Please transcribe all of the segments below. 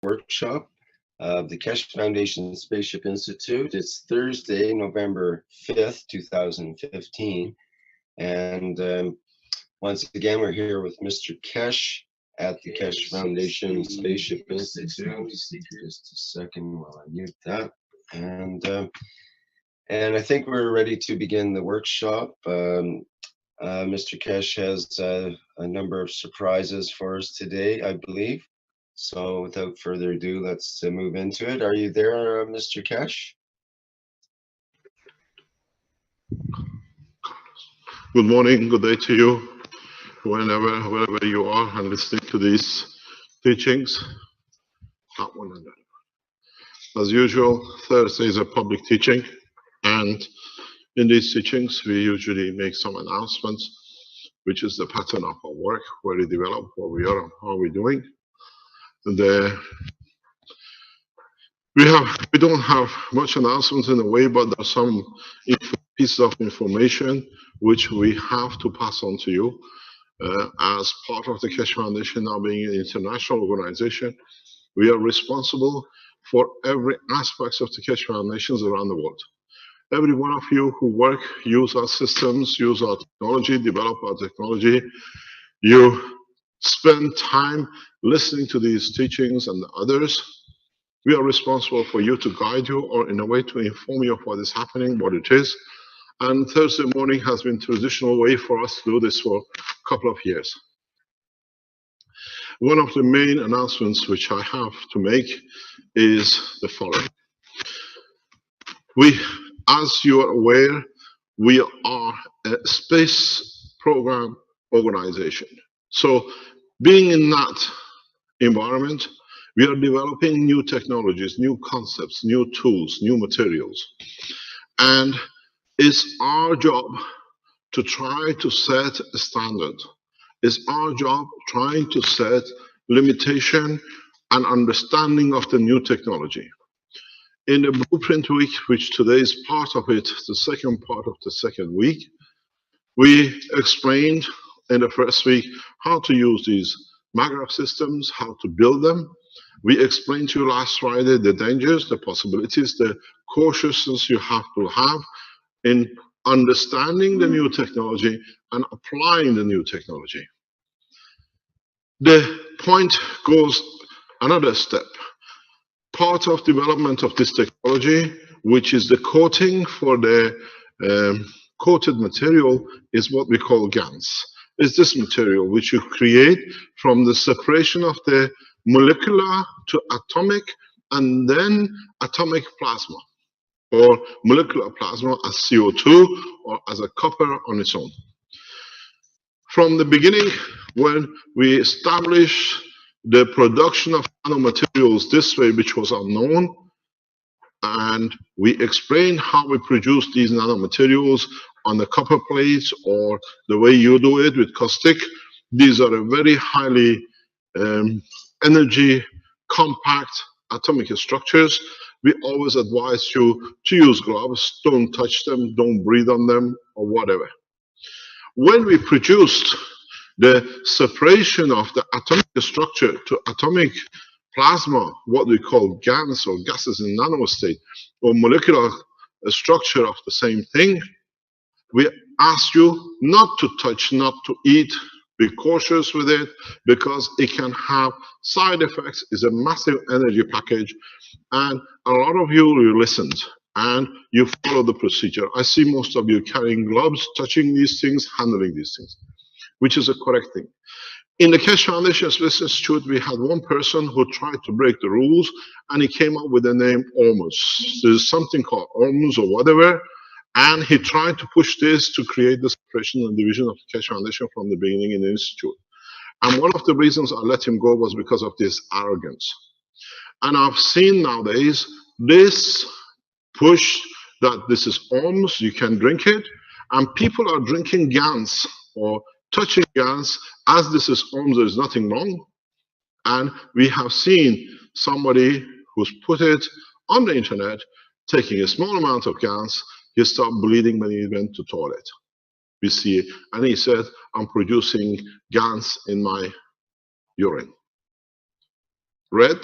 workshop of the Keshe Foundation Spaceship Institute. It's Thursday, November 5th, 2015. And once again, we're here with Mr. Keshe at the Keshe Foundation Spaceship Institute. Just a second while I mute that. And I think we're ready to begin the workshop. Mr. Keshe has a number of surprises for us today, I believe. So without further ado, let's move into it. Are you there, Mr. Keshe? Good morning, good day to you, wherever you are and listening to these teachings. As usual, Thursday is a public teaching, and in these teachings we usually make some announcements, which is the pattern of our work, where we develop, what we are, and how we're doing. And we don't have much announcements in a way, but there's some pieces of information which we have to pass on to you. As part of the Keshe Foundation now being an international organization, we are responsible for every aspect of the Keshe Foundations around the world. Every one of you who work, use our systems, use our technology, develop our technology, you spend time listening to these teachings and others. We are responsible for you to guide you, or in a way to inform you of what is happening, what it is. And Thursday morning has been a traditional way for us to do this for a couple of years. One of the main announcements which I have to make is the following. As you are aware, we are a space program organization. So being in that environment, we are developing new technologies, new concepts, new tools, new materials. And it's our job to try to set a standard. It's our job trying to set limitation and understanding of the new technology. In the Blueprint Week, which today is part of it, the second part of the second week, we explained in the first week how to use these maggraph systems, how to build them. We explained to you last Friday the dangers, the possibilities, the cautiousness you have to have in understanding the new technology and applying the new technology. The point goes another step. Part of development of this technology, which is the coating for the coated material, is what we call GaNs. It's this material which you create from the separation of the molecular to atomic and then atomic plasma, or molecular plasma as CO2 or as a copper on its own. From the beginning, when we established the production of nanomaterials this way, which was unknown, and we explained how we produce these nanomaterials on the copper plates or the way you do it with caustic. These are a very highly energy compact atomic structures. We always advise you to use gloves, don't touch them, don't breathe on them, or whatever. When we produced the separation of the atomic structure to atomic plasma, what we call GaNs or gases in nanostate, or molecular structure of the same thing, we ask you not to touch, not to eat. Be cautious with it because it can have side effects. It's a massive energy package, and a lot of you listened and you follow the procedure. I see most of you carrying gloves, touching these things, handling these things, which is a correct thing. In the Keshe Foundation Space Institute, we had one person who tried to break the rules, and he came up with the name Ormus. There's something called Ormus or whatever, and he tried to push this to create the separation and division of the Keshe Foundation from the beginning in the Institute. And one of the reasons I let him go was because of this arrogance. And I've seen nowadays this push that this is Ormus, you can drink it, and people are drinking GaNs or touching GaNs as this is Ormus. There's nothing wrong. And we have seen somebody who's put it on the internet taking a small amount of GaNs. He stopped bleeding when he went to toilet. We see it. And he said, I'm producing GaNs in my urine. Red,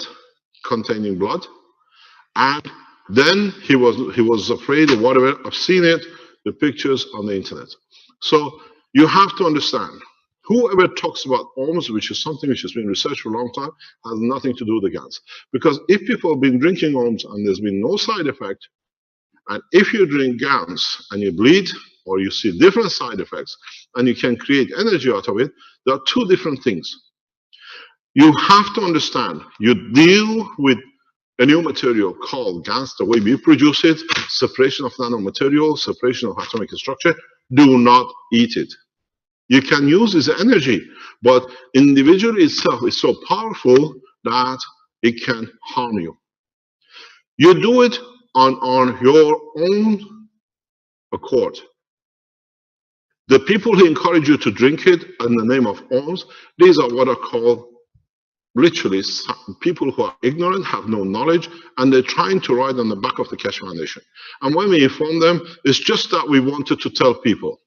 containing blood. And then he was afraid of whatever. I've seen it, the pictures on the internet. So you have to understand, whoever talks about OMS, which is something which has been researched for a long time, has nothing to do with the GANs. Because if people have been drinking OMS and there's been no side effect, and if you drink GANs and you bleed, or you see different side effects, and you can create energy out of it, there are two different things. You have to understand, you deal with a new material called GANs, the way we produce it, separation of nanomaterial, separation of atomic structure. Do not eat it. You can use this energy, but individually itself is so powerful that it can harm you. You do it on your own accord. The people who encourage you to drink it in the name of OMS, these are what are called literally people who are ignorant, have no knowledge, and they're trying to ride on the back of the Keshe Foundation. And when we inform them, it's just that we wanted to tell people.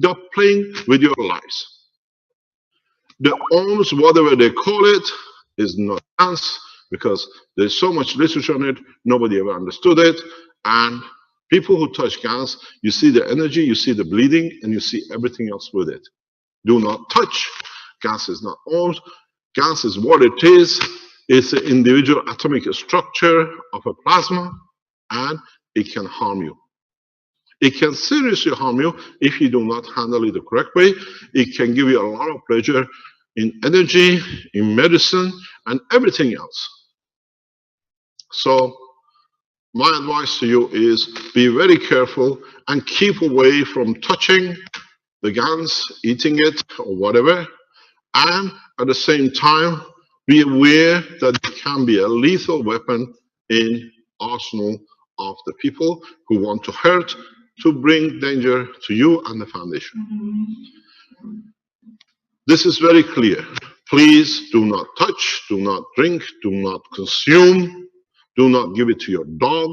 They're playing with your lives. The OMS, whatever they call it, is not GANs, because there's so much literature on it, nobody ever understood it. And people who touch GANs, you see the energy, you see the bleeding, and you see everything else with it. Do not touch. GANs is not OMS. GANs is what it is. It's an individual atomic structure of a plasma, and it can harm you. It can seriously harm you if you do not handle it the correct way. It can give you a lot of pleasure in energy, in medicine, and everything else. So my advice to you is be very careful and keep away from touching the GANs, eating it, or whatever. And at the same time, be aware that it can be a lethal weapon in arsenal of the people who want to hurt, to bring danger to you and the foundation. This is very clear. Please do not touch, do not drink, do not consume, do not give it to your dog.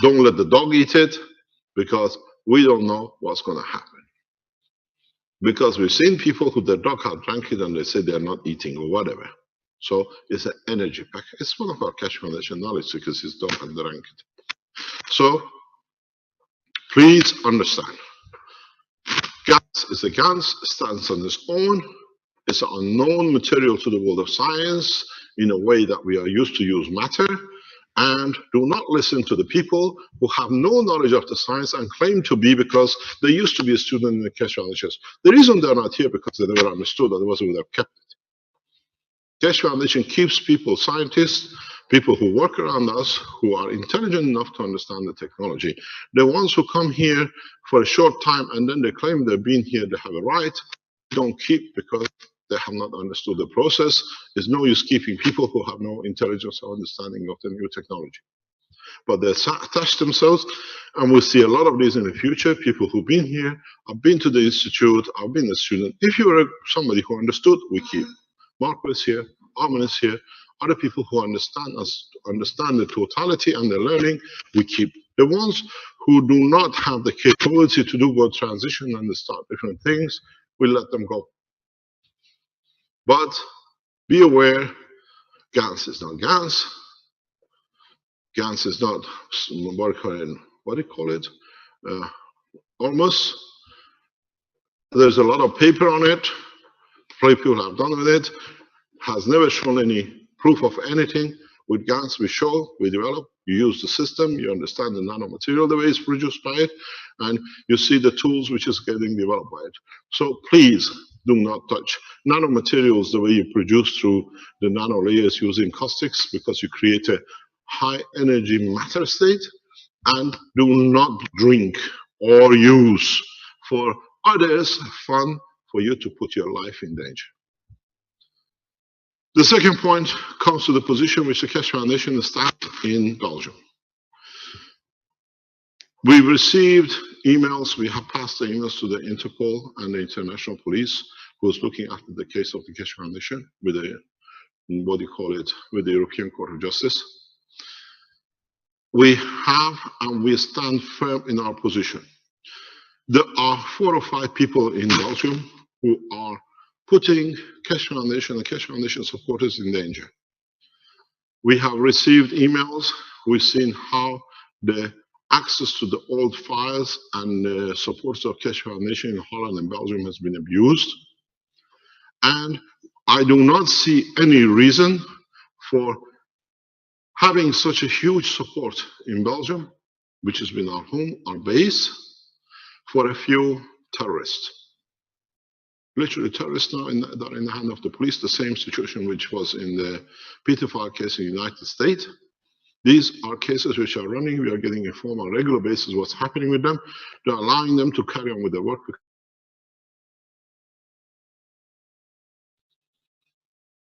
Don't let the dog eat it, because we don't know what's going to happen. Because we've seen people who their dog have drank it and they say they're not eating or whatever. So it's an energy pack. It's one of our Keshe Foundation knowledge, because his dog had drank it. So please understand, GANs is a GANs, stands on its own. It's an unknown material to the world of science in a way that we are used to use matter. And do not listen to the people who have no knowledge of the science and claim to be, because they used to be a student in the Keshe Foundation. The reason they're not here because they never understood, otherwise we would have kept it. Keshe Foundation keeps people, scientists, people who work around us, who are intelligent enough to understand the technology. The ones who come here for a short time and then they claim they've been here, they have a right, don't keep, because they have not understood the process. There's no use keeping people who have no intelligence or understanding of the new technology. But they attach themselves, and we'll see a lot of these in the future. People who've been here, I've been to the institute, I've been a student. If you were somebody who understood, we keep. Marco is here, Armin is here, other people who understand us, understand the totality and the learning, we keep. The ones who do not have the capability to do good transition and start different things, we let them go. But be aware, GANs is not GANs. GANs is not, what do you call it? Almost. There's a lot of paper on it. People have done with it. Has never shown any proof of anything. With GANs, we show, we develop. You use the system, you understand the nanomaterial, the way it's produced by it, and you see the tools which is getting developed by it. So please do not touch nanomaterials the way you produce through the nano layers using caustics, because you create a high energy matter state. And do not drink or use for others fun for you to put your life in danger. The second point comes to the position which the Keshe Foundation stands in Belgium. We've received emails, we have passed the emails to the Interpol and the International Police, who is looking after the case of the Keshe Foundation with the, what do you call it, with the European Court of Justice. We have and we stand firm in our position. There are 4 or 5 people in Belgium who are putting Keshe Foundation and Keshe Foundation supporters in danger. We have received emails. We've seen how the access to the old files and supports of Keshe Foundation in Holland and Belgium has been abused. And I do not see any reason for having such a huge support in Belgium, which has been our home, our base, for a few terrorists. Literally terrorists now that are in the hand of the police, the same situation which was in the pedophile case in the United States. These are cases which are running. We are getting informed on a regular basis what's happening with them. They're allowing them to carry on with their work.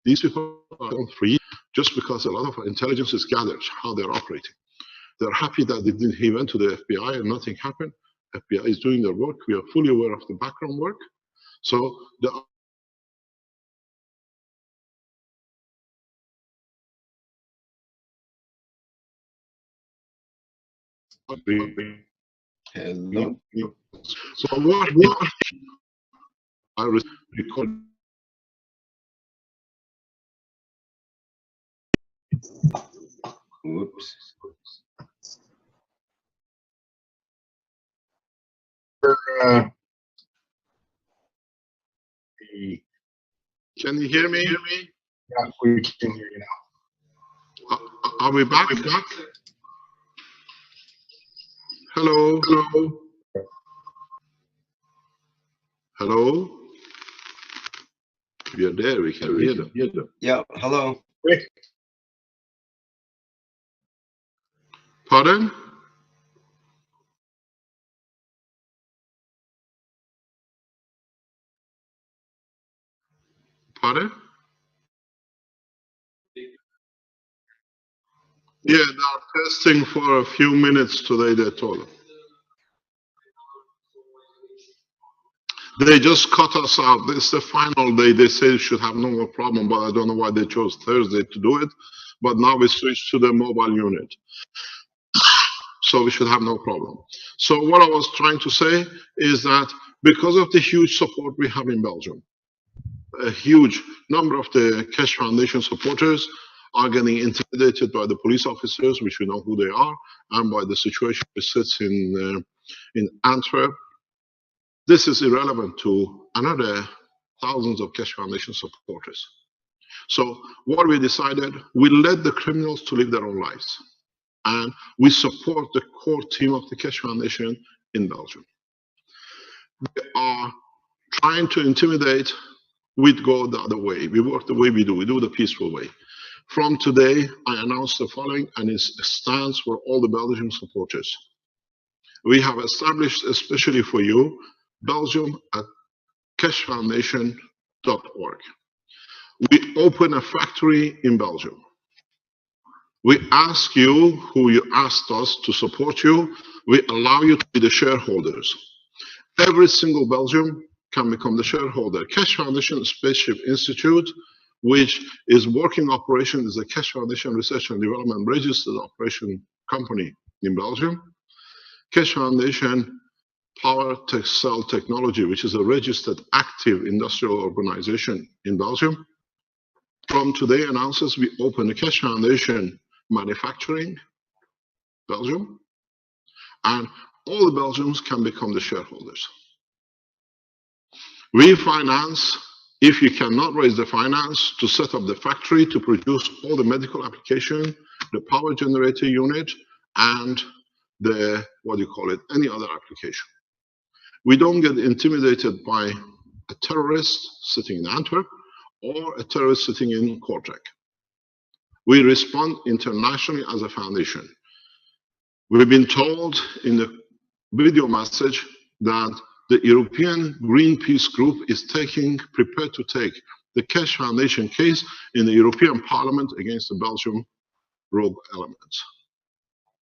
These people are free just because a lot of intelligence is gathered, how they're operating. They're happy that he went to the FBI and nothing happened. FBI is doing their work. We are fully aware of the background work. So Hello. so what I record. Whoops. Can you hear me? Yeah, we can hear you now. Are we back? Hello? Hello? Hello? We are there, we can hear them. Yeah, hello. Pardon? Pardon? Yeah, they're testing for a few minutes today, they told us. They just cut us out. This is the final day. They say it should have no more problem, but I don't know why they chose Thursday to do it. But now we switched to the mobile unit. So we should have no problem. So what I was trying to say is that because of the huge support we have in Belgium, a huge number of the Keshe Foundation supporters are getting intimidated by the police officers, which we know who they are, and by the situation which sits in Antwerp. This is irrelevant to another thousands of Keshe Foundation supporters. So what we decided, we let the criminals to live their own lives. And we support the core team of the Keshe Foundation in Belgium. We are trying to intimidate, we'd go the other way. We work the way we do the peaceful way. From today, I announced the following, and it stands for all the Belgian supporters. We have established, especially for you, Belgium at keshefoundation.org. We open a factory in Belgium. We ask you, who you asked us to support you, we allow you to be the shareholders. Every single Belgian can become the shareholder. Keshe Foundation Spaceship Institute, which is working operation, is a Keshe Foundation Research and Development registered operation company in Belgium. Keshe Foundation Power Cell Technology, which is a registered active industrial organization in Belgium. From today announces we open the Keshe Foundation Manufacturing, Belgium, and all the Belgians can become the shareholders. We finance, if you cannot raise the finance, to set up the factory to produce all the medical application, the power generator unit, and the, any other application. We don't get intimidated by a terrorist sitting in Antwerp or a terrorist sitting in Kortrijk. We respond internationally as a foundation. We've been told in the video message that the European Greenpeace group is prepared to take the Keshe Foundation case in the European Parliament against the Belgian rogue elements,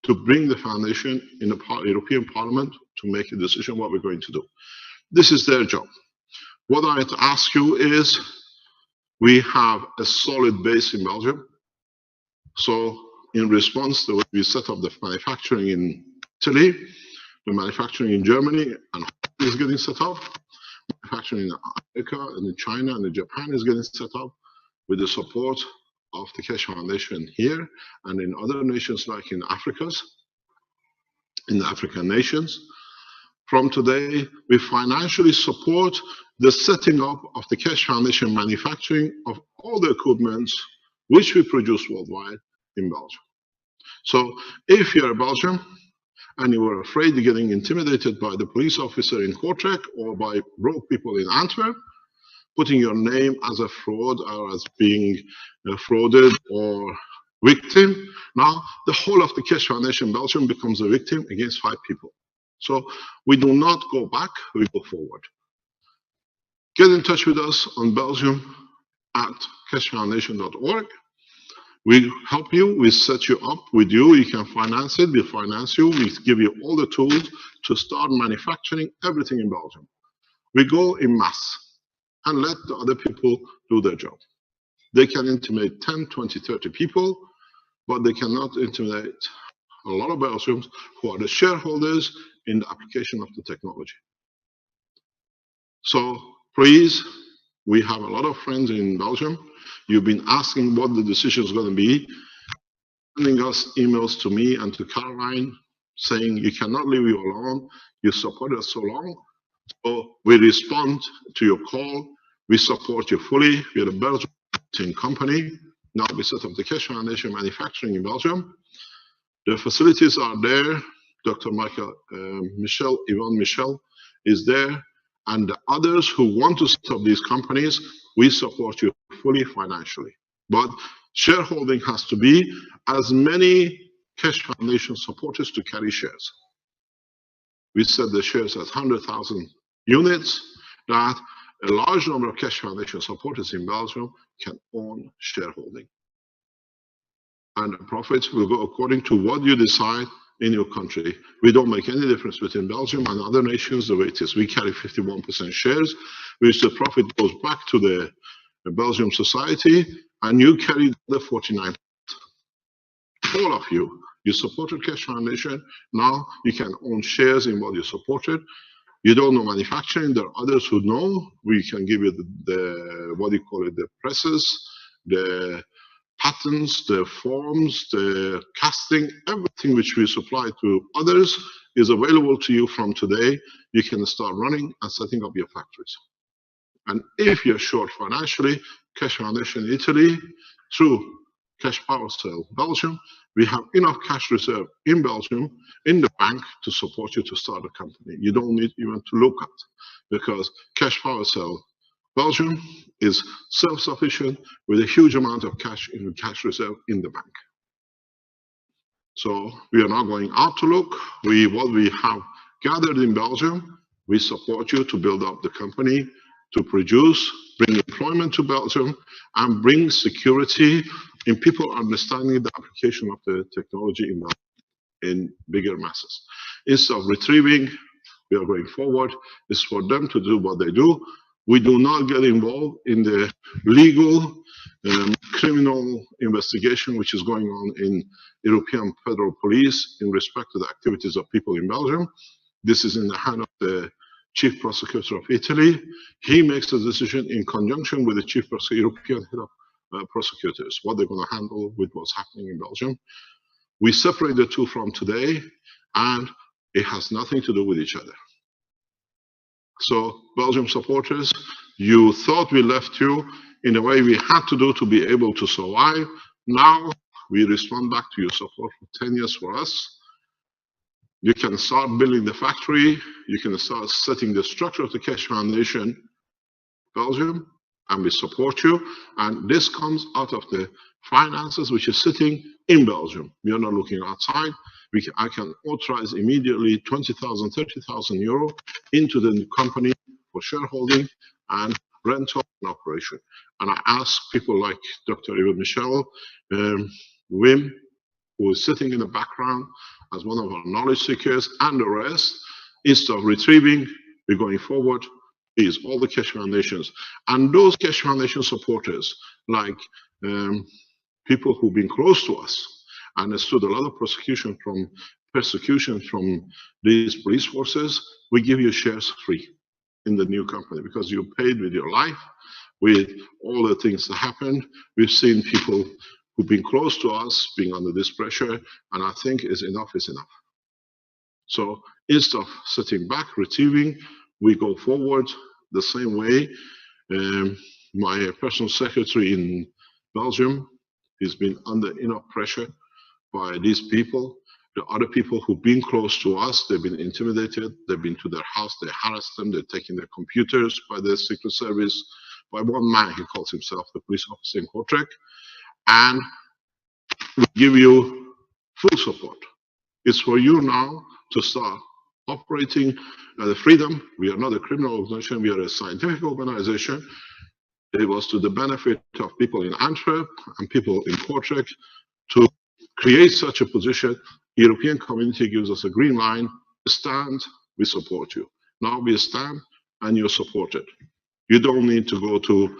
to bring the foundation in the European Parliament to make a decision what we're going to do. This is their job. What I'd ask you is, we have a solid base in Belgium. So in response to we set up the manufacturing in Italy, the manufacturing in Germany and is getting set up, manufacturing in America and in China and in Japan is getting set up with the support of the Keshe Foundation here and in other nations like in the African nations. From today, we financially support the setting up of the Keshe Foundation manufacturing of all the equipment which we produce worldwide in Belgium. So if you're a Belgian and you were afraid of getting intimidated by the police officer in Kortrijk or by broke people in Antwerp, putting your name as a fraud or as being frauded or victim, now the whole of the Keshe Foundation in Belgium becomes a victim against 5 people. So we do not go back, we go forward. Get in touch with us on belgium@keshefoundation.org. We help you, we set you up with you, you can finance it, we finance you, we give you all the tools to start manufacturing everything in Belgium. We go in mass and let the other people do their job. They can intimidate 10, 20, 30 people, but they cannot intimidate a lot of Belgians who are the shareholders in the application of the technology. So please, we have a lot of friends in Belgium. You've been asking what the decision is going to be, sending us emails to me and to Caroline saying you cannot leave you alone, you support us so long. So we respond to your call, we support you fully. We are a Belgian company. Now we set up the Keshe Foundation manufacturing in Belgium. The facilities are there. Dr. Yvonne Michel is there. And the others who want to set up these companies, we support you fully financially. But shareholding has to be as many Keshe Foundation supporters to carry shares. We set the shares at 100,000 units, that a large number of Keshe Foundation supporters in Belgium can own shareholding. And the profits will go according to what you decide in your country. We don't make any difference between Belgium and other nations the way it is. We carry 51% shares, which the profit goes back to the Belgium society, and you carry the 49%. All of you, you supported Keshe Foundation, now you can own shares in what you supported. You don't know manufacturing, there are others who know. We can give you the what do you call it, the presses, the patents, the forms, the casting, everything which we supply to others is available to you from today. You can start running and setting up your factories. And if you're short financially, Keshe Foundation Italy, through Cash Power Cell Belgium, we have enough cash reserve in Belgium, in the bank, to support you to start a company. You don't need even to look at, because Cash Power Cell Belgium is self-sufficient with a huge amount of cash in the cash reserve in the bank. So we are not going out to look. What we have gathered in Belgium, we support you to build up the company, to produce, bring employment to Belgium, and bring security in people understanding the application of the technology in Belgium in bigger masses. Instead of retrieving, we are going forward. It's for them to do what they do. We do not get involved in the legal criminal investigation which is going on in European Federal Police in respect to the activities of people in Belgium. This is in the hand of the Chief Prosecutor of Italy. He makes the decision in conjunction with the Chief Prosecutor, European Head of Prosecutors, what they're going to handle with what's happening in Belgium. We separate the two from today, and it has nothing to do with each other. So, Belgium supporters, you thought we left you in the way we had to do to be able to survive. Now, we respond back to your support for 10 years for us. You can start building the factory. You can start setting the structure of the Keshe Foundation Belgium, and we support you. And this comes out of the finances which is sitting in Belgium. We are not looking outside. I can authorize immediately 20,000, 30,000 euro into the new company for shareholding and rental and operation. And I ask people like Dr. Yvonne Michel, Wim, who is sitting in the background as one of our knowledge seekers, and the rest, instead of retrieving, we're going forward, is all the Keshe Foundations. And those Keshe Foundation supporters, like people who've been close to us, understood a lot of persecution from these police forces, we give you shares free in the new company, because you paid with your life, with all the things that happened. We've seen people who've been close to us being under this pressure, and I think enough is enough. So instead of sitting back, retrieving, we go forward the same way. My personal secretary in Belgium, he's been under enough pressure by these people. The other people who've been close to us, they've been intimidated, they've been to their house, they harassed them, they're taking their computers by the Secret Service, by one man, he calls himself the police officer in Kortrijk, and we give you full support. It's for you now to start operating the freedom. We are not a criminal organization, we are a scientific organization. It was to the benefit of people in Antwerp and people in Kortrijk to create such a position. European community gives us a green line, stand, we support you. Now we stand and you're supported. You don't need to go to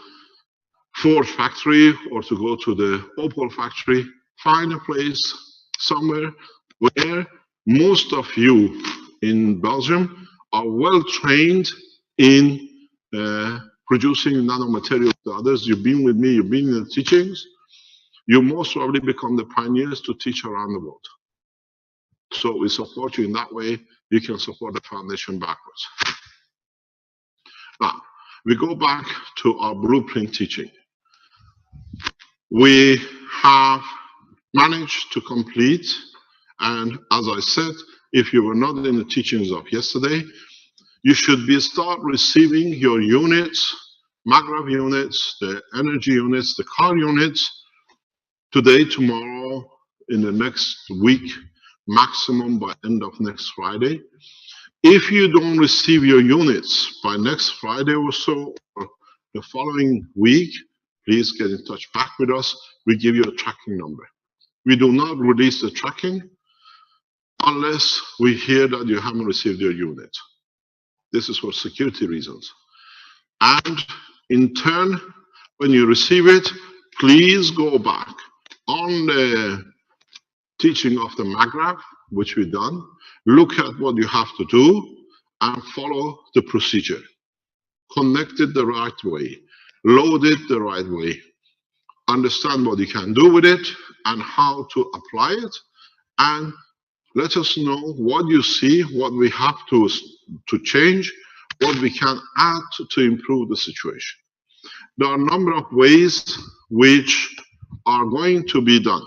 Ford factory or to go to the Opel factory. Find a place somewhere where most of you in Belgium are well trained in producing nanomaterials to others. You've been with me, you've been in the teachings. You most probably become the pioneers to teach around the world. So we support you in that way. You can support the foundation backwards. Now, we go back to our blueprint teaching. We have managed to complete, and as I said, if you were not in the teachings of yesterday, you should start receiving your units, MAGRAV units, the energy units, the car units, today, tomorrow, in the next week, maximum by end of next Friday. If you don't receive your units by next Friday or so, or the following week, please get in touch back with us. We give you a tracking number. We do not release the tracking unless we hear that you haven't received your unit. This is for security reasons. And in turn, when you receive it, please go back on the teaching of the MAGRAV, which we've done, look at what you have to do and follow the procedure. Connect it the right way, load it the right way, understand what you can do with it and how to apply it, and let us know what you see, what we have to change, what we can add to improve the situation. There are a number of ways which are going to be done.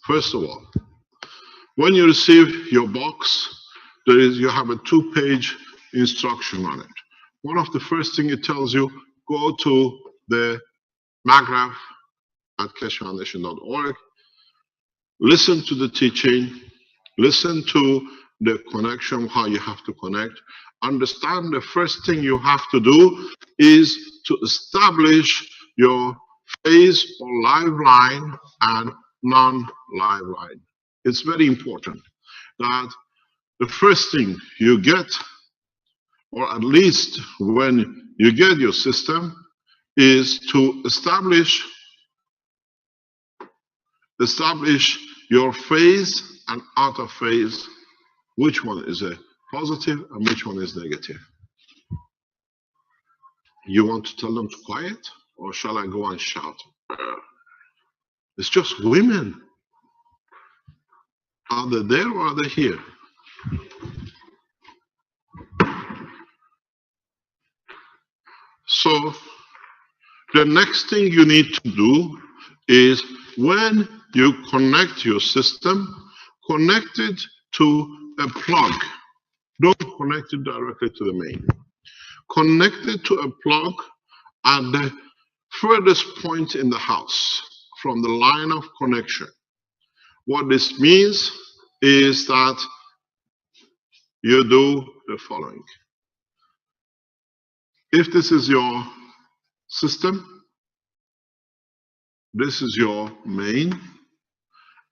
First of all, when you receive your box, you have a 2-page instruction on it. One of the first things it tells you, go to the MAGRAV at keshefoundation.org, listen to the teaching, listen to the connection, how you have to connect. Understand the first thing you have to do is to establish your phase or live line and non-live line. It's very important that the first thing you get, or at least when you get your system, is to establish your phase and out of phase, which one is a positive and which one is negative. You want to tell them to quiet, or shall I go and shout? It's just women. Are they there or are they here? So the next thing you need to do is, when you connect your system, connect it to a plug. Don't connect it directly to the main. Connect it to a plug at the furthest point in the house from the line of connection. What this means is that you do the following. If this is your system, this is your main,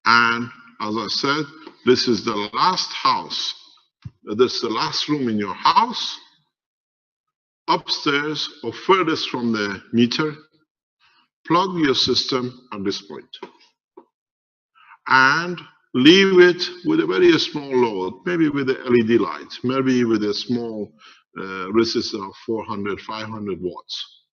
and as I said, this is the last house. This is the last room in your house, upstairs or furthest from the meter. Plug your system at this point and leave it with a very small load, maybe with an LED light, maybe with a small resistor of 400, 500 watts.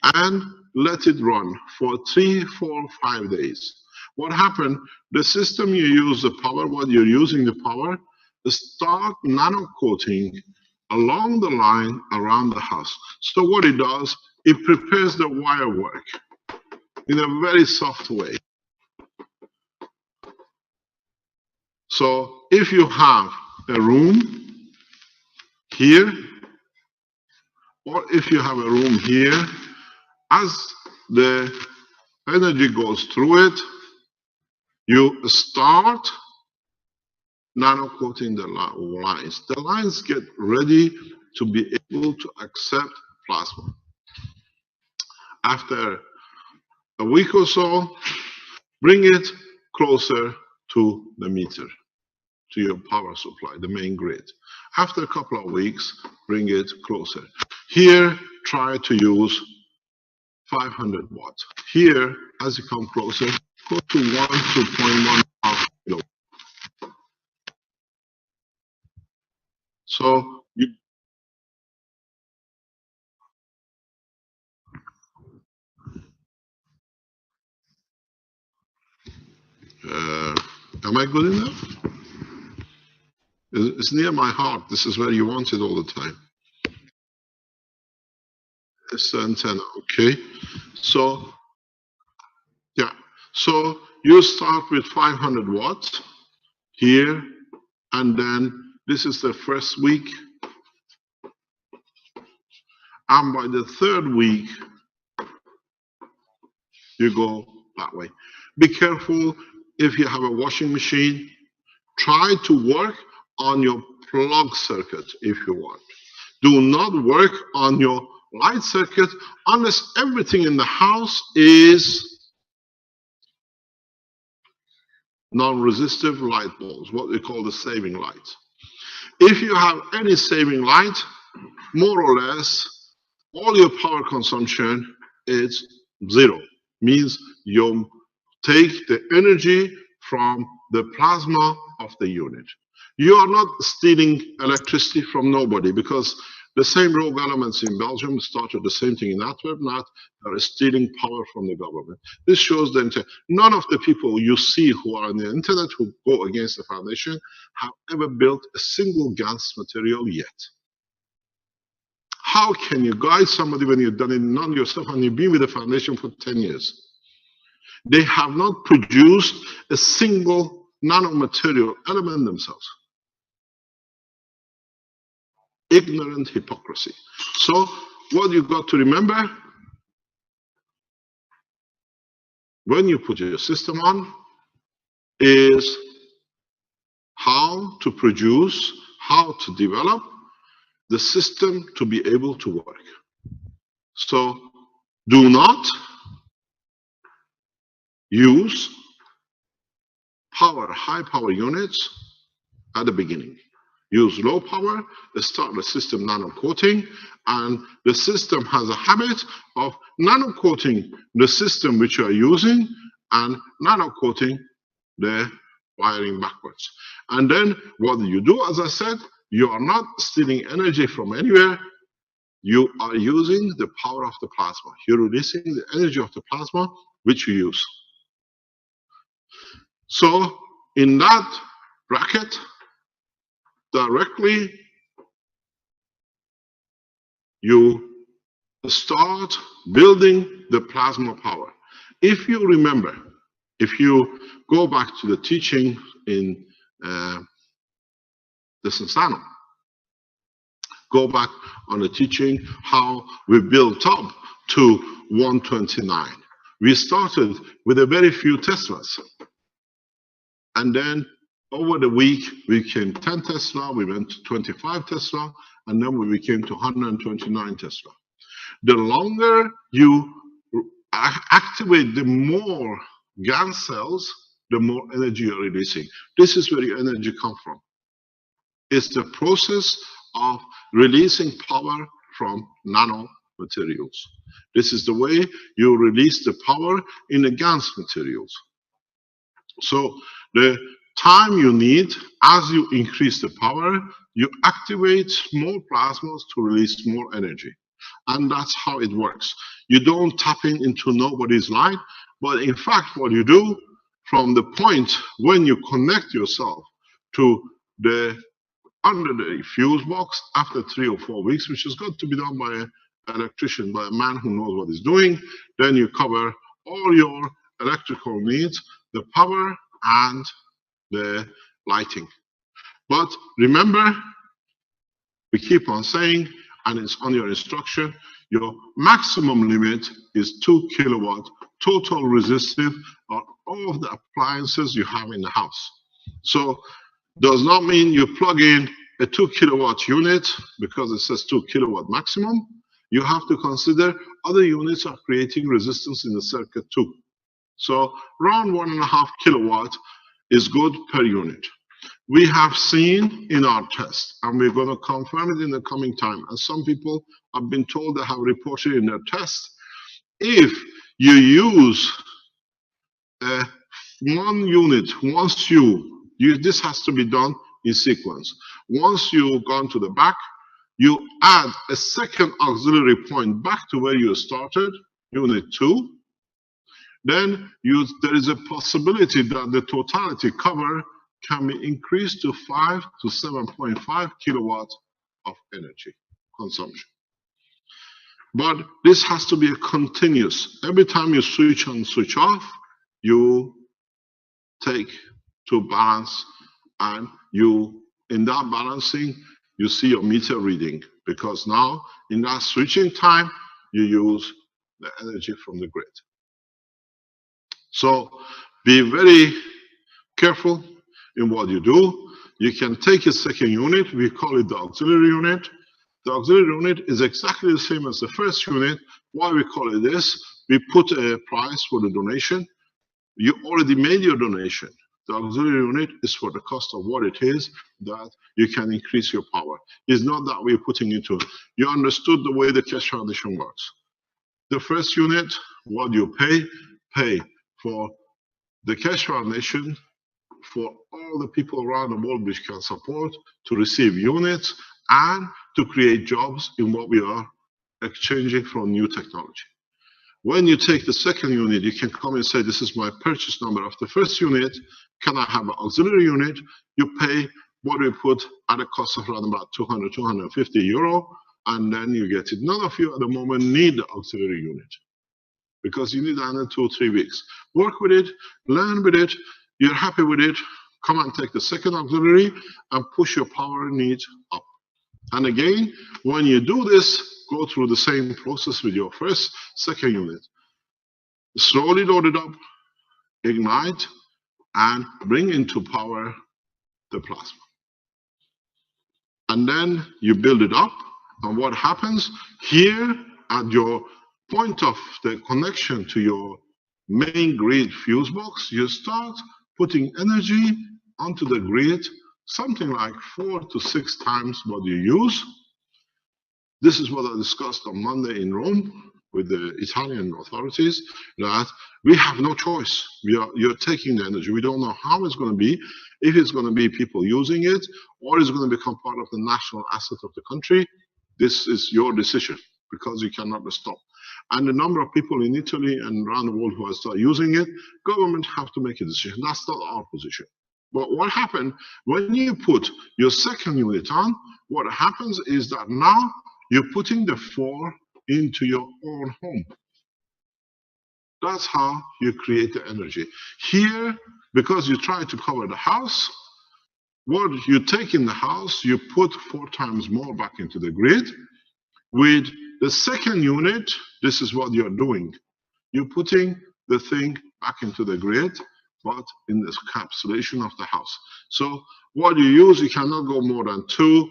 and let it run for 3, 4, 5 days. What happened? The system you use the power, what you're using the power, start nano coating along the line around the house. So what it does, it prepares the wire work in a very soft way. So if you have a room here, or if you have a room here, as the energy goes through it, you start nano coating the lines. The lines get ready to be able to accept plasma. After a week or so, bring it closer to the meter, to your power supply, the main grid. After a couple of weeks, bring it closer. Here, try to use 500 watts. Here, as you come closer, go to 1 to 0.1 kilo. So you am I good enough? It's near my heart. This is where you want it all the time. It's the antenna, okay? So, yeah. So you start with 500 watts here, and then this is the first week. And by the third week, you go that way. Be careful if you have a washing machine. Try to work on your plug circuit if you want. Do not work on your light circuit unless everything in the house is non-resistive light bulbs, what we call the saving light. If you have any saving light, more or less, all your power consumption is zero. Means you take the energy from the plasma of the unit. You are not stealing electricity from nobody, because the same rogue elements in Belgium started the same thing in Antwerp. Now they are stealing power from the government. This shows that none of the people you see who are on the internet who go against the foundation have ever built a single gas material yet. How can you guide somebody when you've done it none yourself and you've been with the foundation for 10 years? They have not produced a single nanomaterial element themselves. Ignorant hypocrisy. So what you've got to remember, when you put your system on, is how to produce, how to develop the system to be able to work. So do not use high power units at the beginning. Use low power, start the system nano coating, and the system has a habit of nano coating the system which you are using and nano coating the wiring backwards. And then what you do, as I said, you are not stealing energy from anywhere. You are using the power of the plasma. You're releasing the energy of the plasma which you use. So in that bracket, directly you start building the plasma power. If you remember, if you go back to the teaching in the Sensano, go back on the teaching how we built up to 129. We started with a very few Teslas. And then over the week, we became 10 Tesla, we went to 25 Tesla, and then we became to 129 Tesla. The longer you activate, the more GaN cells, the more energy you're releasing. This is where your energy comes from. It's the process of releasing power from nano materials. This is the way you release the power in the GaNs materials. So the time you need, as you increase the power, you activate more plasmas to release more energy. And that's how it works. You don't tap into nobody's light, but in fact, what you do from the point when you connect yourself to the under the fuse box after 3 or 4 weeks, which has got to be done by an electrician, by a man who knows what he's doing, then you cover all your electrical needs, the power and the lighting. But remember, we keep on saying, and it's on your instruction, your maximum limit is 2 kilowatt total resistive on all of the appliances you have in the house. So does not mean you plug in a 2 kilowatt unit because it says 2 kilowatt maximum. You have to consider other units are creating resistance in the circuit too. So around 1.5 kilowatt is good per unit. We have seen in our test, and we're going to confirm it in the coming time, and some people have been told they have reported in their test, if you use one unit, once this has to be done in sequence. Once you've gone to the back, you add a second auxiliary point back to where you started, unit 2. Then there is a possibility that the totality cover can be increased to 5 to 7.5 kilowatts of energy consumption. But this has to be a continuous. Every time you switch on, switch off, you take to balance, and in that balancing, you see your meter reading, because now in that switching time, you use the energy from the grid. So be very careful in what you do. You can take a second unit, we call it the auxiliary unit. The auxiliary unit is exactly the same as the first unit. Why we call it this? We put a price for the donation. You already made your donation. The auxiliary unit is for the cost of what it is, that you can increase your power. It's not that we're putting into it. You understood the way the Keshe Foundation works. The first unit, what you pay for the Keshe Foundation, for all the people around the world which can support, to receive units and to create jobs in what we are exchanging from new technology. When you take the second unit, you can come and say, this is my purchase number of the first unit. Can I have an auxiliary unit? You pay what we put at a cost of around about 200, 250 euro, and then you get it. None of you at the moment need the auxiliary unit because you need another 2 or 3 weeks. Work with it, learn with it. You're happy with it, come and take the second auxiliary and push your power needs up. And again, when you do this, go through the same process with your second unit. Slowly load it up, ignite, and bring into power the plasma. And then you build it up, and what happens here at your point of the connection to your main grid fuse box, you start putting energy onto the grid, something like 4 to 6 times what you use. This is what I discussed on Monday in Rome with the Italian authorities, that we have no choice. You're taking the energy. We don't know how it's going to be, if it's going to be people using it, or it's going to become part of the national asset of the country. This is your decision, because you cannot stop. And the number of people in Italy and around the world who are start using it, government have to make a decision. That's not our position. But what happened when you put your second unit on, what happens is that now you're putting the 4 into your own home. That's how you create the energy. Here, because you try to cover the house, what you take in the house, you put 4 times more back into the grid. With the second unit, this is what you're doing. You're putting the thing back into the grid, but in this encapsulation of the house. So what you use, you cannot go more than 2,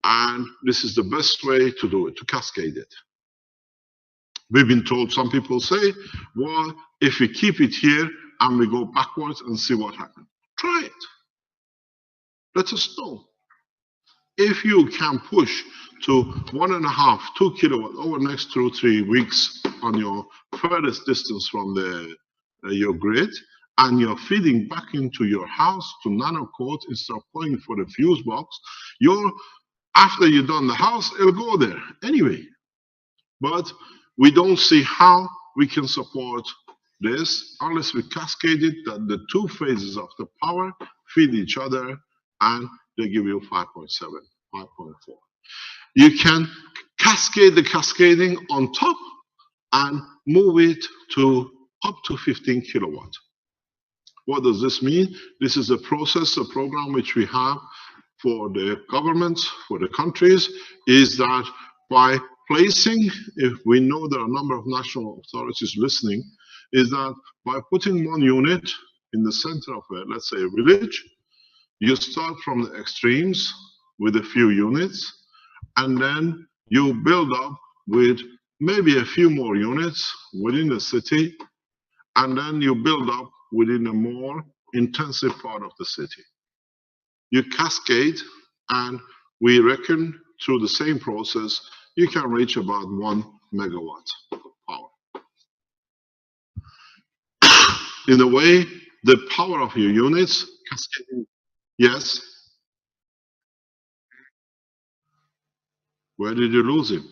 and this is the best way to do it, to cascade it. We've been told, some people say, well, if we keep it here and we go backwards and see what happens. Try it. Let us know. If you can push to 1.5, 2 kilowatt over the next 2 or 3 weeks on your furthest distance from your grid, and you're feeding back into your house to nanocoat instead of going for the fuse box, after you've done the house, it'll go there anyway. But we don't see how we can support this unless we cascade it, that the two phases of the power feed each other and they give you 5.7, 5.4. You can cascade the cascading on top and move it to up to 15 kilowatt. What does this mean? This is a process, a program which we have for the governments, for the countries, is that by placing, if we know there are a number of national authorities listening, is that by putting one unit in the center of a, let's say, a village, you start from the extremes with a few units, and then you build up with maybe a few more units within the city, and then you build up within a more intensive part of the city. You cascade, and we reckon through the same process, you can reach about 1 megawatt power. In a way, the power of your units cascading. Yes? Where did you lose him?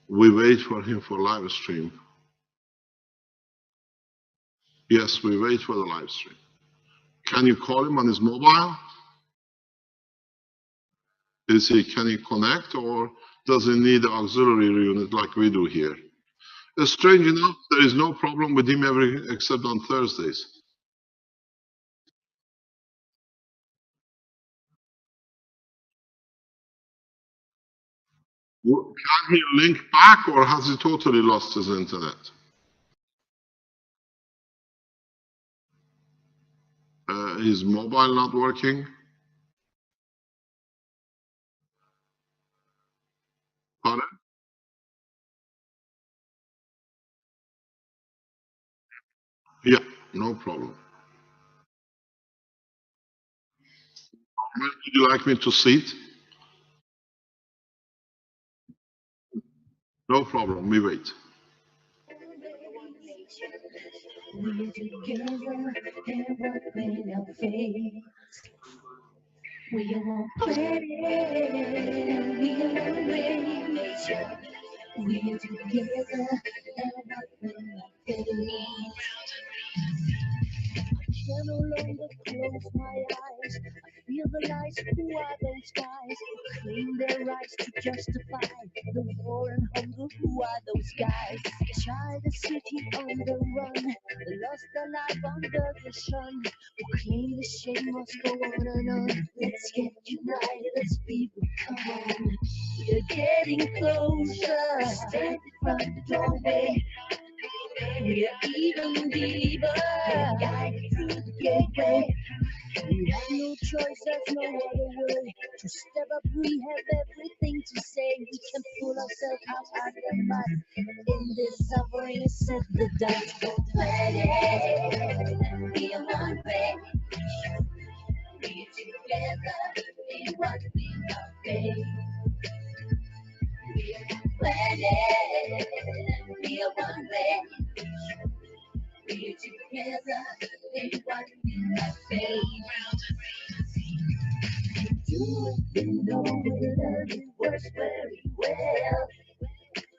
We wait for him for live stream. Yes, we wait for the live stream. Can you call him on his mobile? Can he connect, or does he need an auxiliary unit like we do here? Strange enough, there is no problem with him except on Thursdays. Can he link back, or has he totally lost his internet? His mobile not working? Pardon? Yeah, no problem. Where would you like me to sit? No problem, we wait. We're together and working our faith. We are planning, we are nature. We're together and working our faith. I can no longer close my eyes. I feel the lies. Who are those guys who claim their rights to justify the war and hunger? Who are those guys? Child, the city on the run, they lost their life under the sun. Who claim the shame must go on and on. Let's get united as people, come on. We're getting closer. Stand in front of the doorway. We're even deeper, guided through the gateway. We have no choice, there's no other way to step up. We have everything to say. We can pull ourselves out of the mud. In this suffering, set the dust. Go planet, be on one way. Be together in one thing of faith. We are planet, be on one way. Be together in one thing of faith. You know we love you works very well.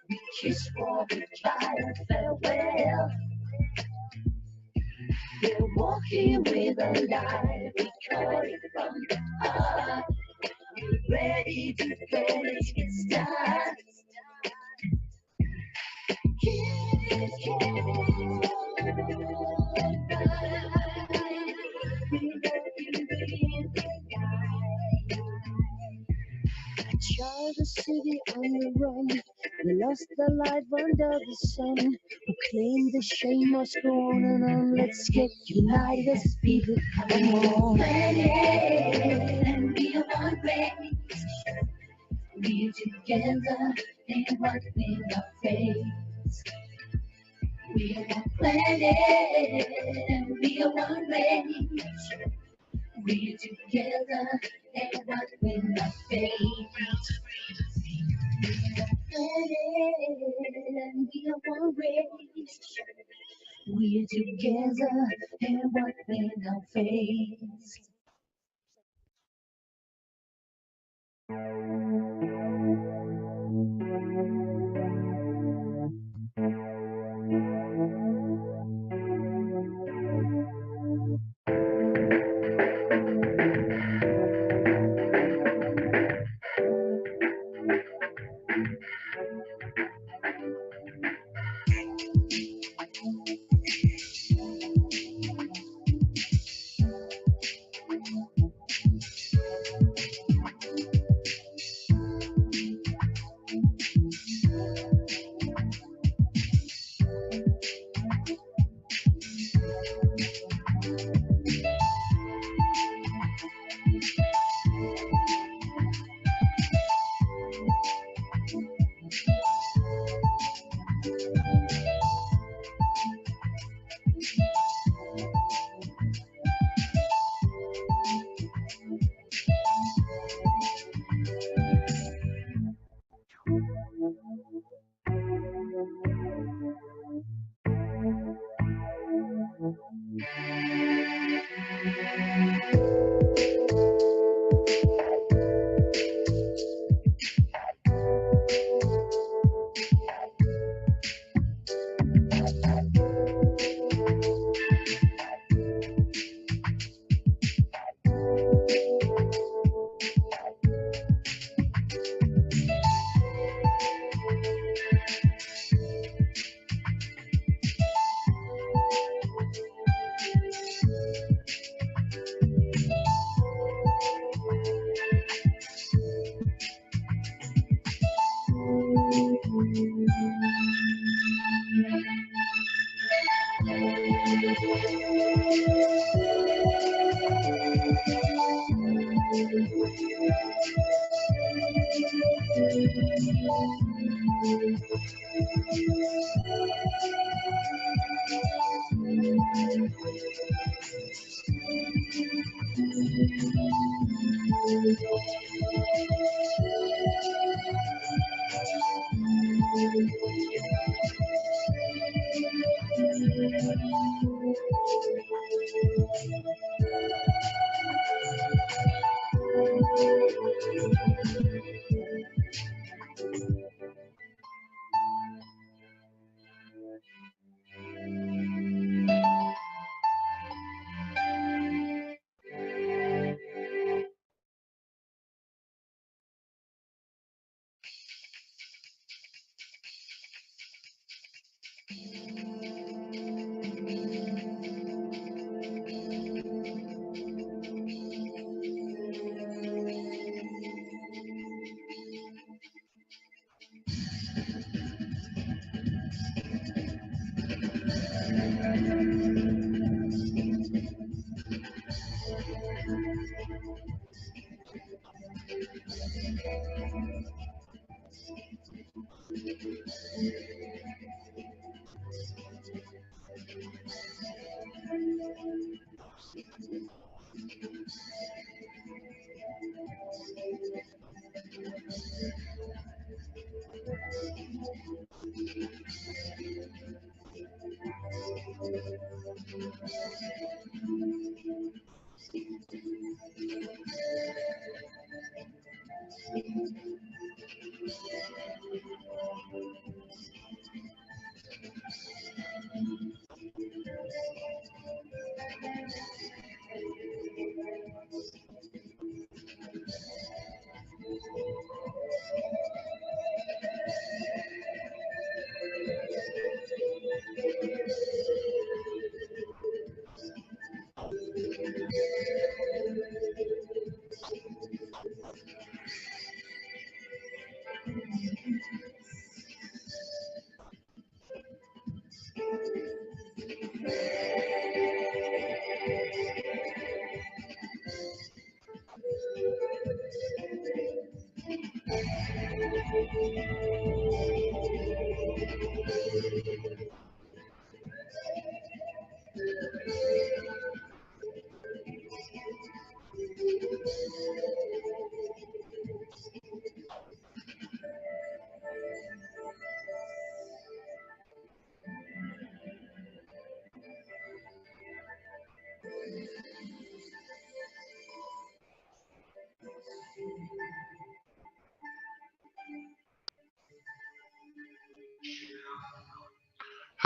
We kiss for goodbye and farewell. We're walking with a light, we call it from the heart. We're ready to go, let's get started. Child, the city on the run, they lost their life under the sun. Who claim the shame must go on and on. Let's get united as people, come on. Planet and be on one race. We're together in one thing of faith. We are one planet and be on one race. We're together in one thing of faith. And we are one race. we're together and what we now face.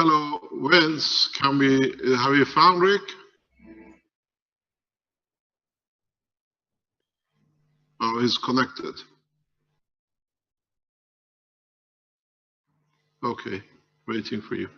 Hello, Vince. Have you found Rick? Oh, he's connected. Okay, waiting for you.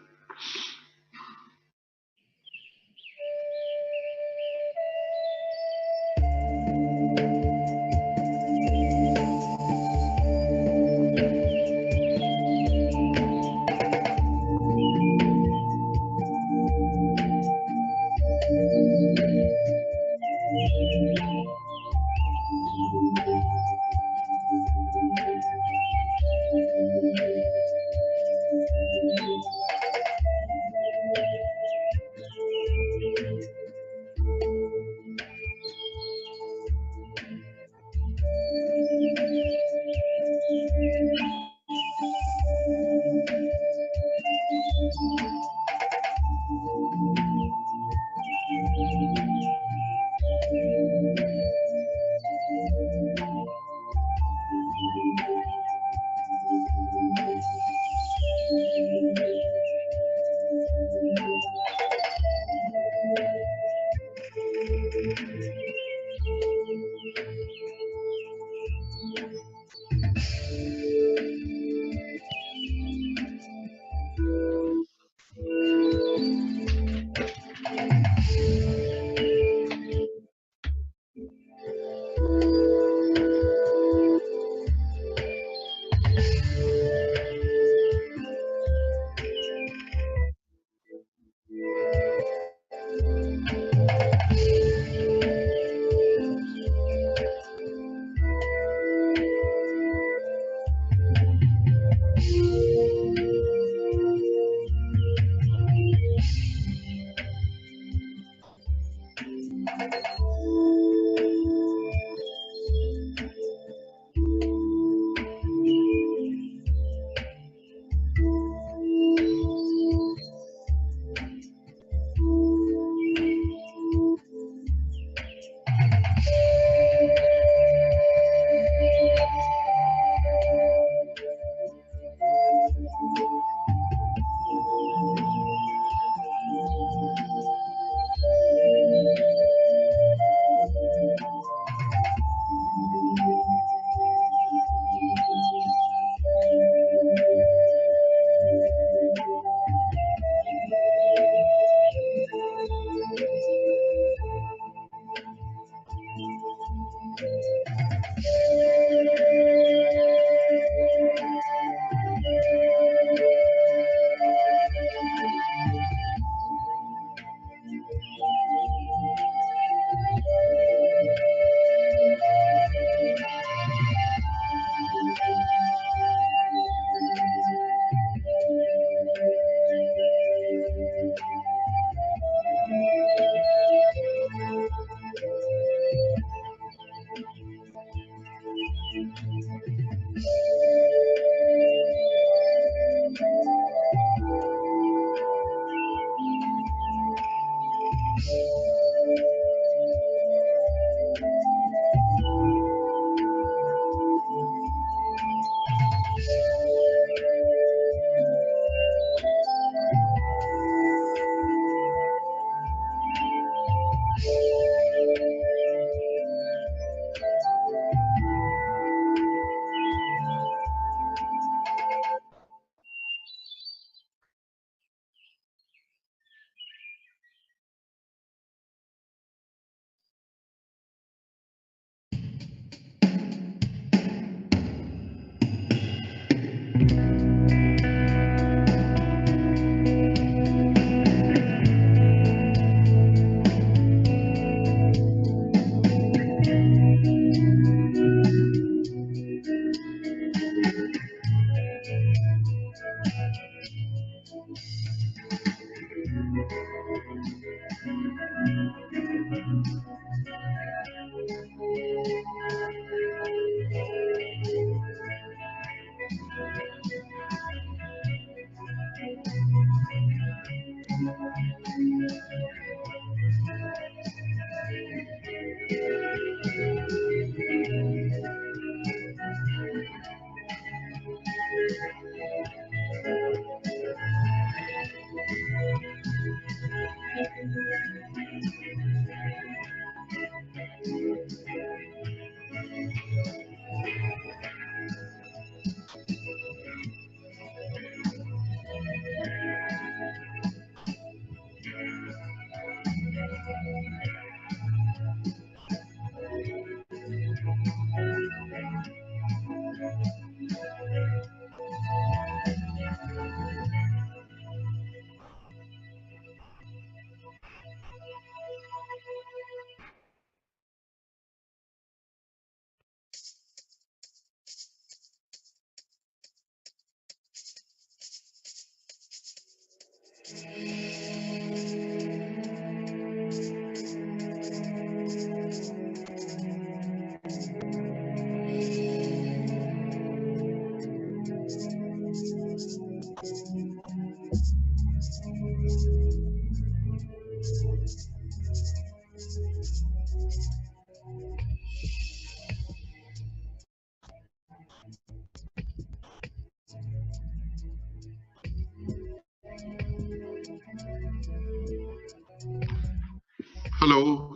Hello.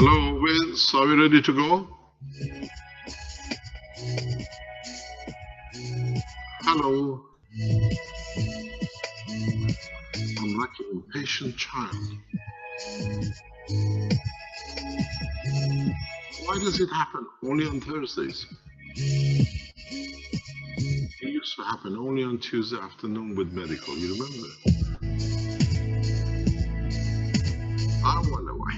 Hello, Vince, are we ready to go? Hello. I'm like an impatient child. Why does it happen only on Thursdays? It used to happen only on Tuesday afternoon with medical, you remember? I wonder why.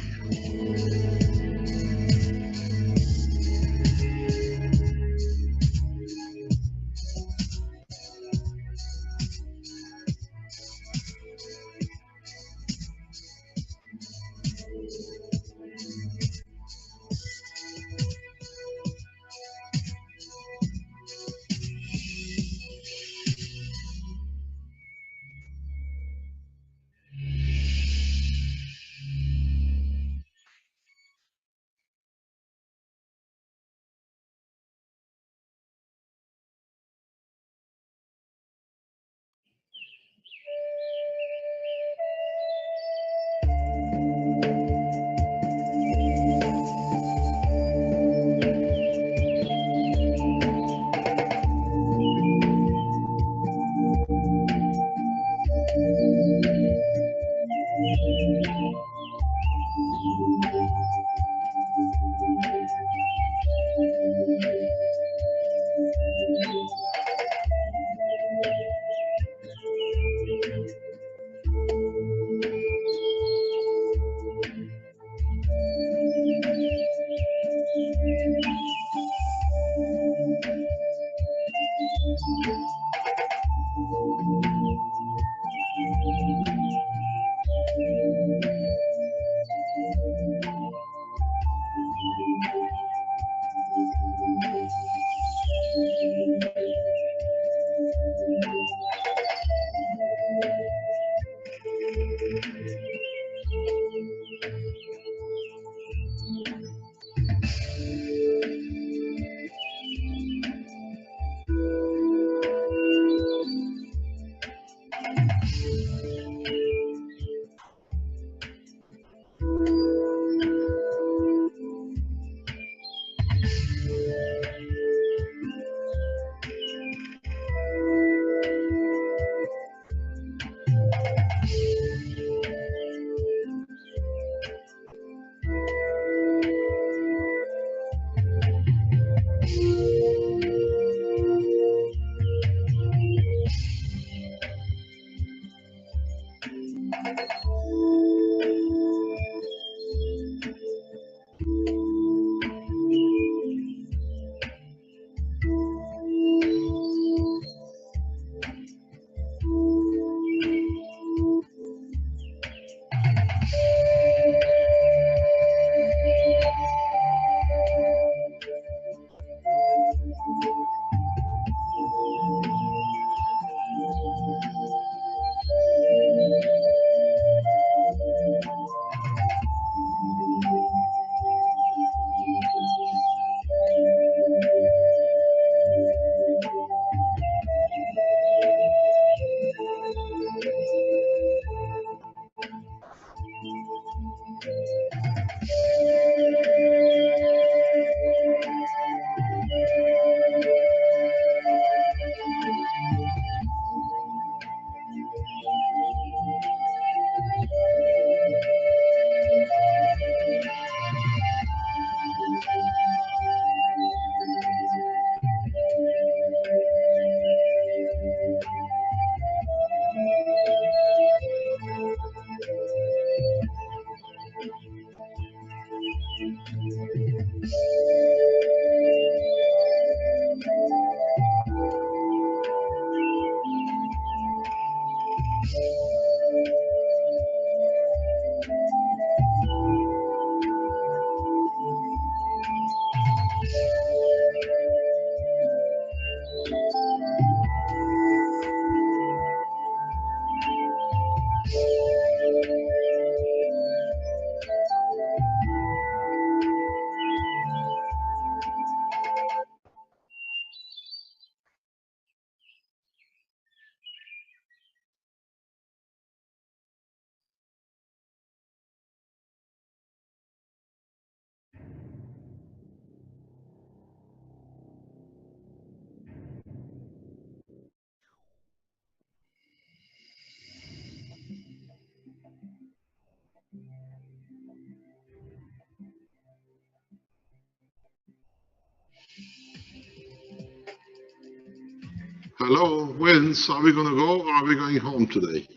Hello, Vince, are we going to go or are we going home today?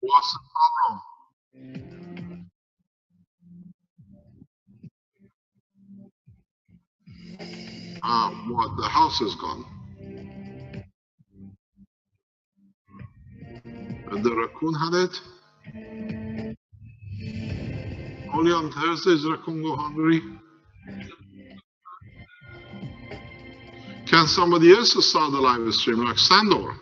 What's the problem? What, the house is gone? And the raccoon had it? Only on Thursdays raccoon go hungry? Can somebody else start the live stream like Sandor?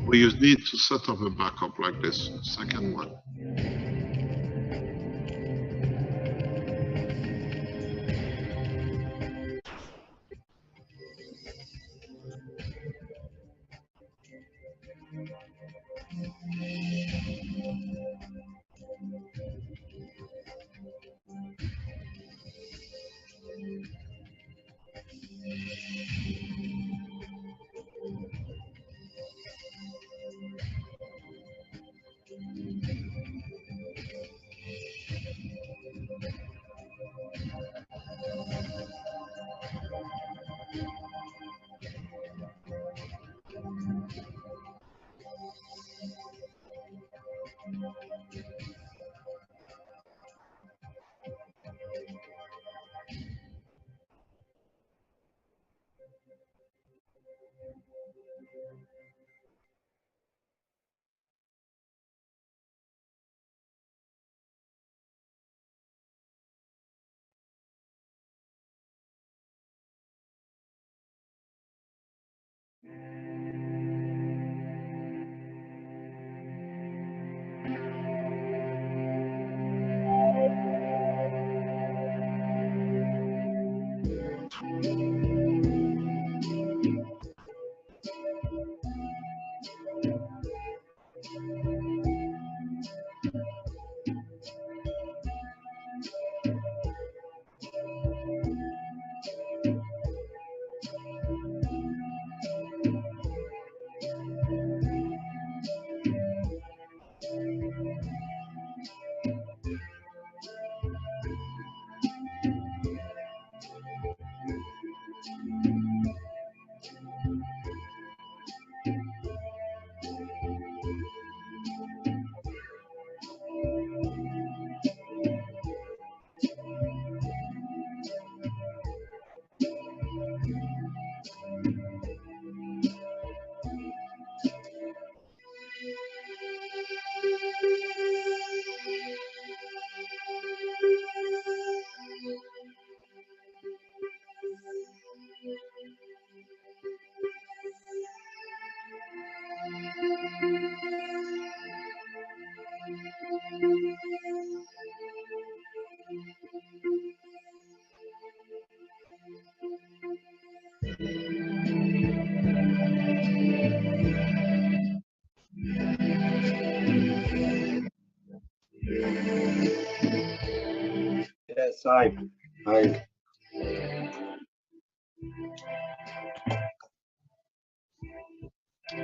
We need to set up a backup like this, second one. Yes, hi.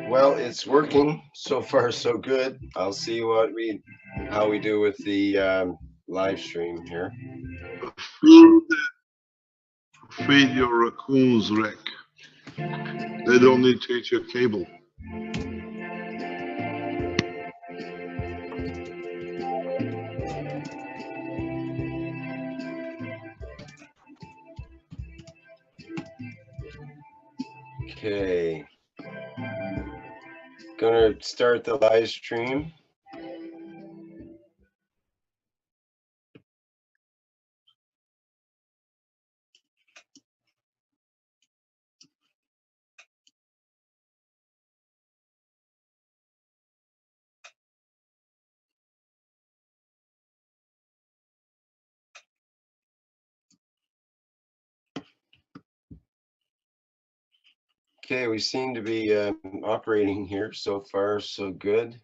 Well, it's working so far, so good. I'll see how we do with the live stream here. Feed your raccoons, Rick. They don't need to eat your cable. Okay. Gonna start the live stream. Okay, we seem to be operating here. So far, so good.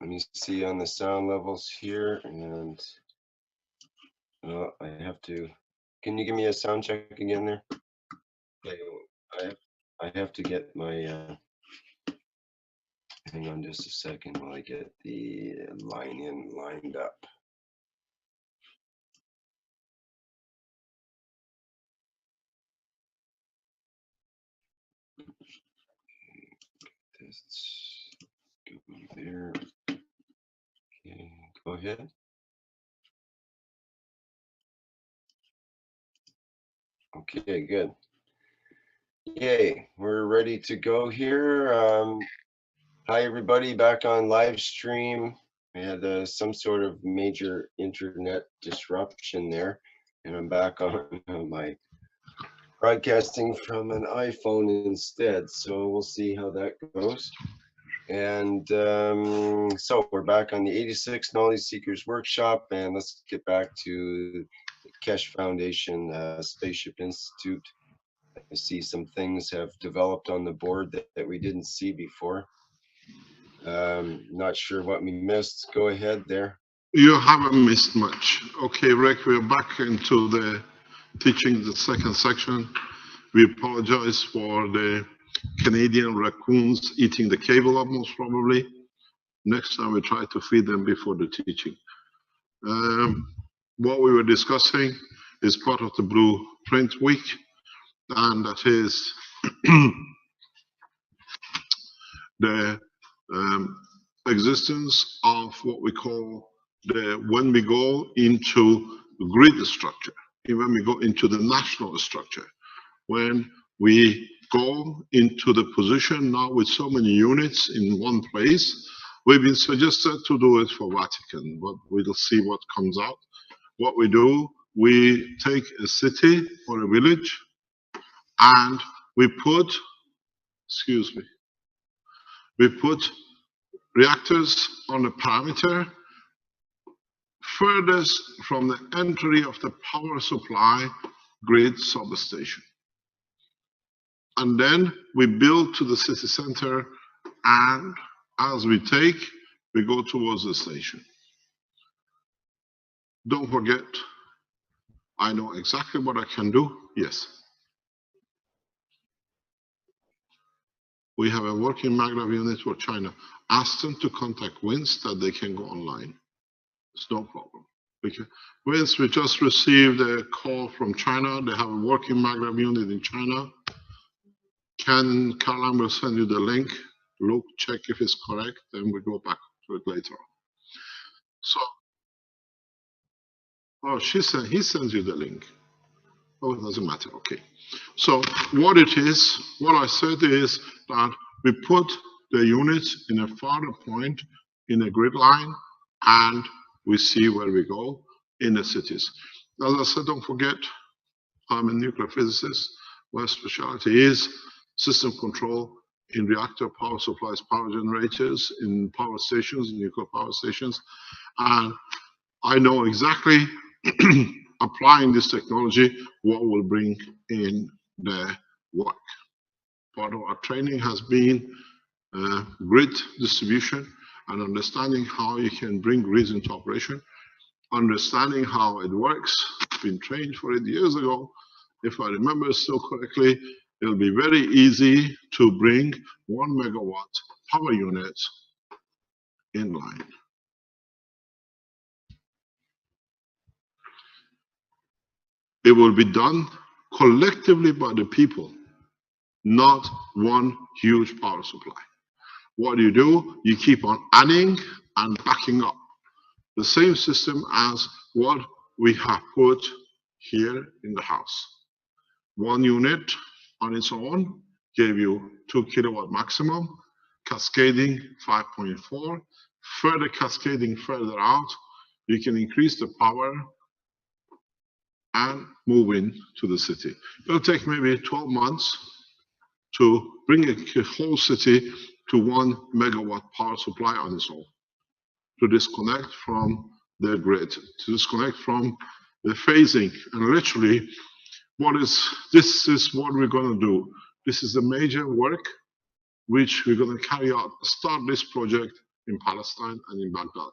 Let me see on the sound levels here, and I have to. Can you give me a sound check again there? Okay, I have to get my. Hang on just a second while I get the lined up. Let's go there. Okay, go ahead. Okay, good. Yay, we're ready to go here. Hi, everybody, back on live stream. We had some sort of major internet disruption there, and I'm back on my broadcasting from an iPhone instead. So we'll see how that goes. And so we're back on the 86 Knowledge Seekers Workshop, and let's get back to the Keshe Foundation Spaceship Institute. I see some things have developed on the board that we didn't see before. Not sure what we missed. Go ahead there. You haven't missed much. Okay, Rick, we're back into the teaching, the second section. We apologize for the Canadian raccoons eating the cable up, most probably. Next time we try to feed them before the teaching. What we were discussing is part of the Blueprint Week, and that is the existence of what we call when we go into grid structure, when we go into the national structure, when we go into the position now with so many units in one place. We've been suggested to do it for Vatican, but we'll see what comes out. What we do, we take a city or a village and we put, we put reactors on the parameter furthest from the entry of the power supply grid substation. And then we build to the city center, and as we take, we go towards the station. Don't forget, I know exactly what I can do. Yes. We have a working maglev unit for China. Ask them to contact WINS that they can go online. It's no problem. WINS, we just received a call from China. They have a working maglev unit in China. Caroline will send you the link. Look, check if it's correct, then we go back to it later on. So, oh, he sends you the link. Oh, it doesn't matter. Okay. So what it is, what I said is that we put the units in a farther point in a grid line, and we see where we go in the cities. As I said, don't forget, I'm a nuclear physicist. My specialty is system control in reactor power supplies, power generators, in power stations, in nuclear power stations. And I know exactly, applying this technology, what will bring in the work. Part of our training has been grid distribution and understanding how you can bring grids into operation, understanding how it works. Been trained for it years ago. If I remember still correctly, it'll be very easy to bring 1 megawatt power units in line. It will be done collectively by the people not one huge power supply. What you do, you keep on adding and backing up. The same system as what we have put here in the house. One unit on its own gave you 2 kilowatt maximum, cascading 5.4, further cascading further out, you can increase the power and move into the city. It'll take maybe 12 months to bring a whole city to 1 megawatt power supply on its own, to disconnect from the grid, to disconnect from the phasing. And literally, this is what we're going to do. This is the major work which we're going to carry out, start this project in Palestine and in Baghdad.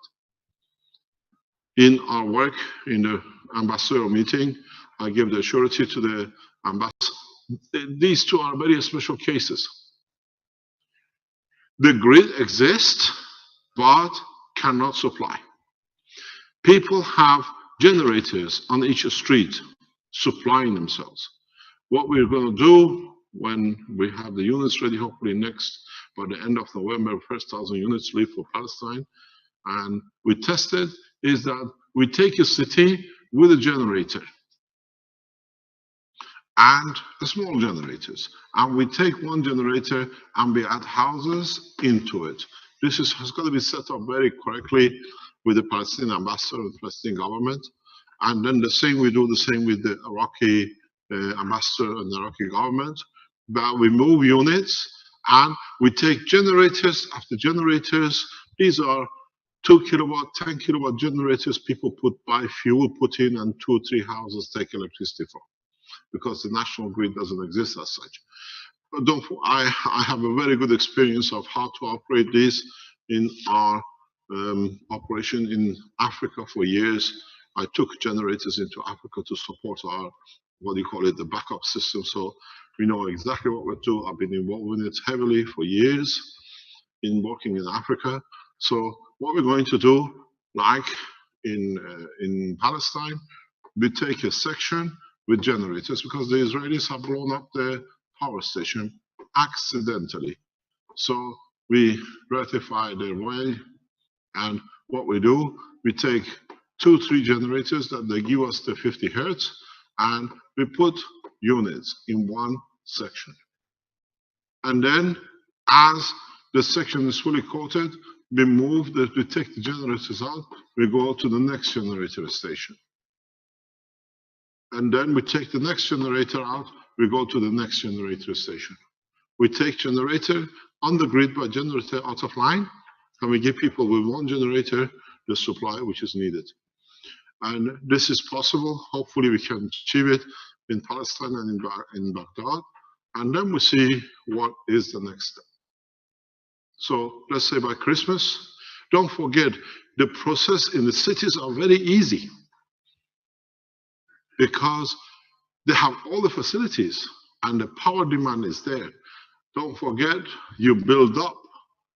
In our work in the ambassador meeting, I gave the surety to the ambassador. These two are very special cases. The grid exists, but cannot supply. People have generators on each street supplying themselves. What we're going to do when we have the units ready, hopefully by the end of November, first 1,000 units leave for Palestine, and we tested, is that we take a city with a generator and small generators, and we take one generator and we add houses into it. This has got to be set up very correctly with the Palestinian ambassador and the Palestinian government, and then we do the same with the Iraqi ambassador and the Iraqi government. But we move units and we take generators after generators. These are 2 kilowatt, 10 kilowatt generators people buy fuel, put in, and 2 or 3 houses take electricity from, because the national grid doesn't exist as such. But I have a very good experience of how to operate this in our operation in Africa for years. I took generators into Africa to support our, the backup system. So we know exactly what we do. I've been involved in it heavily for years in working in Africa. So what we're going to do, like in Palestine, we take a section with generators, because the Israelis have blown up the power station accidentally. So we rectify their way, and what we do, we take 2 or 3 generators that they give us the 50 hertz, and we put units in one section. And then as the section is fully coated, we take the generators out, we go to the next generator station. And then we take the next generator out, we go to the next generator station. We take generator on the grid by generator out of line, and we give people with 1 generator the supply which is needed. And this is possible. Hopefully we can achieve it in Palestine and in Baghdad. And then we see what is the next step. So let's say by Christmas, don't forget, the process in the cities are very easy, because they have all the facilities and the power demand is there. Don't forget, you build up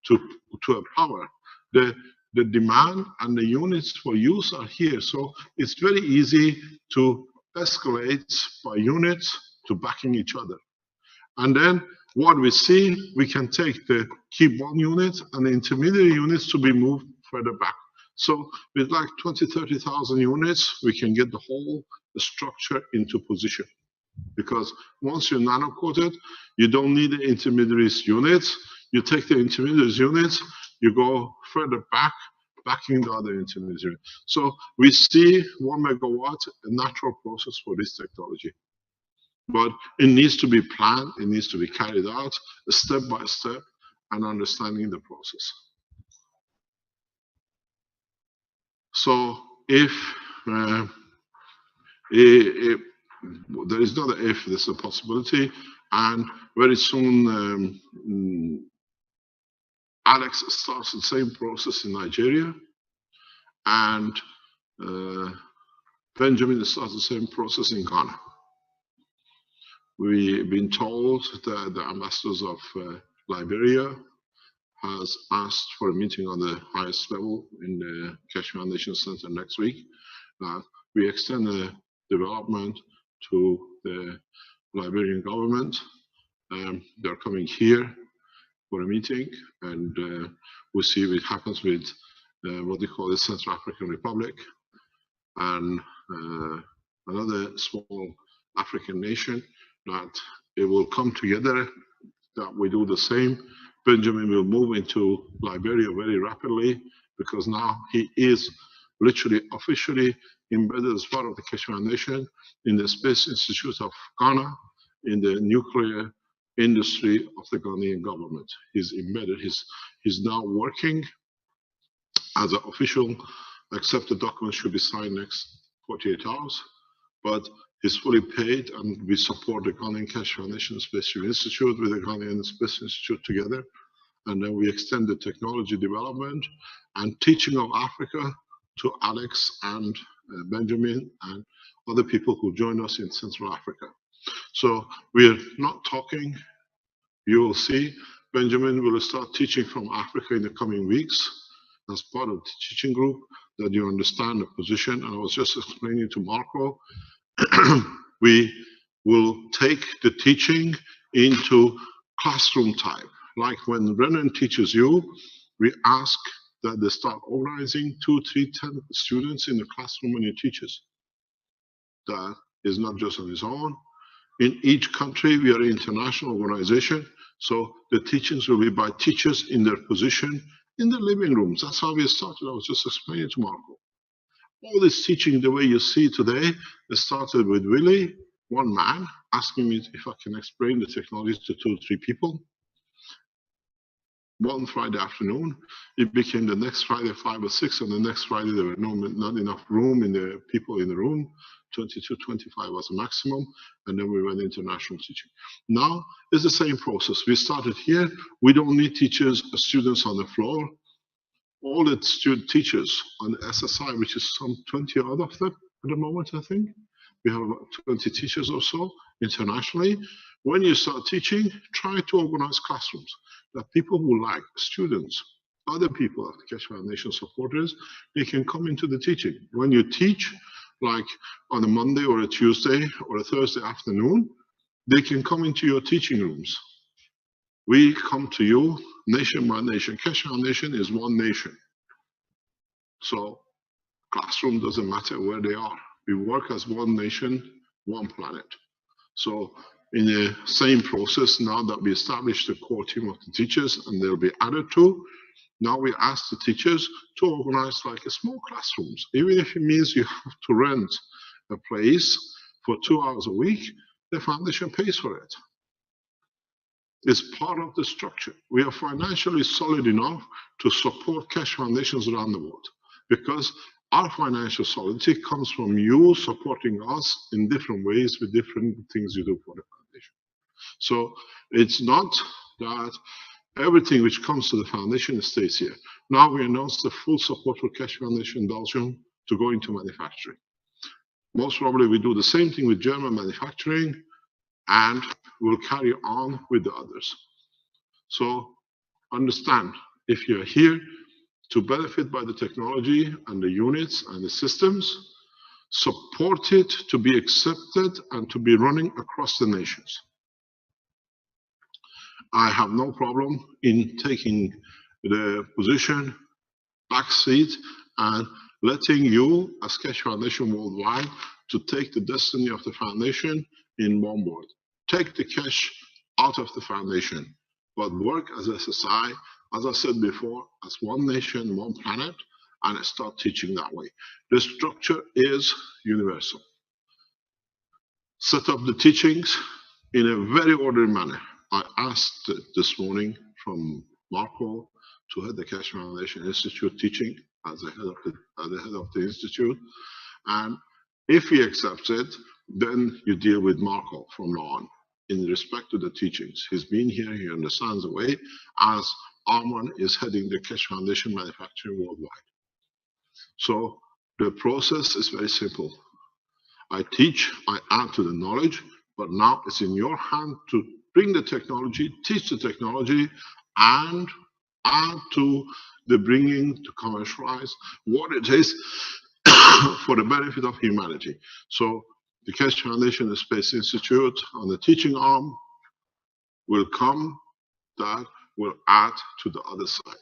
to a power. The demand and the units for use are here. So it's very easy to escalate by units to backing each other. And then what we see, we can take the key 1 unit and the intermediary units to be moved further back. So with like 20,000-30,000 units, we can get the whole structure into position. Because once you're nano-coated, you don't need the intermediaries units. You take the intermediaries units, you go further back, backing the other intermediary. So we see 1 megawatt, a natural process for this technology. But it needs to be planned, it needs to be carried out step by step, and understanding the process. So if there is not an if, there's a possibility, and very soon Alex starts the same process in Nigeria, and Benjamin starts the same process in Ghana. We've been told that the ambassadors of Liberia has asked for a meeting on the highest level in the Keshe Foundation Center next week. We extend the development to the Liberian government, They're coming here for a meeting, and we'll see what happens with what they call the Central African Republic and another small African nation, that it will come together, that we do the same. Benjamin will move into Liberia very rapidly, because now he is literally officially embedded as part of the Keshe Foundation in the Space Institute of Ghana, in the nuclear industry of the Ghanaian government. He's embedded, he's now working as an official, except the document should be signed next 48 hours, but he's fully paid, and we support the Ghanaian Keshe Foundation Space Institute with the Ghanaian Space Institute together. And then we extend the technology development and teaching of Africa to Alex and Benjamin and other people who join us in Central Africa. So we're not talking, you will see Benjamin will start teaching from Africa in the coming weeks as part of the teaching group, that you understand the position. And I was just explaining to Marco, we will take the teaching into classroom type. Like when Brennan teaches you, we ask that they start organizing 2, 3, 10 students in the classroom when he teaches. That is not just on his own. In each country, we are an international organization, so the teachings will be by teachers in their position in the living rooms. That's how we started. I was just explaining to Marco. All this teaching, the way you see today, it started with Willie, one man, asking me if I can explain the technology to 2 or 3 people. One Friday afternoon, it became the next Friday 5 or 6, and the next Friday there were not enough room in the people in the room. 22, 25 was the maximum, and then we went international teaching. Now it's the same process. We started here. We don't need teachers, students on the floor. All the student teachers on the SSI, which is some 20 odd of them at the moment, I think. We have about 20 teachers or so internationally. When you start teaching, try to organize classrooms that people who like, students, other people at the Keshe Foundation supporters, they can come into the teaching. When you teach, like on a Monday or a Tuesday or a Thursday afternoon, they can come into your teaching rooms. We come to you nation by nation. Keshe Foundation is one nation. So classroom doesn't matter where they are. We work as one nation, one planet. So in the same process, now that we established the core team of the teachers, and they'll be added to, now we ask the teachers to organize like a small classrooms. Even if it means you have to rent a place for 2 hours a week, the foundation pays for it. It's part of the structure. We are financially solid enough to support Keshe foundations around the world, because our financial solidity comes from you supporting us in different ways with different things you do for the foundation. So it's not that everything which comes to the foundation stays here. Now we announced the full support for Keshe Foundation Belgium to go into manufacturing. Most probably we do the same thing with German manufacturing, and we'll carry on with the others. So understand, if you're here to benefit by the technology and the units and the systems, support it to be accepted and to be running across the nations. I have no problem in taking the position, backseat, and letting you, as Keshe Foundation Worldwide, to take the destiny of the foundation in one word. Take the Keshe out of the foundation, but work as SSI, as I said before, as one nation, one planet, and start teaching that way. The structure is universal. Set up the teachings in a very orderly manner. I asked this morning from Marco to head the Keshe Foundation Institute teaching as the head of the institute, and if he accepts it, then you deal with Marco from now on in respect to the teachings. He's been here, he understands the way, as Arman is heading the Keshe Foundation Manufacturing Worldwide. So the process is very simple. I teach, I add to the knowledge, but now it's in your hand to bring the technology, teach the technology, and add to the bringing to commercialize what it is for the benefit of humanity. So the Keshe Foundation and Space Institute on the teaching arm, will come that will add to the other side.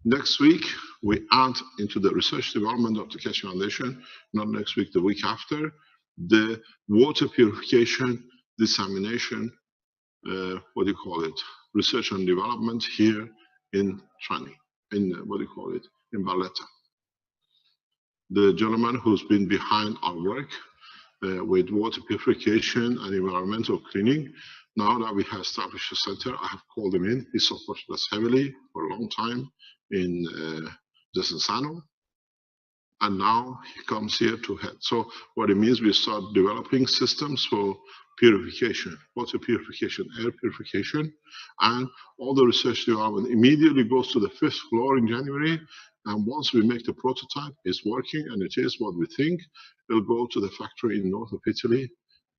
Next week, we add into the research development of the Keshe Foundation, not next week, the week after, the water purification, dissemination, research and development here in Trani, in in Valletta. The gentleman who's been behind our work with water purification and environmental cleaning, now that we have established a center, I have called him in. He supported us heavily for a long time in Desensano, and now he comes here to head. So what it means, we start developing systems for purification, water purification, air purification, and all the research development immediately goes to the 5th floor in January. And once we make the prototype, it's working and it is what we think, it'll go to the factory in north of Italy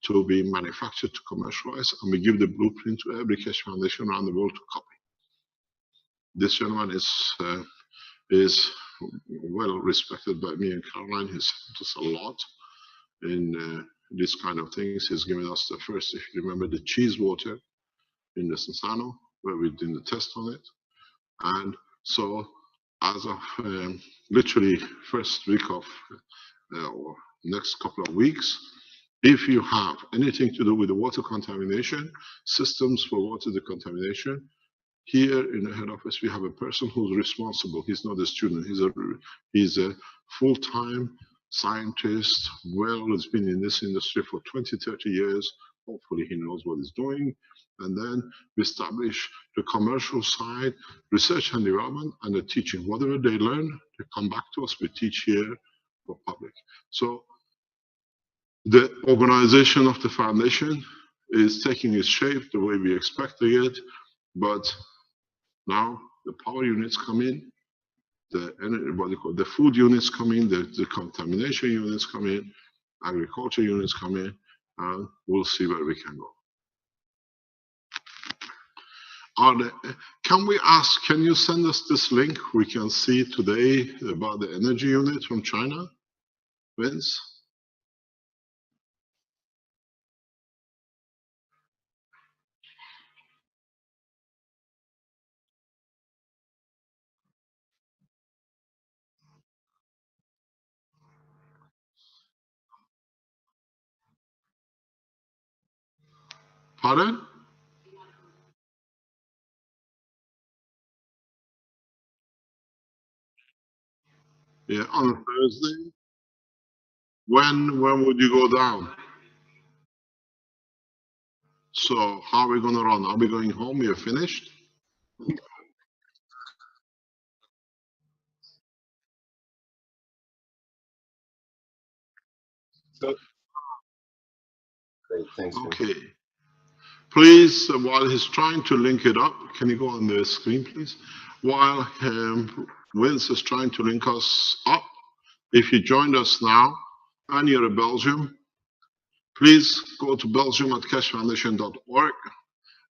to be manufactured, to commercialize, and we give the blueprint to every Keshe Foundation around the world to copy. This gentleman is well respected by me and Caroline. He's helped us a lot in these kind of things. He's given us the first, if you remember, the cheese water in the Sensano, where we did the test on it. And so as of literally first week of or next couple of weeks, if you have anything to do with the water contamination, systems for water decontamination, here in the head office, we have a person who's responsible. He's not a student. He's a full-time scientist. Well, has been in this industry for 20, 30 years. Hopefully he knows what he's doing. And then we establish the commercial side, research and development, and the teaching. Whatever they learn, they come back to us. We teach here for public. So the organization of the foundation is taking its shape the way we expected it, but now the power units come in, the food units come in, the contamination units come in, agriculture units come in, and we'll see where we can go. Can we ask, can you send us this link we can see today about the energy unit from China, Vince? Pardon? Yeah, on Thursday. When would you go down? So how are we going to run? Are we going home? We are finished? So, great, thanks. Okay. Please, while he's trying to link it up, can you go on the screen, please? While Vince is trying to link us up, if you joined us now and you're in Belgium, please go to belgium@keshefoundation.org.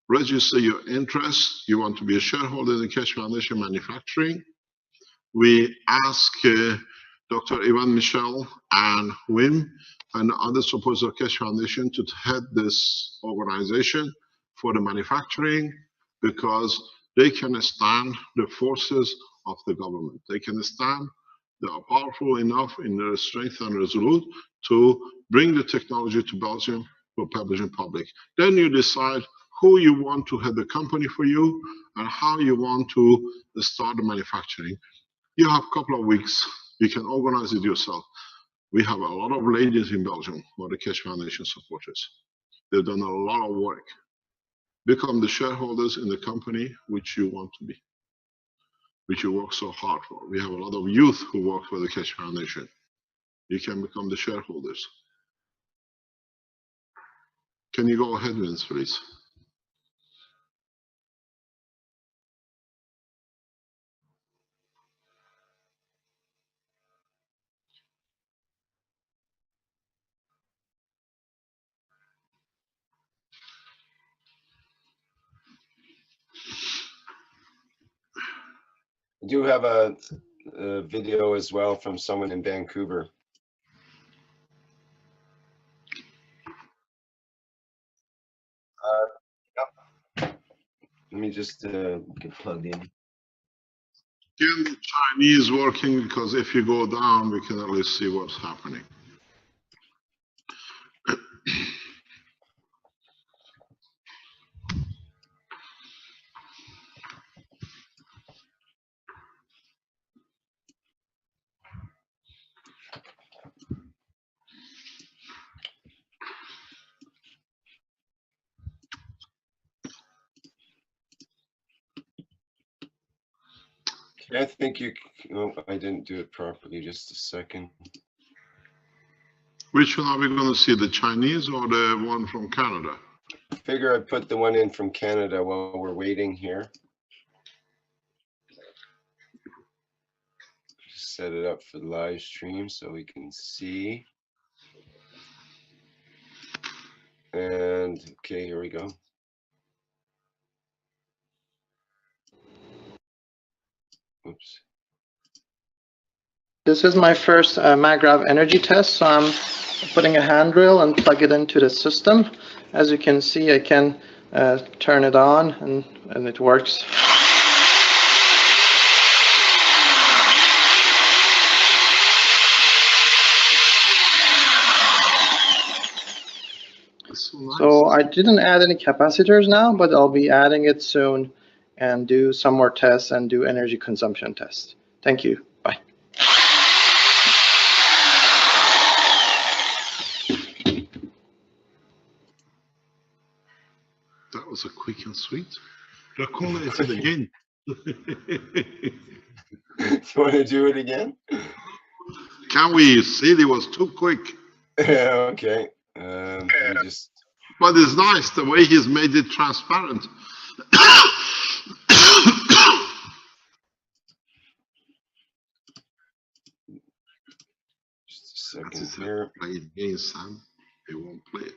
Register your interest. You want to be a shareholder in the Keshe Foundation Manufacturing. We ask Dr. Ivan Michel and Wim and other supporters of Keshe Foundation to head this organization for the manufacturing, because they can stand the forces of the government. They can stand, they are powerful enough in their strength and resolute to bring the technology to Belgium for publishing public. Then you decide who you want to head the company for you and how you want to start the manufacturing. You have a couple of weeks. You can organize it yourself. We have a lot of ladies in Belgium who are the Keshe Foundation supporters. They've done a lot of work. Become the shareholders in the company which you want to be, which you work so hard for. We have a lot of youth who work for the Keshe Foundation. You can become the shareholders. Can you go ahead, Vince, please? I do have a video as well from someone in Vancouver. Let me just get plugged in. Again, the Chinese working, because if you go down, we can at least see what's happening. I think you. Oh, I didn't do it properly. Just a second. Which one are we going to see, the Chinese or the one from Canada? I figure I'd put the one in from Canada while we're waiting here. Set it up for the live stream so we can see. And okay, here we go. Oops. This is my first MagRav energy test, so I'm putting a handrail and plug it into the system. As you can see, I can turn it on and it works. That's so nice. So I didn't add any capacitors now, but I'll be adding it soon and do some more tests and do energy consumption tests. Thank you. Bye. That was a quick and sweet. Recall it again. You want to do it again? Can we see it was too quick? Yeah, okay. Let me just. But it's nice the way he's made it transparent. Just a second here. Play it again, Sam. They won't play it.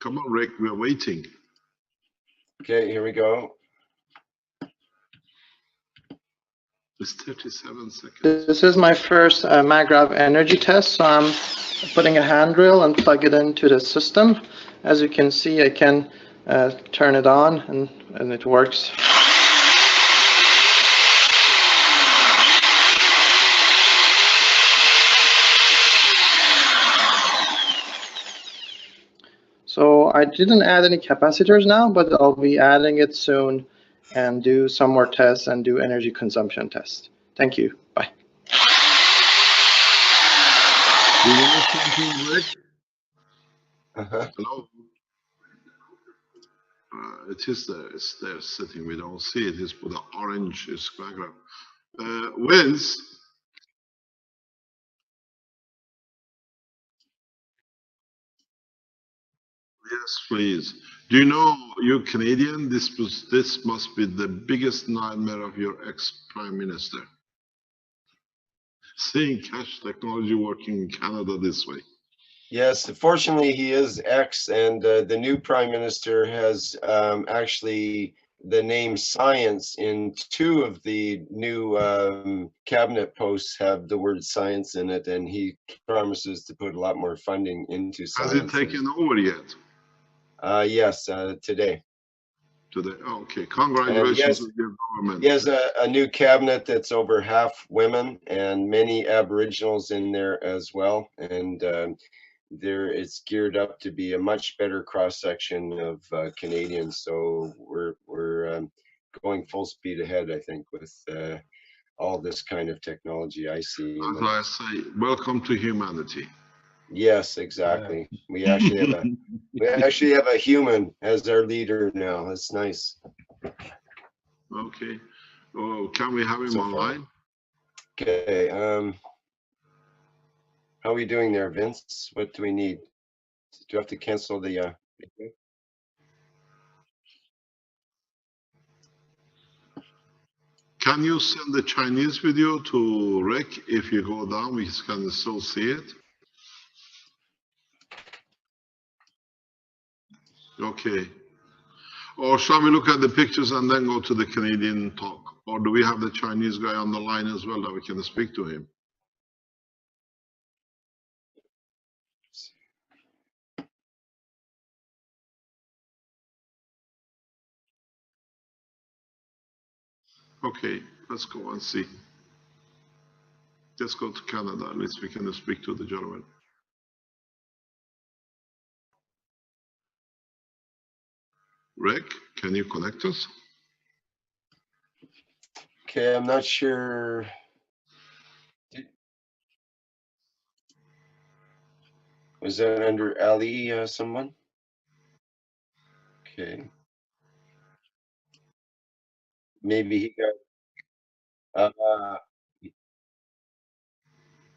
Come on, Rick, we're waiting. Okay, here we go. It's 37 seconds. This is my first MagRav energy test, so I'm putting a handrail and plug it into the system. As you can see, I can turn it on and it works. So I didn't add any capacitors now, but I'll be adding it soon and do some more tests and do energy consumption tests. Thank you. Bye. Do you know something, Rick? Hello? It is there. It's there sitting. We don't see it. It's with the orange background. Vince? Yes, please. Do you know, you Canadian, this must be the biggest nightmare of your ex-prime minister. Seeing Keshe technology working in Canada this way. Yes, fortunately he is ex, and the new prime minister has actually the name science in 2 of the new cabinet posts have the word science in it, and he promises to put a lot more funding into science. Has it taken over yet? Yes, today. Today. Oh, okay, congratulations to your government. He has a new cabinet that's over half women and many Aboriginals in there as well, and it's geared up to be a much better cross section of Canadians. So we're going full speed ahead, I think, with all this kind of technology I see. As I say, welcome to humanity. Yes, exactly. We actually have a human as our leader now. That's nice. Okay. Oh, can we have him online? Okay. How are we doing there, Vince? What do we need? Do you have to cancel the Can you send the Chinese video to Rick? If you go down, we can still see it. Okay. Or shall we look at the pictures and then go to the Canadian talk? Or do we have the Chinese guy on the line as well that we can speak to him? Okay, let's go and see. Let's go to Canada. At least we can speak to the gentleman. Rick, can you connect us? Okay, I'm not sure. Was that under Ali, someone? Okay. Maybe he got,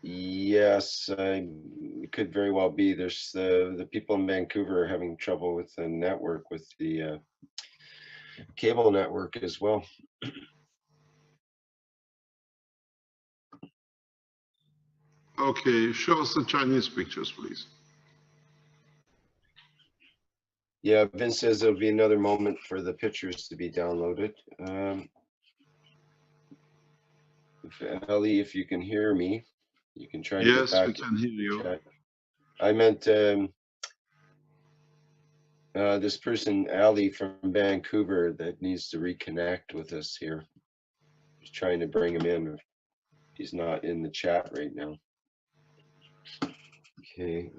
yes, it could very well be. There's the people in Vancouver are having trouble with the network, with the cable network as well. Okay, show us the Chinese pictures, please. Yeah, Vince says there'll be another moment for the pictures to be downloaded. Ali, if you can hear me, you can try to get Yes, back. we can hear you. Chat. I meant this person, Ali from Vancouver, that needs to reconnect with us here. Just trying to bring him in. He's not in the chat right now. Okay.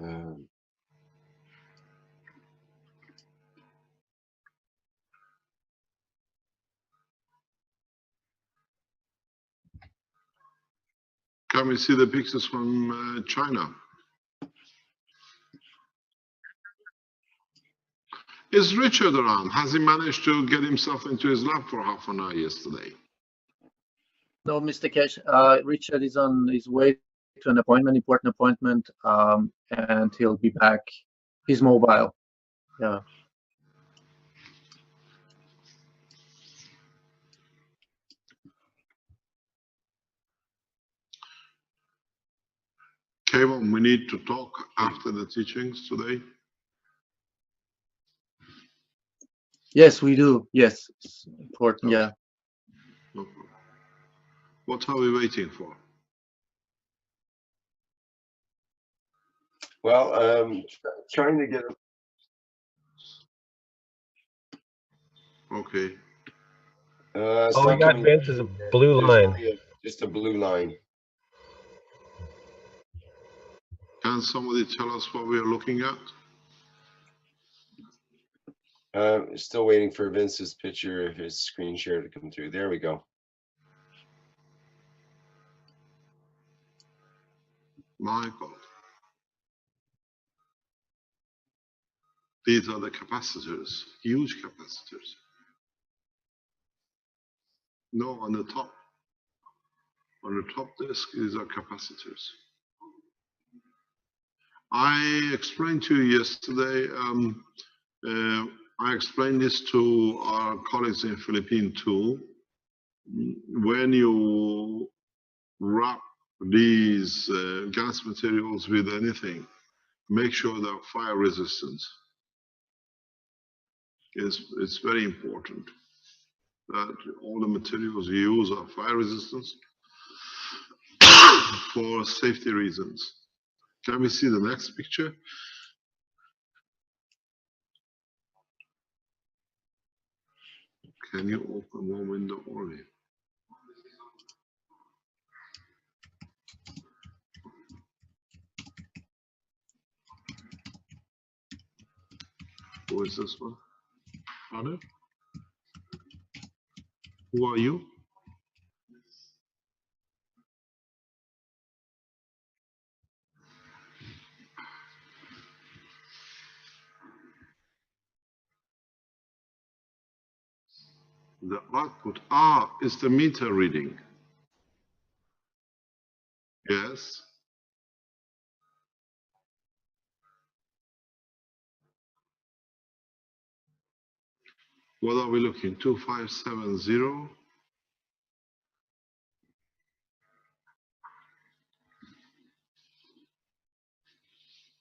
Can we see the pictures from China? Is Richard around? Has he managed to get himself into his lab for half an hour yesterday? No, Mr. Keshe, Richard is on his way to an appointment, important appointment, and he'll be back. He's mobile. Yeah. Kevin, we need to talk after the teachings today. Yes, we do. Yes, it's important. Okay. Yeah. No problem. What are we waiting for? well, trying to get. Okay. All we got, Vince, is a blue line. Just a blue line. Can somebody tell us what we are looking at? Still waiting for Vince's picture of his screen share to come through. There we go. My God. These are the capacitors, huge capacitors. No, on the top. On the top disk, these are capacitors. I explained to you yesterday, I explained this to our colleagues in Philippines too. When you wrap these gas materials with anything, make sure they're fire resistant. It's very important that all the materials you use are fire resistant for safety reasons. Can we see the next picture? Can you open one window only? Who is this one? Father? Who are you? The output is the meter reading. Yes. What are we looking? 2570.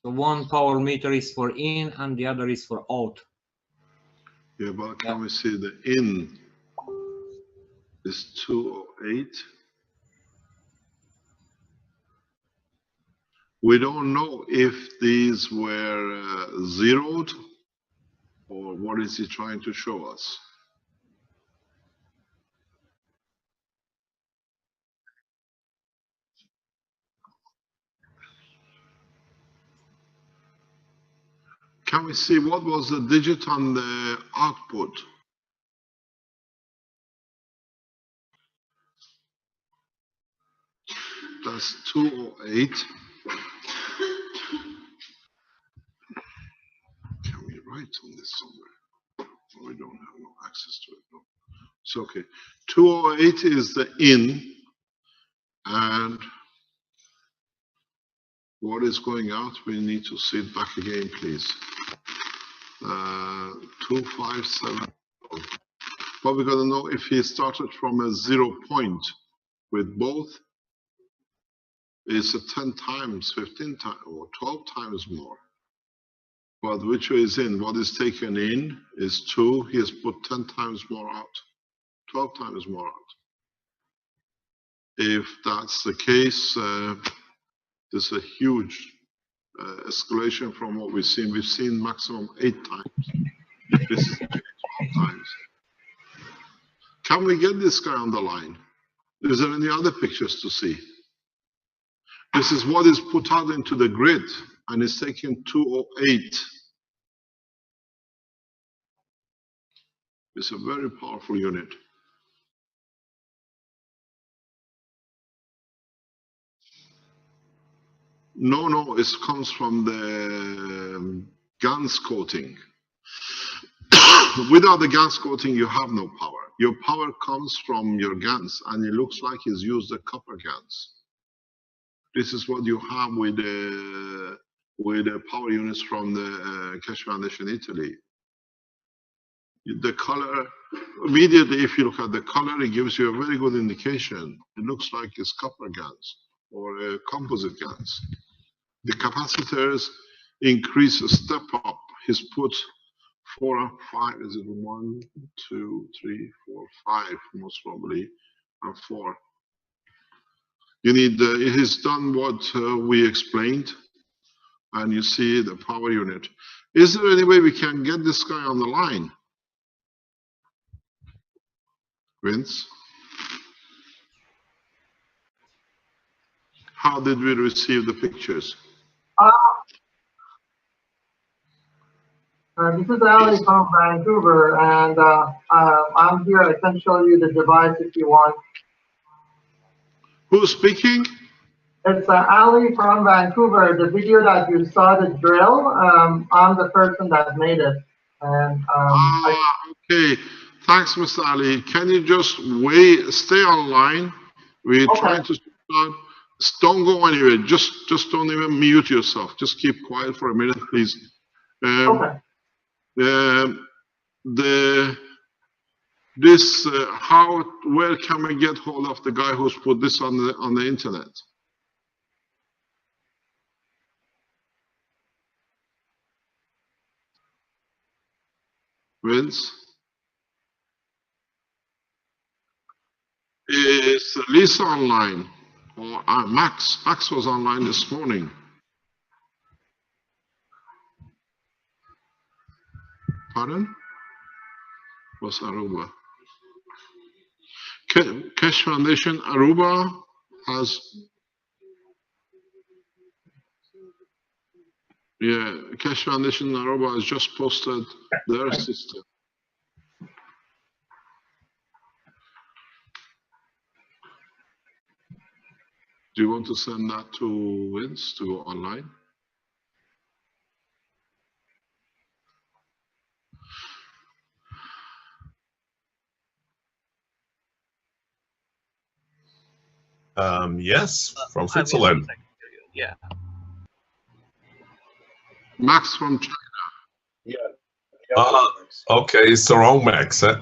The one power meter is for in and the other is for out. Yeah, but can we see the in is 208? We don't know if these were zeroed or what is he trying to show us. Can we see what was the digit on the output? That's 208. Can we write on this somewhere? Oh, we don't have no access to it. No. It's okay. 208 is the in, and what is going out? We need to see it back again, please. 257. But we're going to know if he started from a 0 point with both. It's a 10 times, 15 times, or 12 times more. But which way is in? What is taken in is 2. He has put 10 times more out, 12 times more out. If that's the case, there's a huge escalation from what we've seen. We've seen maximum 8 times. This is 12 times. Can we get this guy on the line? Is there any other pictures to see? This is what is put out into the grid, and it's taken 208. It's a very powerful unit. No, it comes from the GaNs coating. Without the GaNs coating, you have no power. Your power comes from your GaNs, and it looks like it's used the copper GaNs. This is what you have with the power units from the Keshe Foundation, Italy. The color, immediately, if you look at the color, it gives you a very good indication. It looks like it's copper GaNs or composite GaNs. The capacitors increase a step up. He's put 4 or 5. Is it 1, 2, 3, 4, 5? Most probably, and 4. You need. It is done what we explained, and you see the power unit. Is there any way we can get this guy on the line, Vince? How did we receive the pictures? This is Ali from Vancouver, and I'm here. I can show you the device if you want. Who's speaking? It's Ali from Vancouver. The video that you saw, the drill, I'm the person that made it. And okay. Thanks, Mr. Ali. Can you just stay online? We're trying to start. Don't go anywhere. Just don't even mute yourself. Just keep quiet for a minute, please. Where can we get hold of the guy who's put this on the internet? Vince? Is Lisa online? Or Max? Max was online this morning. Pardon? Was Aruba? Keshe Foundation Aruba has, Keshe Foundation Aruba has just posted their system. Do you want to send that to Vince to go online? Yes, from Switzerland. Yeah. Max from China. Yeah. Okay, it's the wrong Max. Huh?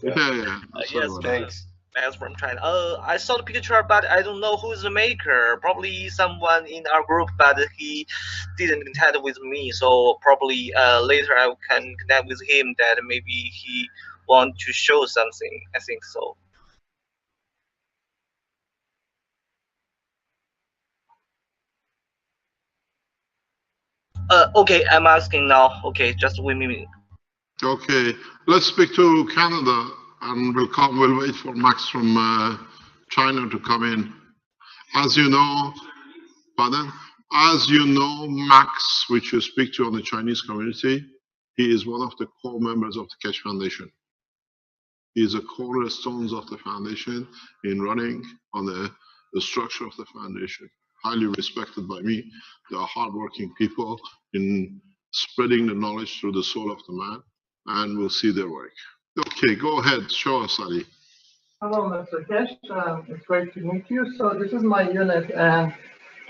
Yes, thanks. Max from China. I saw the picture, but I don't know who's the maker. Probably someone in our group, but he didn't contact with me. So probably later I can connect with him. That maybe he want to show something. I think so. Okay, I'm asking now. Okay, just wait a minute. Okay, let's speak to Canada, and we'll wait for Max from China to come in. As you know, pardon? As you know, Max, which you speak to on the Chinese community, he is one of the core members of the Keshe Foundation. He is a cornerstone of the foundation in running on the structure of the foundation. Highly respected by me. They are hardworking people in spreading the knowledge through the soul of the man, and we'll see their work. Okay, go ahead, show us, Ali. Hello, Mr. Keshe. It's great to meet you. So this is my unit, and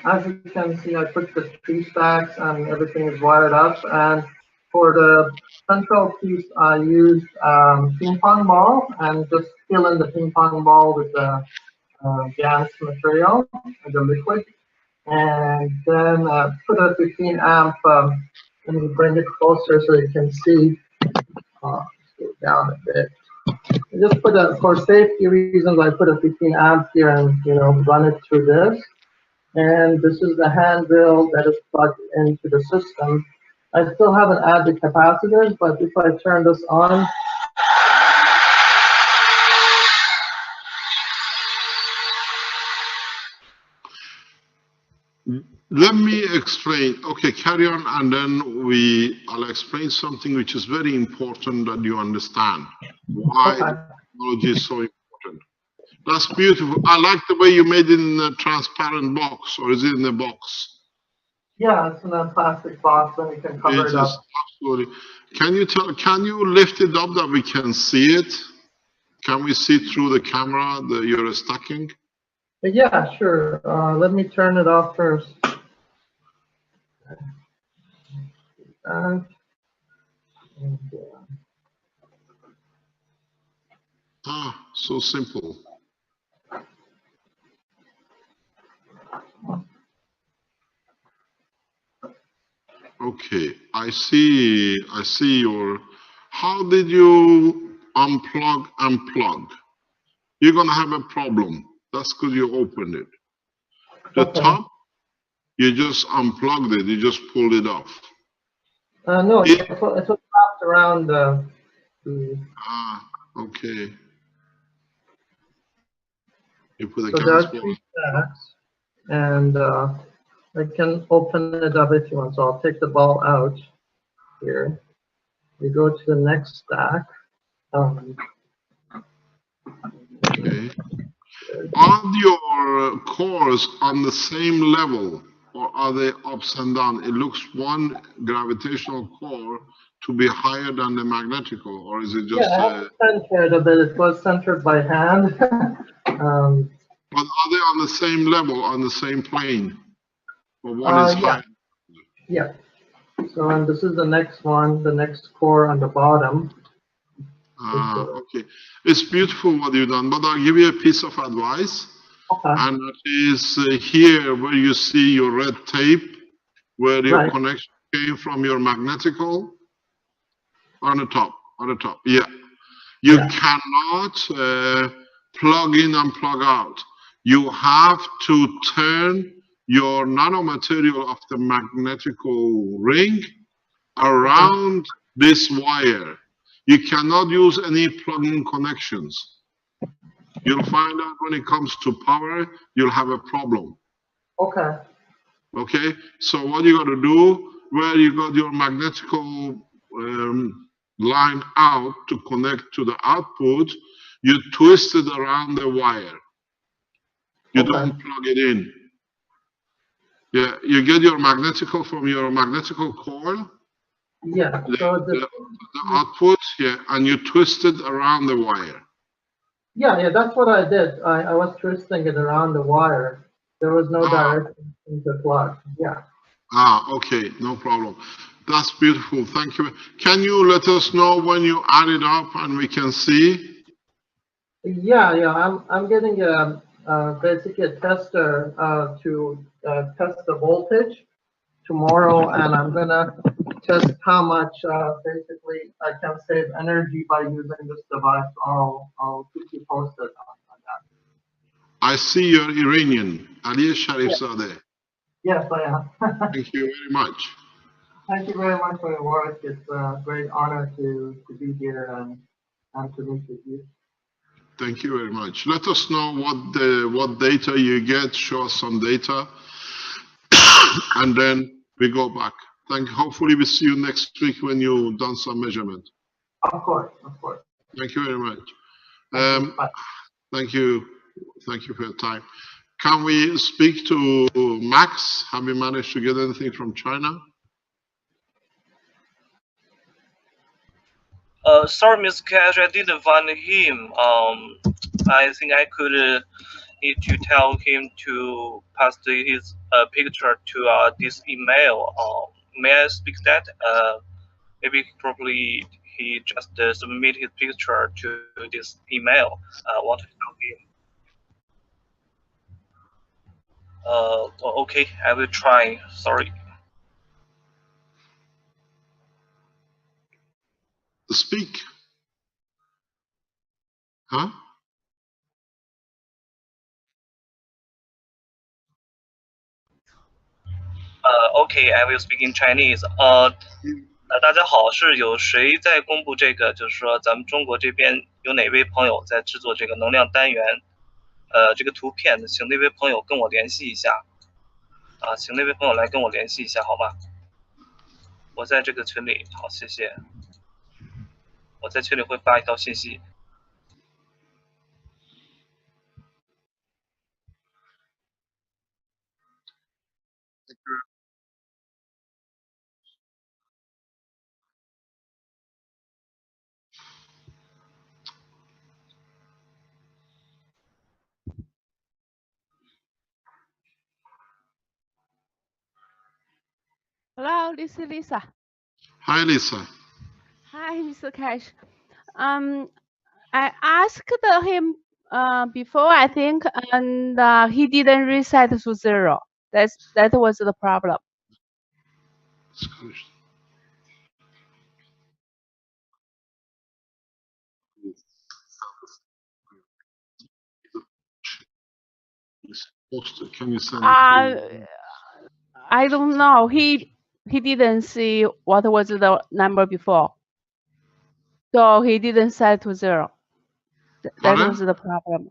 as you can see, I put the tree stacks and everything is wired up. And for the central piece, I used ping pong ball and just fill in the ping pong ball with the gas material, the liquid, and then put a 15 amp. Let me bring it closer so you can see. Go down a bit. I just put for safety reasons, I put a 15 amp here and run it through this. And this is the handrail that is plugged into the system. I still haven't added the capacitors, but if I turn this on, let me explain. Okay, carry on, and then I'll explain something which is very important that you understand. Why technology is so important. That's beautiful. I like the way you made it in a transparent box, or is it in a box? Yeah, it's in a plastic box, and you can cover it up. Absolutely. Can you lift it up that we can see it? Can we see through the camera that you're stacking? Yeah, sure. Let me turn it off first. So simple. Okay, I see your. How did you unplug and plug? You're gonna have a problem. That's because you opened it. The top, you just unplugged it. You just pulled it off. No, it's wrapped around the. Okay. You put the so there are 3 stacks, and I can open it up if you want. So I'll take the ball out here. We go to the next stack. Okay. Are your cores on the same level, or are they ups and down? It looks one gravitational core to be higher than the magnetical, or is it just? Yeah, centered a bit. It was centered by hand. But are they on the same level, on the same plane? Or one is higher? Yeah. So, and this is the next one, the next core on the bottom. Okay. It's beautiful what you've done, but I'll give you a piece of advice. Okay. And it is here where you see your red tape, where your connection came from your magnetical. On the top, yeah. You cannot plug in and plug out. You have to turn your nanomaterial of the magnetical ring around this wire. You cannot use any plug-in connections. You'll find out when it comes to power, you'll have a problem. Okay. Okay, so what you got to do, where you got your magnetical line out to connect to the output, you twist it around the wire. You don't plug it in. Yeah, you get your magnetical from your magnetical coil. Yeah. So the output, and you twist it around the wire. Yeah, that's what I did. I was twisting it around the wire. There was no direction in the plug. Yeah. Okay, no problem. That's beautiful. Thank you. Can you let us know when you add it up and we can see? Yeah. I'm getting basically a tester to test the voltage tomorrow, and I'm gonna test how much basically I can save energy by using this device. I'll keep you posted on that. I see you're Iranian, Ali Sharifzadeh. Yes, I am. Thank you very much. Thank you very much for your work. It's a great honor to be here and to meet with you. Thank you very much. Let us know what data you get. Show us some data. and then we go back. Hopefully we see you next week when you've done some measurement. Of course, of course. Thank you very much. Thank you for your time. Can we speak to Max? Have you managed to get anything from China? Sorry, Mr. Keshe, I didn't find him. I think I could need to tell him to pass his picture to this email. May I speak that? Maybe probably he just submit his picture to this email. I want to tell him. Okay, I will try. Sorry. Speak. Huh? Okay, I will speak in Chinese. 大家好，是有谁在公布这个？就是说，咱们中国这边有哪位朋友在制作这个能量单元？这个图片，请那位朋友跟我联系一下。请那位朋友来跟我联系一下，好吗？我在这个群里，好，谢谢。我在群里会发一条信息。Hello, this is Lisa. Hi, Lisa. Hi, Mr. Keshe. I asked him before, I think, and he didn't reset to 0. That was the problem. Can you send I don't know. He didn't see what was the number before, so he didn't set to 0. That was the problem.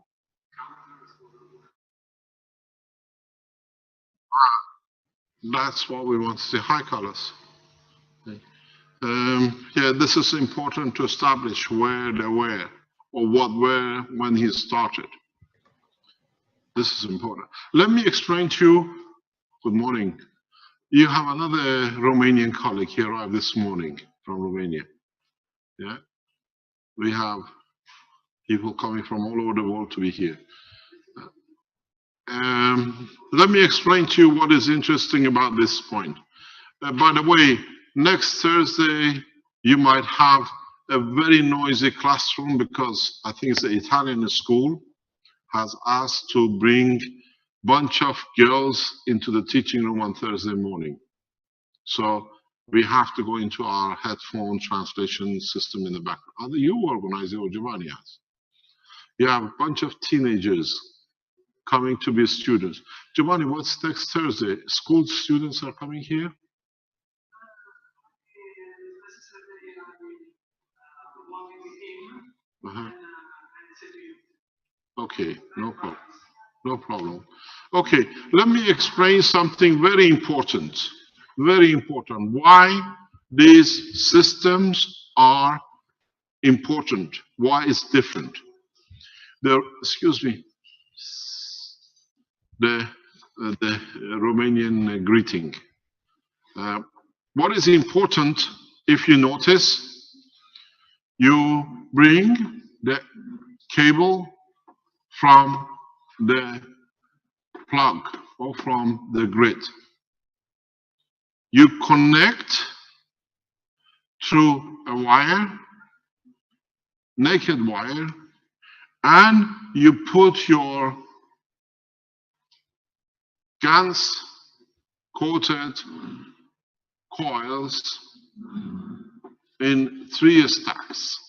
That's what we want to see. Hi, Carlos. Yeah, this is important to establish where they were or what were when he started. This is important. Let me explain to you. Good morning. You have another Romanian colleague. He arrived this morning from Romania. Yeah, we have people coming from all over the world to be here. Let me explain to you what is interesting about this point. By the way, next Thursday, you might have a very noisy classroom because I think it's the Italian school has asked to bring a bunch of girls into the teaching room on Thursday morning. So we have to go into our headphone translation system in the back. Either you organize it or Giovanni has. You have a bunch of teenagers coming to be students. Giovanni, what's next Thursday? School students are coming here? Okay, no problem. No problem. Okay, let me explain something very important. Very important. Why these systems are important. Why it's different. Excuse me. The Romanian greeting. What is important, if you notice, you bring the cable from the plug or from the grid. You connect through a wire, naked wire, and you put your GaNs coated coils in 3 stacks.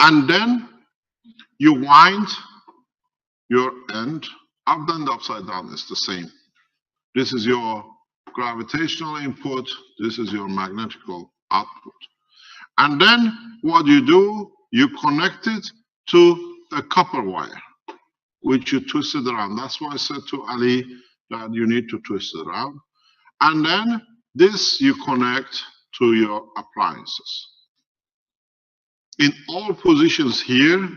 And then you wind your end up and upside down. It's the same. This is your gravitational input. This is your magnetical output. And then what you do, you connect it to a copper wire. which you twist it around. That's why I said to Ali that you need to twist it around. And then this you connect to your appliances. In all positions here,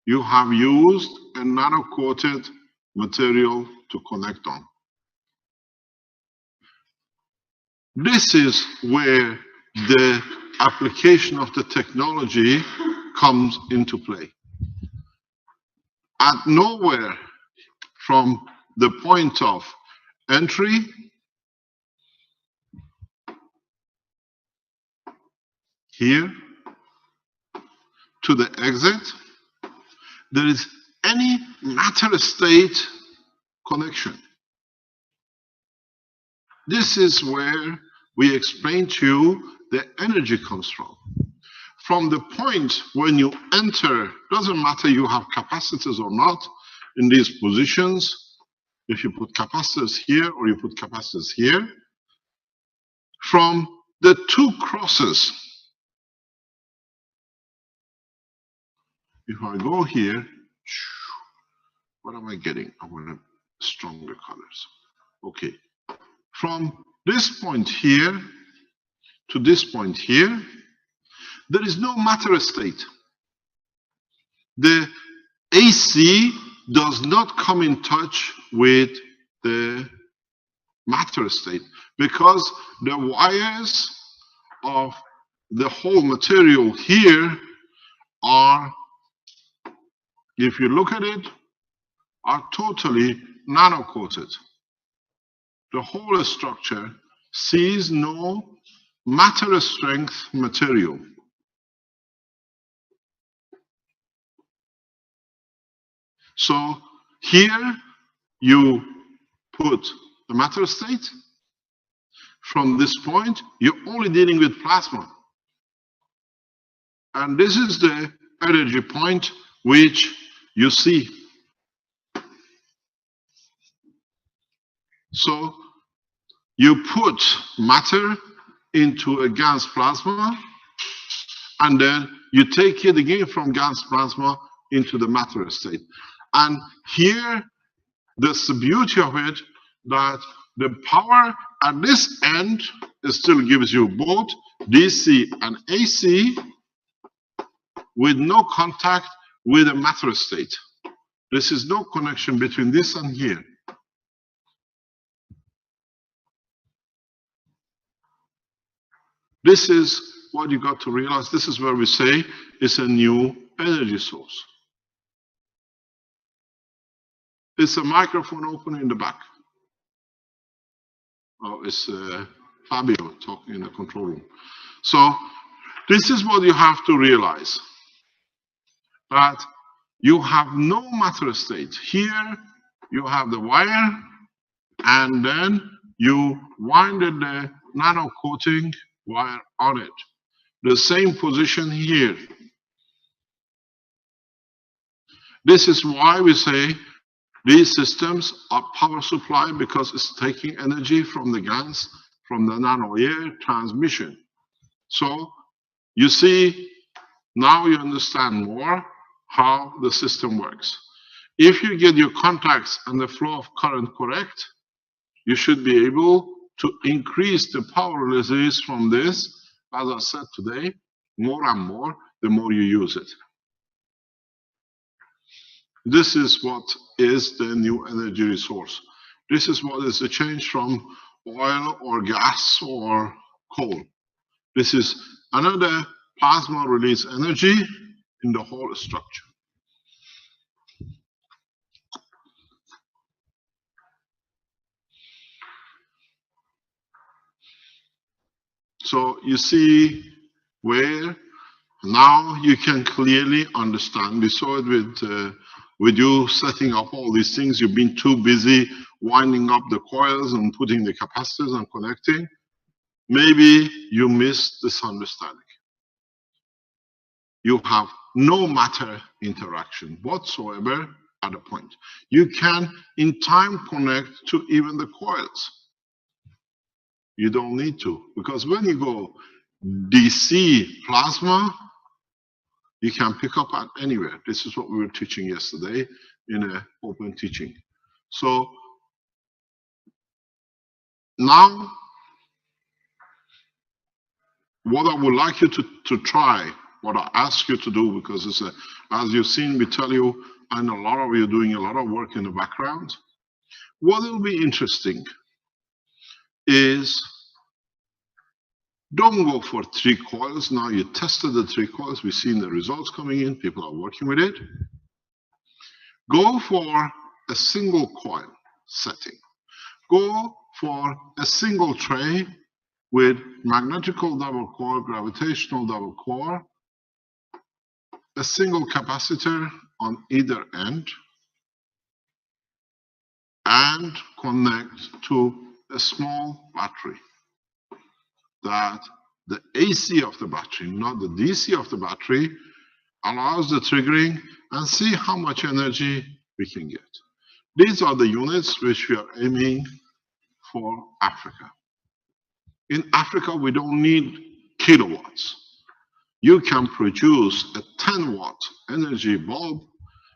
you have used a nano-coated material to connect on. This is where the application of the technology comes into play. At nowhere from the point of entry here to the exit, there is any matter-state connection. This is where we explain to you the energy comes from. From the point when you enter, doesn't matter you have capacitors or not in these positions, if you put capacitors here or you put capacitors here, from the two crosses, if I go here, what am I getting? I want stronger colors. Okay. From this point here to this point here, there is no matter state. The AC does not come in touch with the matter state because the wires of the whole material here are, if you look at it, are totally nano-coated. The whole structure sees no matter strength material. So here you put the matter state. From this point, you're only dealing with plasma. And this is the energy point which you see. So you put matter into a gas plasma, and then you take it again from gas plasma into the matter state. And here, that's the beauty of it, that the power at this end still gives you both DC and AC with no contact with a matter state. This is no connection between this and here. This is what you got to realize. This is where we say it's a new energy source. It's a microphone open in the back. Oh, it's Fabio talking in the control room. So this is what you have to realize, that you have no matter state. Here you have the wire, and then you winded the nano coating wire on it. The same position here. This is why we say these systems are power supply, because it's taking energy from the gas, from the nano air transmission. So you see, now you understand more how the system works. If you get your contacts and the flow of current correct, you should be able to increase the power release from this, as I said today, more and more, the more you use it. This is what is the new energy resource. This is what is the change from oil or gas or coal. This is another plasma release energy in the whole structure. So you see where now you can clearly understand. We saw it with you setting up all these things. You've been too busy winding up the coils and putting the capacitors and connecting. Maybe you missed this understanding. You have no matter interaction whatsoever at a point. You can in time connect to even the coils. You don't need to, because when you go DC plasma, You can pick up at anywhere. This is what we were teaching yesterday in an open teaching. So now, what I would like you to try, what I ask you to do, because it's as you've seen me tell you, and a lot of you doing a lot of work in the background. What will be interesting is don't go for 3 coils. Now you tested the 3 coils. We've seen the results coming in. People are working with it. Go for a single coil setting. Go for a single tray with magnetical double core, gravitational double core, a single capacitor on either end, and connect to a small battery. That the AC of the battery, not the DC of the battery, allows the triggering, and see how much energy we can get. These are the units which we are aiming for Africa. In Africa, we don't need kilowatts. You can produce a 10-watt energy bulb,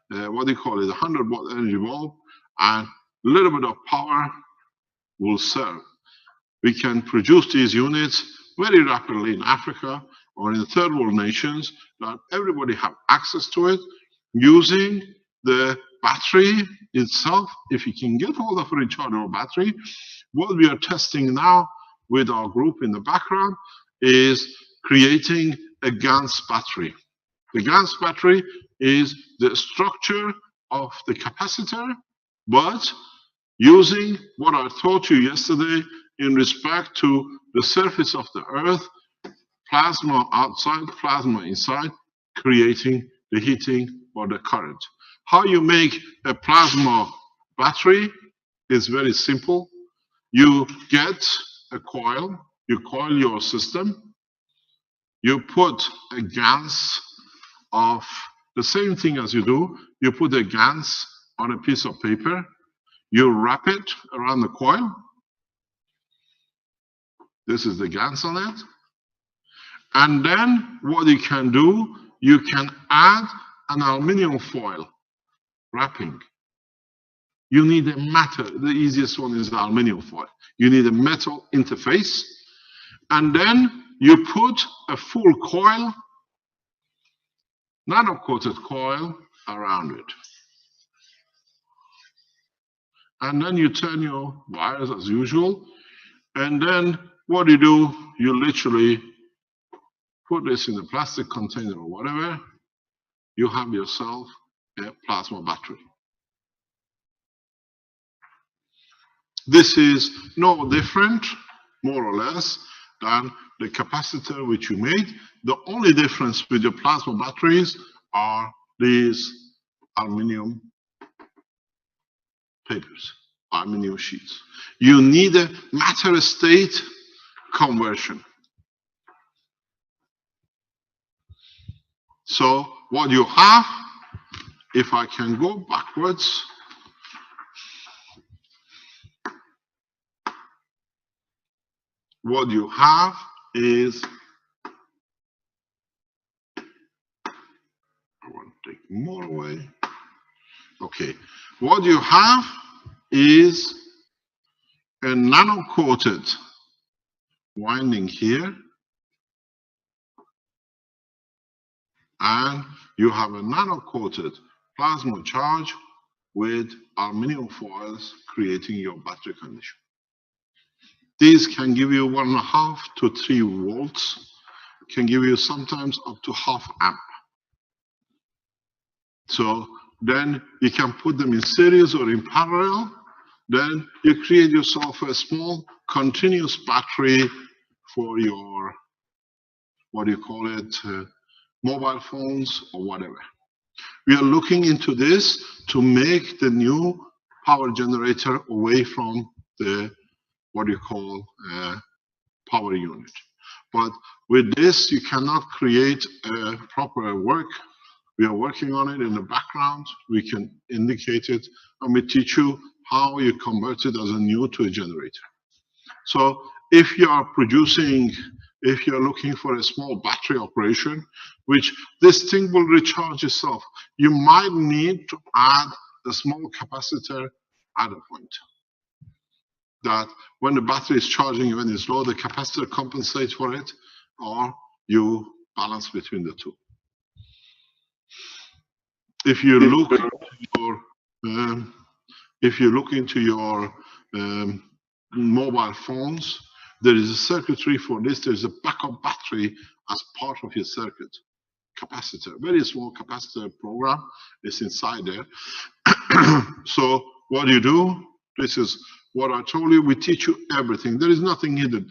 what do you call it, a 100-watt energy bulb, and a little bit of power will serve. We can produce these units very rapidly in Africa or in third world nations, that everybody have access to it, using the battery itself. If you can get hold of a rechargeable battery, what we are testing now with our group in the background is creating a GaNS battery. The GaNS battery is the structure of the capacitor, but using what I taught you yesterday in respect to the surface of the Earth, plasma outside, plasma inside, creating the heating or the current. How you make a plasma battery is very simple. You get a coil, you coil your system, you put a GaNS of the same thing as you do. You put a GaNS on a piece of paper, you wrap it around the coil. This is the GaNS on it. And then what you can do, you can add an aluminum foil wrapping. You need a metal, the easiest one is the aluminum foil. You need a metal interface, and then you put a full coil, nano-coated coil around it. And then you turn your wires as usual, and then what you do, you literally put this in a plastic container or whatever, you have yourself a plasma battery. This is no different, more or less, than the capacitor which you made. The only difference with your plasma batteries are these aluminum papers, aluminum sheets. You need a matter state conversion. So what you have, if I can go backwards, what you have is, I want to take more away. Okay, what you have is a nano-coated winding here, and you have a nano-coated plasma charge with aluminum foils creating your battery condition. These can give you 1.5 to 3 volts, can give you sometimes up to ½ amp. So then you can put them in series or in parallel. Then you create yourself a small continuous battery for your, what do you call it, mobile phones or whatever. We are looking into this to make the new power generator away from the, what you call, power unit. But with this, you cannot create a proper work. We are working on it in the background. We can indicate it, and we teach you how you convert it as a new to a generator. So if you are producing if you're looking for a small battery operation, which this thing will recharge itself, you might need to add a small capacitor at a point. That when the battery is charging, when it's low, the capacitor compensates for it, or you balance between the two. If you look into your mobile phones, there is a circuitry for this. There's a backup battery as part of your circuit. Capacitor, very small capacitor program is inside there. So what you do, this is what I told you, we teach you everything. There is nothing hidden.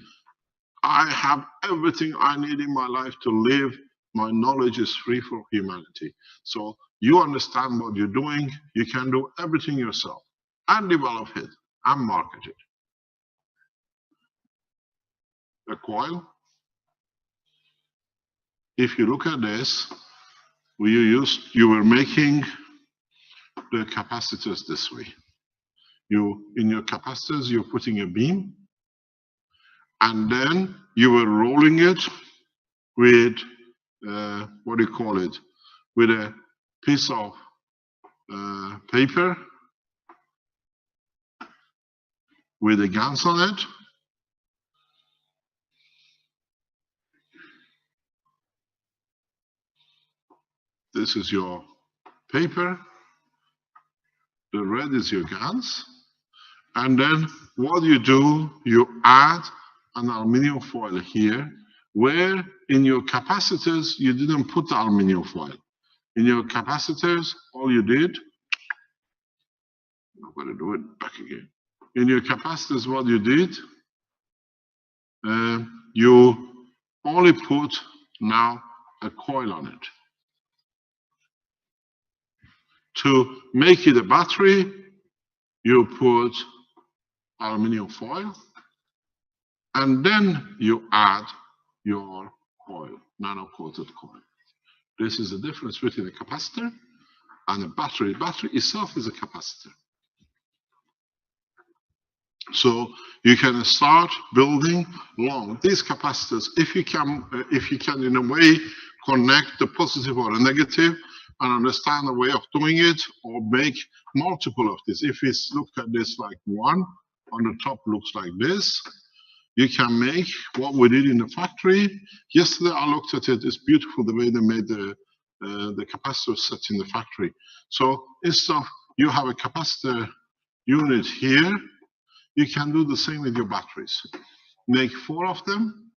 I have everything I need in my life to live. My knowledge is free for humanity. So you understand what you're doing, you can do everything yourself and develop it and market it. A coil. If you look at this, you were making the capacitors this way. In your capacitors, you're putting a beam, and then you were rolling it with what do you call it? With a piece of paper with a GANs on it. This is your paper. The red is your GANs. And then what you do, you add an aluminum foil here, where in your capacitors, you didn't put the aluminum foil. In your capacitors, all you did, I'm going to do it back again. In your capacitors, what you did, you only put now a coil on it. To make it a battery, you put aluminum foil, and then you add your coil, nano-coated coil. This is the difference between a capacitor and a battery. Battery itself is a capacitor. So you can start building long these capacitors. If you can in a way connect the positive or the negative and understand the way of doing it, or make multiple of this. If we look at this like one on the top looks like this, you can make what we did in the factory. Yesterday I looked at it. It's beautiful the way they made the capacitor sets in the factory. So instead of you have a capacitor unit here, you can do the same with your batteries. Make 4 of them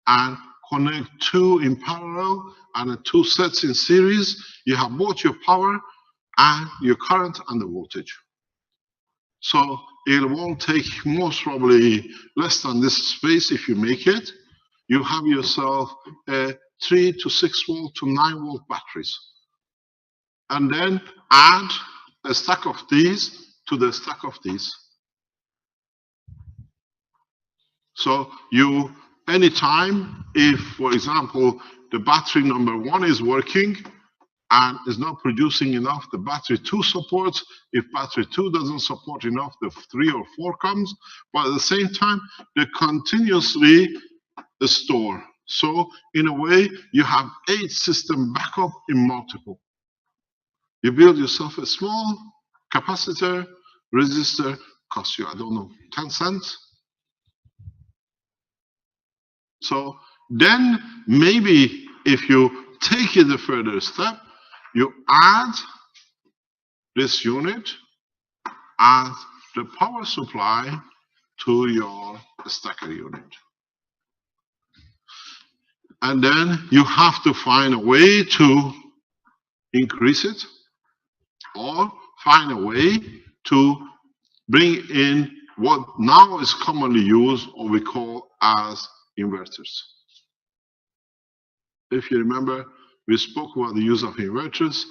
and connect 2 in parallel and 2 sets in series. You have both your power and your current and the voltage. So it won't take most probably less than this space if you make it. You have yourself a 3 to 6 volt to 9 volt batteries. And then add a stack of these to the stack of these. So you, anytime, if, for example, the battery number 1 is working and is not producing enough, the battery 2 supports. If battery 2 doesn't support enough, the 3 or 4 comes. But at the same time, they continuously store. So in a way, you have 8 system backup in multiple. You build yourself a small capacitor, resistor, costs you, I don't know, 10 cents. So then maybe if you take it a further step, you add this unit and the power supply to your stacker unit. And then you have to find a way to increase it or find a way to bring in what now is commonly used or we call as inverters. If you remember, we spoke about the use of inverters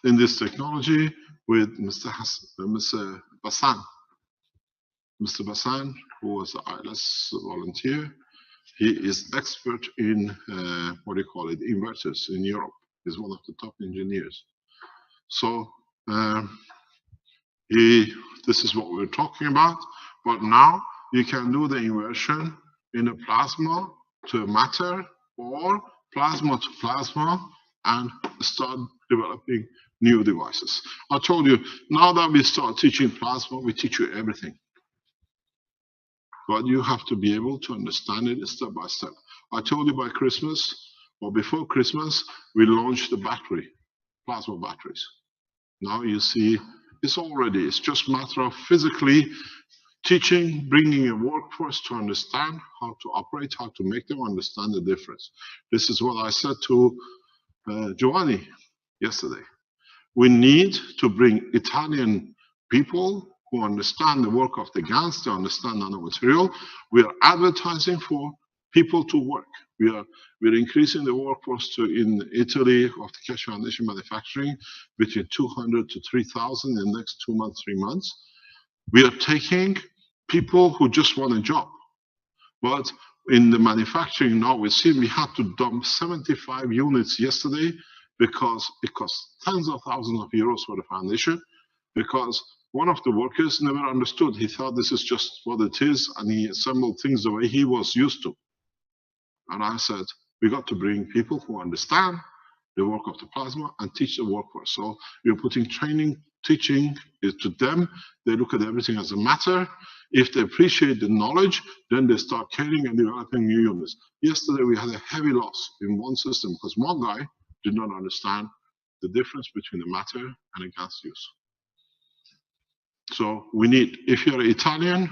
in this technology with Mr. Bassan. Mr. Bassan, who was the ILS volunteer, he is expert in what do you call it, inverters in Europe. He's one of the top engineers. So this is what we're talking about. But now you can do the inversion in a plasma to matter or plasma to plasma and start developing new devices. I told you, now that we start teaching plasma, we teach you everything. But you have to be able to understand it step by step. I told you by Christmas, or before Christmas, we launched the battery, plasma batteries. Now you see, it's just a matter of physically teaching, bringing a workforce to understand how to operate, how to make them understand the difference. This is what I said to Giovanni yesterday. We need to bring Italian people who understand the work of the GANs, they understand nanomaterial. We are advertising for people to work. We're increasing the workforce in Italy of the Keshe Foundation manufacturing between 200 to 3,000 in the next 2 months, 3 months. We are taking people who just want a job. But in the manufacturing now, we had to dump 75 units yesterday because it cost tens of thousands of euros for the foundation, because one of the workers never understood. He thought this is just what it is, and he assembled things the way he was used to. And I said, we got to bring people who understand the work of the plasma and teach the workforce. So we're putting training, teaching to them. They look at everything as a matter. If they appreciate the knowledge, then they start caring and developing new units. Yesterday, we had a heavy loss in one system because one guy did not understand the difference between the matter and a gas use. So we need, if you're Italian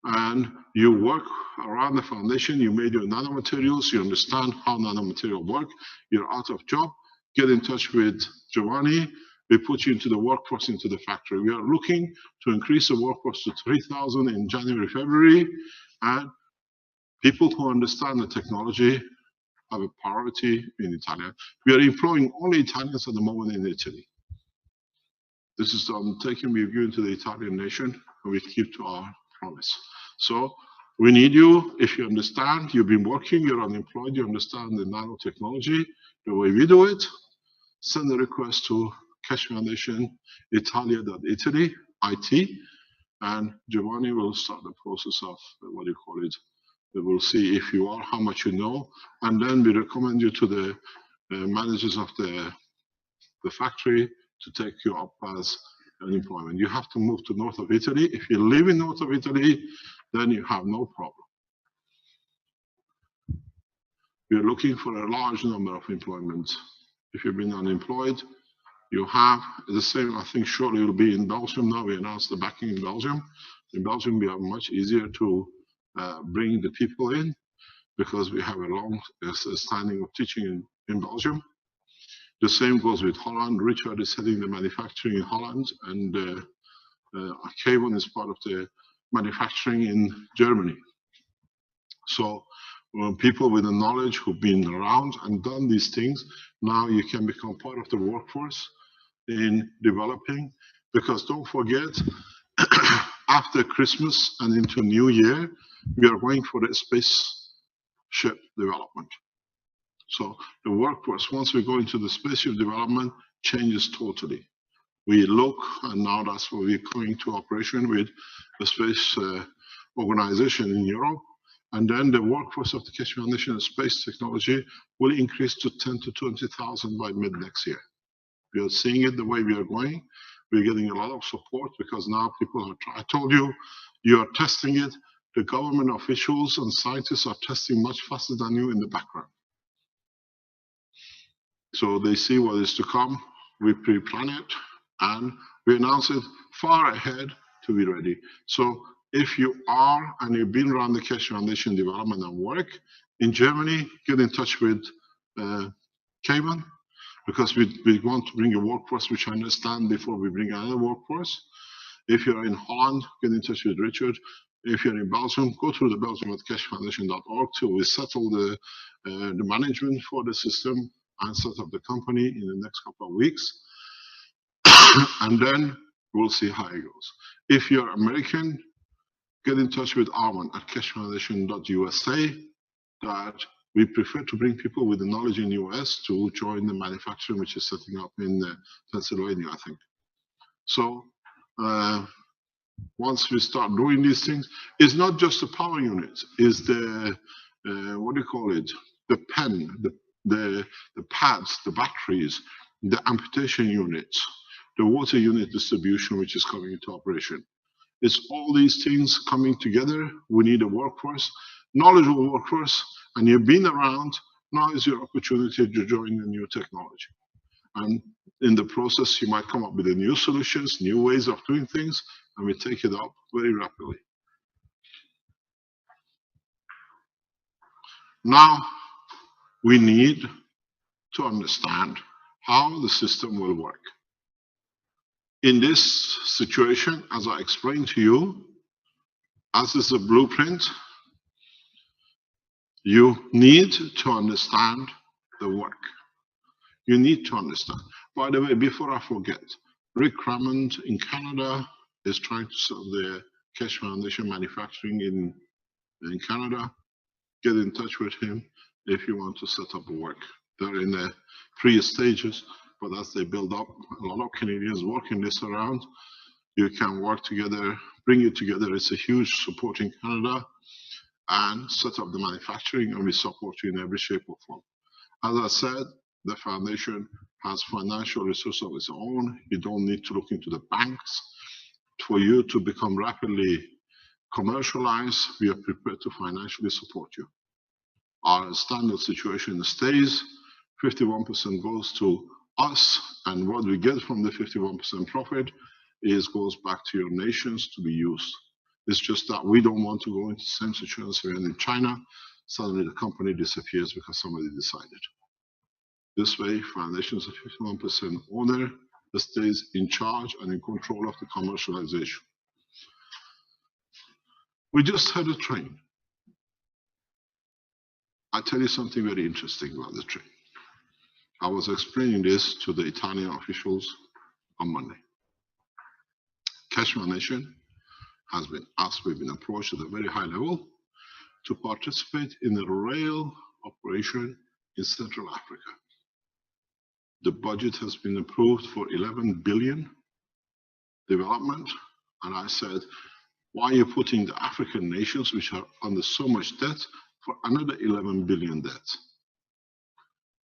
and you work around the foundation, you made your nanomaterials, you understand how nanomaterial work, you're out of job, get in touch with Giovanni. We put you into the workforce, into the factory. We are looking to increase the workforce to 3,000 in January, February, and people who understand the technology have a priority in Italian. We are employing only Italians at the moment in Italy. This is the undertaking we've given to the Italian nation, and we keep to our promise. So we need you. If you understand, you've been working, you're unemployed, you understand the nanotechnology, the way we do it, send a request to Keshe Foundation, Italia.Italy, IT, and Giovanni will start the process of what do you call it. We will see if you are, how much you know, and then we recommend you to the managers of the factory to take you up as an employment. You have to move to north of Italy. If you live in north of Italy, then you have no problem. We are looking for a large number of employments. If you've been unemployed, you have the same, I think surely will be in Belgium now. We announced the backing in Belgium. In Belgium, we are much easier to bring the people in because we have a long standing of teaching in Belgium. The same goes with Holland. Richard is heading the manufacturing in Holland, and Kevin is part of the manufacturing in Germany. So people with the knowledge who've been around and done these things, now you can become part of the workforce in developing, because don't forget, after Christmas and into New Year, we are going for the spaceship development. So the workforce, once we go into the spaceship development, changes totally. We look, and now that's where we're coming to operation with the space organization in Europe. And then the workforce of the Keshe Foundation and space technology will increase to 10 to 20,000 by mid next year. We are seeing it the way we are going. We're getting a lot of support because now people are, I told you, you are testing it. The government officials and scientists are testing much faster than you in the background. So they see what is to come. We pre-plan it and we announce it far ahead to be ready. So if you are and you've been around the Keshe Foundation development and work in Germany, get in touch with Kevin, because we want to bring a workforce which I understand before we bring another workforce. If you're in Holland, get in touch with Richard. If you're in Belgium, go through the Belgium at keshefoundation.org till we settle the management for the system and set up the company in the next couple of weeks. And then we'll see how it goes. If you're American, get in touch with Armand at keshefoundation.usa. That we prefer to bring people with the knowledge in the US to join the manufacturing, which is setting up in Pennsylvania, I think. So once we start doing these things, it's not just the power unit, it's the what do you call it? The pen, the pads, the batteries, the amputation units, the water unit distribution, which is coming into operation. It's all these things coming together. We need a workforce, knowledgeable workforce, and you've been around. Now is your opportunity to join the new technology. And in the process, you might come up with the new solutions, new ways of doing things, and we take it up very rapidly. Now, we need to understand how the system will work. In this situation, as I explained to you, as is a blueprint, you need to understand the work. You need to understand. By the way, before I forget, Rick Raymond in Canada is trying to set the Keshe Foundation manufacturing in Canada. Get in touch with him if you want to set up a work. They're in the pre-stages, but as they build up, a lot of Canadians working this around. You can work together, bring it together. It's a huge support in Canada, and set up the manufacturing, and we support you in every shape or form. As I said, the foundation has financial resources of its own. You don't need to look into the banks. For you to become rapidly commercialized, we are prepared to financially support you. Our standard situation stays, 51% goes to us, and what we get from the 51% profit goes back to your nations to be used. It's just that we don't want to go into the same situation as we're in China. Suddenly the company disappears because somebody decided. This way, foundation is a 51% owner that stays in charge and in control of the commercialization. We just had a train. I'll tell you something very interesting about the train. I was explaining this to the Italian officials on Monday. Keshe Foundation has been asked, we've been approached at a very high level to participate in a rail operation in Central Africa. The budget has been approved for 11 billion development, and I said, why are you putting the African nations, which are under so much debt, for another 11 billion debt?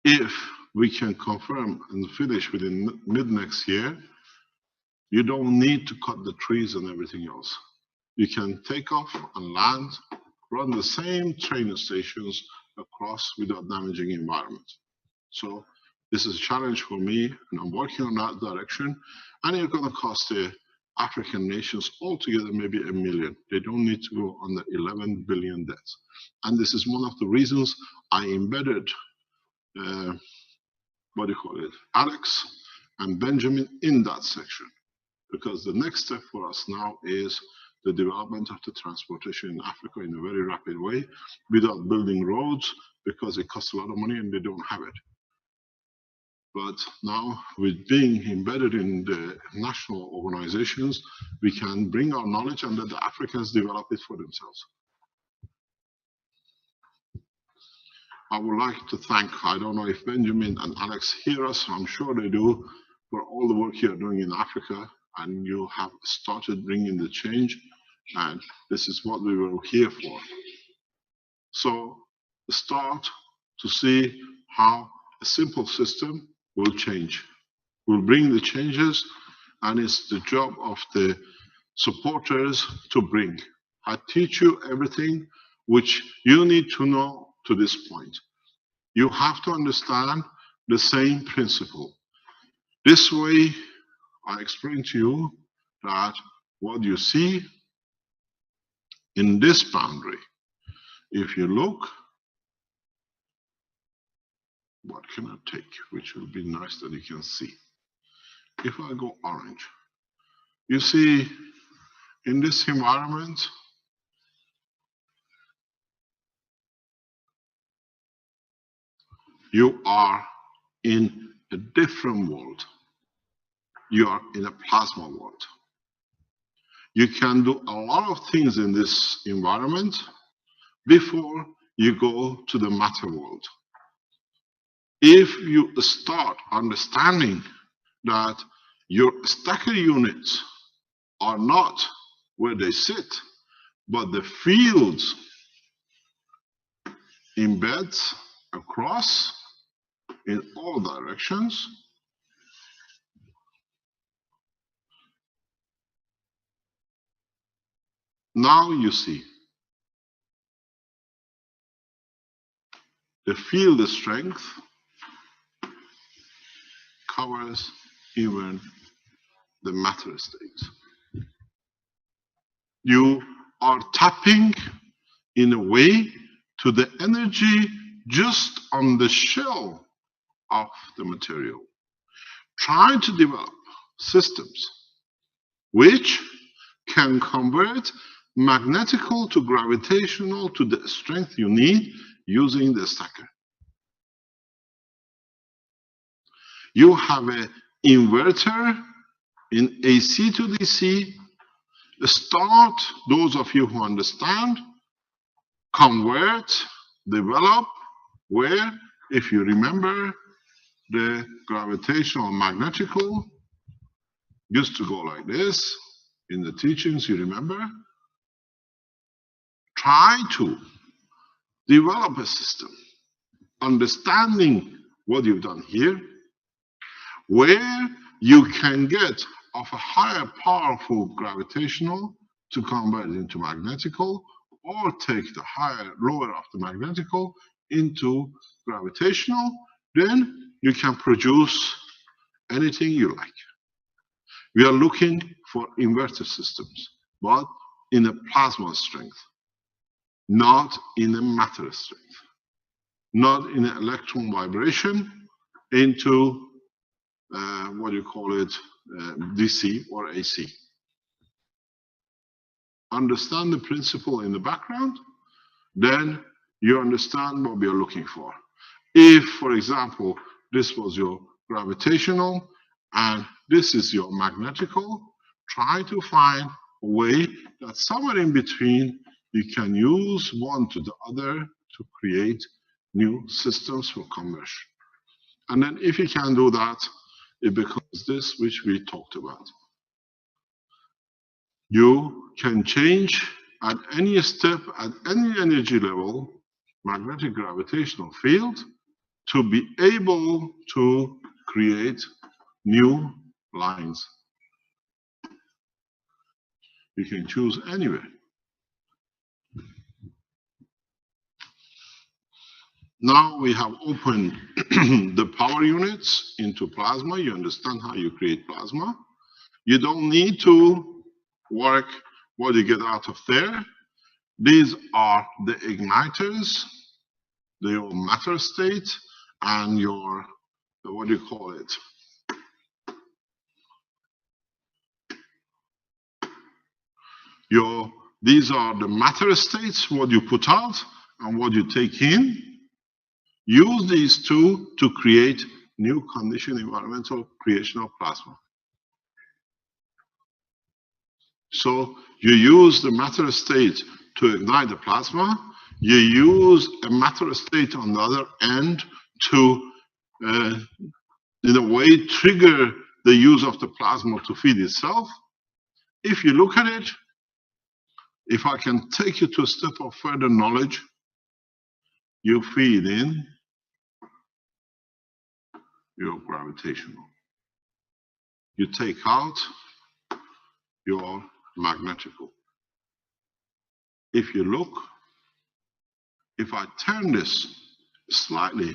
If we can confirm and finish within mid next year, you don't need to cut the trees and everything else. You can take off and land, run the same train stations across without damaging the environment. So this is a challenge for me, and I'm working on that direction. And it's going to cost the African nations altogether maybe $1 million. They don't need to go under 11 billion debt. And this is one of the reasons I embedded, what do you call it, Alex and Benjamin in that section. Because the next step for us now is the development of the transportation in Africa in a very rapid way without building roads, because it costs a lot of money and they don't have it. But now, with being embedded in the national organizations, we can bring our knowledge and let the Africans develop it for themselves. I would like to thank, I don't know if Benjamin and Alex hear us, I'm sure they do, for all the work you're doing in Africa, and you have started bringing the change, and this is what we were here for. So, start to see how a simple system will change. We'll bring the changes, and it's the job of the supporters to bring. I teach you everything which you need to know to this point. You have to understand the same principle. This way, I explain to you that what you see in this boundary, if you look, what can I take, which will be nice that you can see. If I go orange, you see in this environment, you are in a different world. You are in a plasma world. You can do a lot of things in this environment before you go to the matter world. If you start understanding that your stacker units are not where they sit, but the fields embeds across in all directions. Now you see the field strength covers even the matter state. You are tapping in a way to the energy just on the shell of the material, trying to develop systems which can convert magnetical to gravitational to the strength you need using the stacker. You have an inverter in AC to DC. Start, those of you who understand, convert, develop, where, if you remember, the gravitational magnetical used to go like this. In the teachings, you remember? Try to develop a system, understanding what you've done here, where you can get of a higher powerful gravitational to convert it into magnetical, or take the higher, lower of the magnetical into gravitational, then you can produce anything you like. We are looking for inverter systems, but in a plasma strength, not in a matter strength, not in an electron vibration into what do you call it, DC or AC. Understand the principle in the background, then you understand what we are looking for. If, for example, this was your gravitational and this is your magnetical, try to find a way that somewhere in between you can use one to the other to create new systems for conversion. And then if you can do that, it becomes this which we talked about. You can change at any step, at any energy level, magnetic gravitational field to be able to create new lines. You can choose anywhere. Now we have opened the power units into plasma. You understand how you create plasma. You don't need to work what you get out of there. These are the igniters, your matter state, and your, what do you call it? These are the matter states, what you put out and what you take in. Use these two to create new condition environmental creation of plasma. So you use the matter state to ignite the plasma. You use a matter state on the other end to, in a way, trigger the use of the plasma to feed itself. If you look at it, if I can take you to a step of further knowledge, you feed in your gravitational. You take out your magnetical. If you look, if I turn this slightly,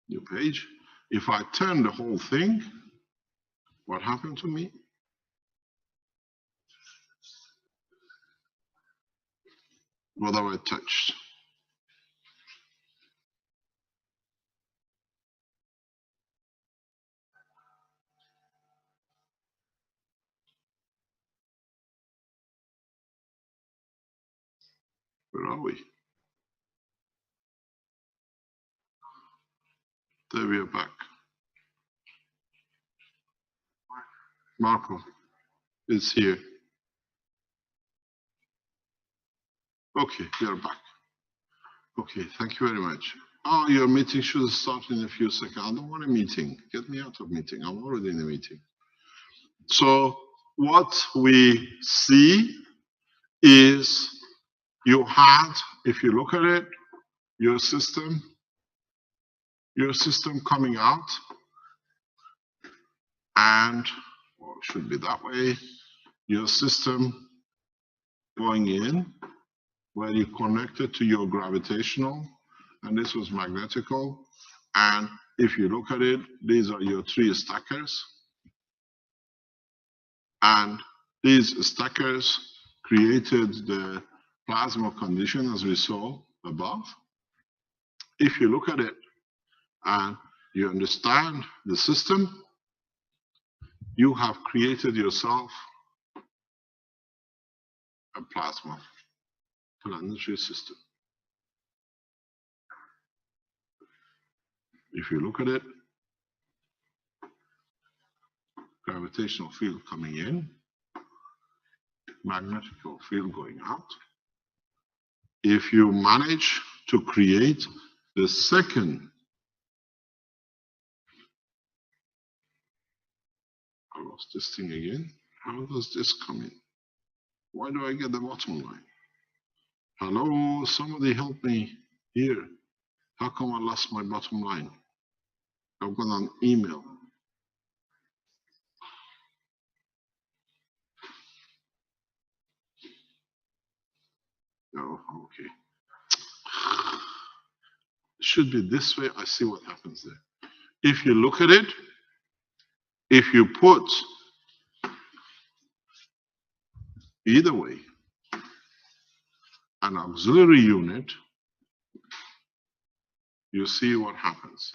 new page, if I turn the whole thing, what happened to me? What have I touched? Where are we? There we are back. Marco is here. Okay, you're back. Okay, thank you very much. Oh, your meeting should start in a few seconds. I don't want a meeting. Get me out of meeting. I'm already in a meeting. So what we see is you had, if you look at it, your system coming out, and well, it should be that way, your system going in, where you connected to your gravitational, and this was magnetical. And if you look at it, these are your 3 stackers. And these stackers created the plasma condition as we saw above. If you look at it and you understand the system, you have created yourself a plasma planetary system. If you look at it, gravitational field coming in, magnetic field going out. If you manage to create the second, I lost this thing again. How does this come in? Why do I get the bottom line? Hello, somebody help me here. How come I lost my bottom line? I've got an email. Oh, okay. It should be this way. I see what happens there. If you look at it, if you put either way an auxiliary unit, you see what happens.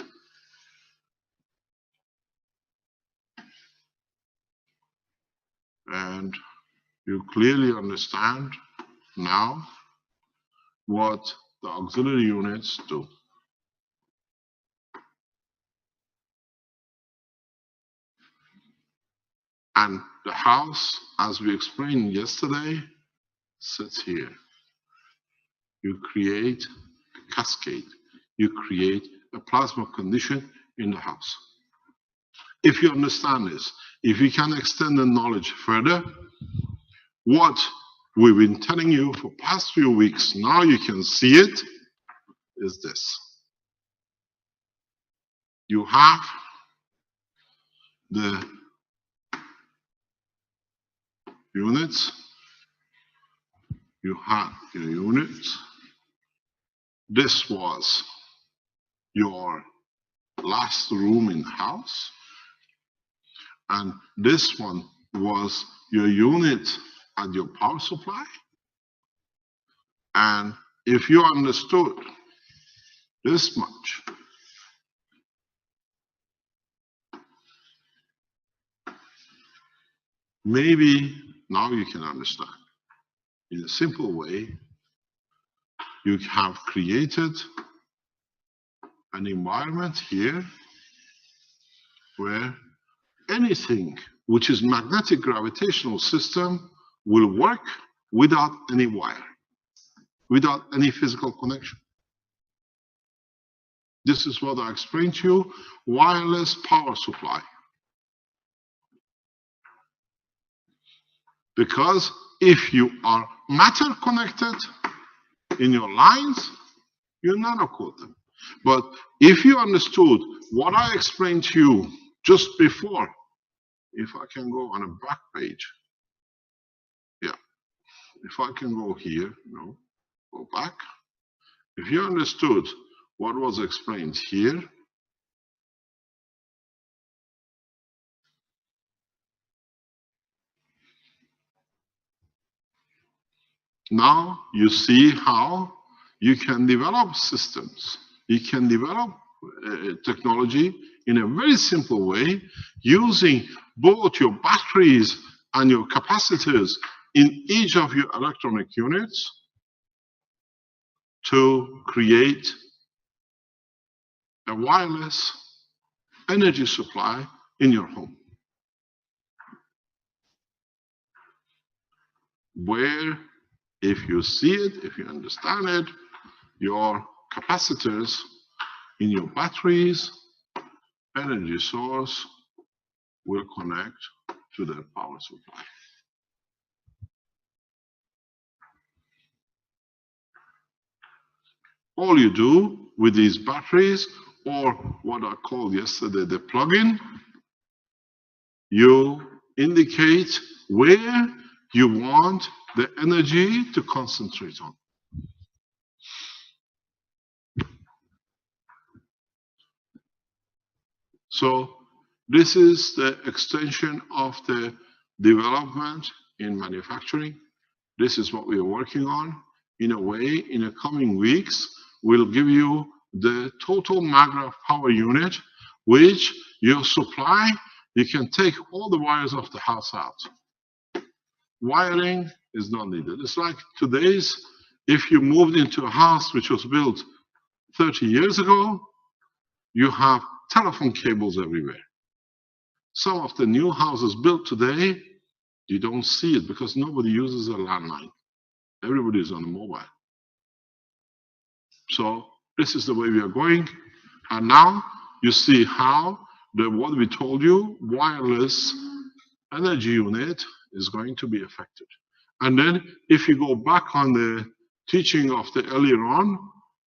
And you clearly understand now what the auxiliary units do. And the house, as we explained yesterday, sits here. You create a cascade. You create a plasma condition in the house. If you understand this, if you can extend the knowledge further, what we've been telling you for past few weeks, now you can see it, is this. You have the units, you have your units. This was your last room in the house, and this one was your unit at your power supply. And if you understood this much, maybe now you can understand. In a simple way, you have created an environment here where anything which is magnetic gravitational system will work without any wire, without any physical connection. This is what I explained to you, wireless power supply. Because if you are matter connected in your lines, you nanocode them. But if you understood what I explained to you just before, if I can go on a back page, yeah, if I can go here, no, go back. If you understood what was explained here, now you see how you can develop systems. You can develop technology in a very simple way using both your batteries and your capacitors in each of your electronic units to create a wireless energy supply in your home, where if you see it, if you understand it, your capacitors in your batteries, energy source will connect to the power supply. All you do with these batteries, or what I called yesterday the plug-in, you indicate where you want the energy to concentrate on. So this is the extension of the development in manufacturing. This is what we are working on. In a way, in the coming weeks, we'll give you the total magnet power unit, which your supply, you can take all the wires of the house out. Wiring is not needed. It's like today's, if you moved into a house which was built 30 years ago, you have telephone cables everywhere. Some of the new houses built today, you don't see it because nobody uses a landline. Everybody is on a mobile. So this is the way we are going. And now you see how what we told you, wireless energy unit is going to be affected. And then if you go back on the teaching of the earlier on,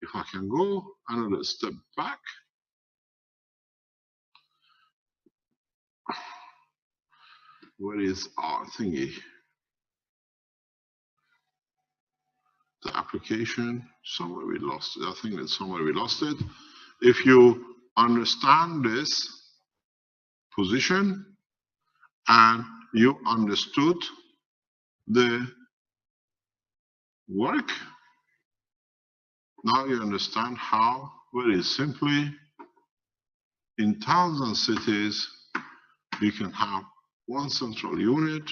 if I can go another step back. Where is our thingy? The application, somewhere we lost it. I think that somewhere we lost it. If you understand this position and you understood the work, now you understand how very simply in towns and cities you can have one central unit,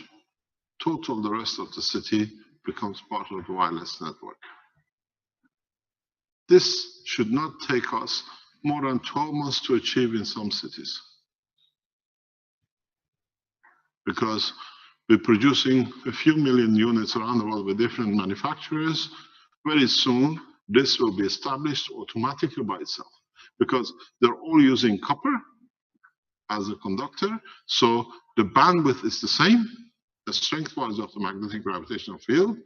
total the rest of the city becomes part of the wireless network. This should not take us more than 12 months to achieve in some cities. Because we're producing a few million units around the world with different manufacturers. Very soon, this will be established automatically by itself. Because they're all using copper as a conductor, so the bandwidth is the same, the strength-wise of the magnetic gravitational field.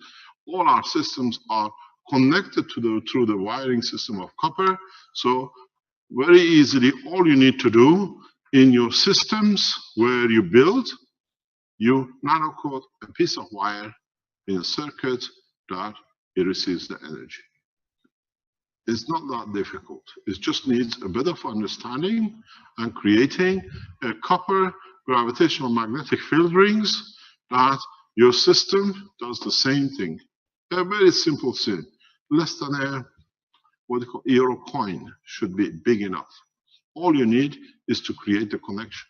All our systems are connected to through the wiring system of copper. So very easily, all you need to do in your systems where you build, you nanocoat a piece of wire in a circuit that it receives the energy. It's not that difficult. It just needs a bit of understanding and creating a copper gravitational magnetic field rings that your system does the same thing. A very simple thing. Less than a what you call euro coin should be big enough. All you need is to create the connection.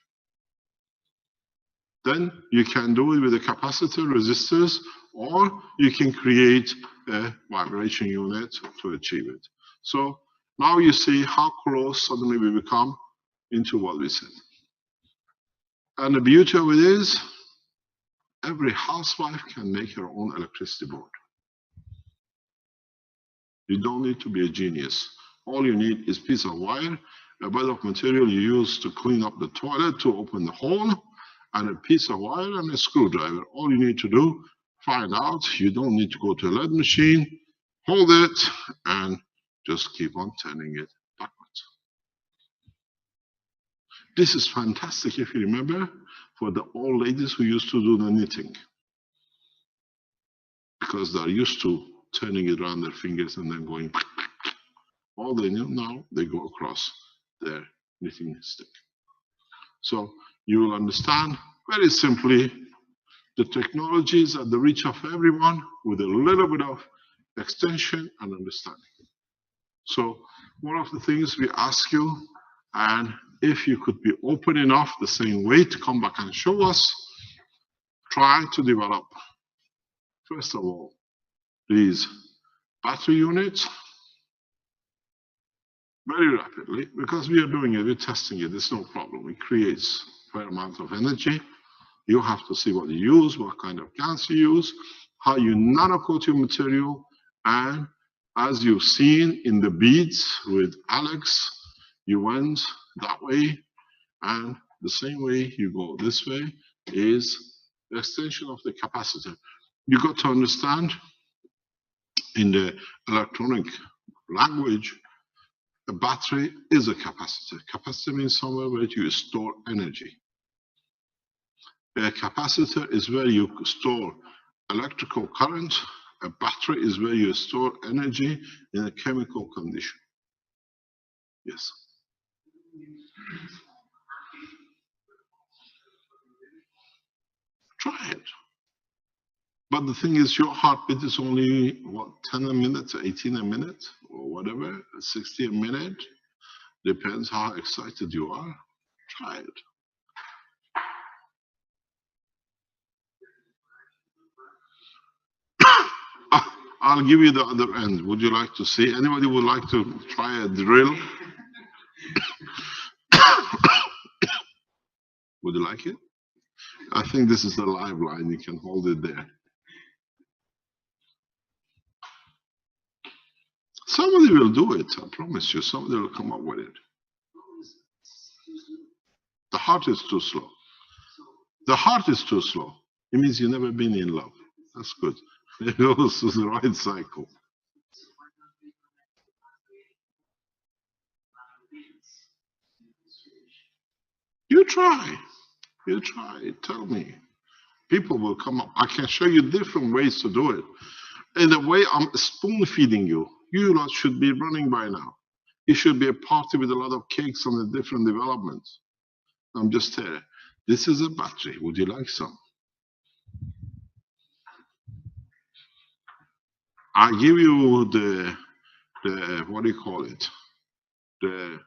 Then you can do it with a capacitor, resistors, or you can create a vibration unit to achieve it. So now you see how close suddenly we become into what we said. And the beauty of it is, every housewife can make her own electricity board. You don't need to be a genius. All you need is a piece of wire, a bit of material you use to clean up the toilet, to open the hole, and a piece of wire and a screwdriver. All you need to do, find out. You don't need to go to a lead machine, hold it, and just keep on turning it backwards. This is fantastic, if you remember, for the old ladies who used to do the knitting. Because they're used to turning it around their fingers and then going. All they know now, they go across their knitting stick. So you will understand very simply the technology is at the reach of everyone with a little bit of extension and understanding. So one of the things we ask you, and if you could be open enough the same way to come back and show us, try to develop, first of all, these battery units very rapidly, because we are doing it, we're testing it, it's no problem. It creates a fair amount of energy. You have to see what you use, what kind of gas you use, how you nanocoat your material, and as you've seen in the beads with Alex, you went that way, and the same way you go this way is the extension of the capacitor. You got to understand in the electronic language, a battery is a capacitor. Capacitor means somewhere where you store energy. A capacitor is where you store electrical current. A battery is where you store energy in a chemical condition. Yes. Try it. But the thing is, your heartbeat is only, what, 10 a minute, 18 a minute, or whatever, 60 a minute. Depends how excited you are. Try it. I'll give you the other end. Would you like to see? Anybody would like to try a drill? Would you like it? I think this is the live line. You can hold it there. Somebody will do it. I promise you. Somebody will come up with it. The heart is too slow. The heart is too slow. It means you've never been in love. That's good. It goes to the right cycle. You try. You try. Tell me. People will come up. I can show you different ways to do it. In a way, I'm spoon feeding you. You lot should be running by now. It should be a party with a lot of cakes on the different developments. I'm just here. This is a battery. Would you like some? I give you the what do you call it? The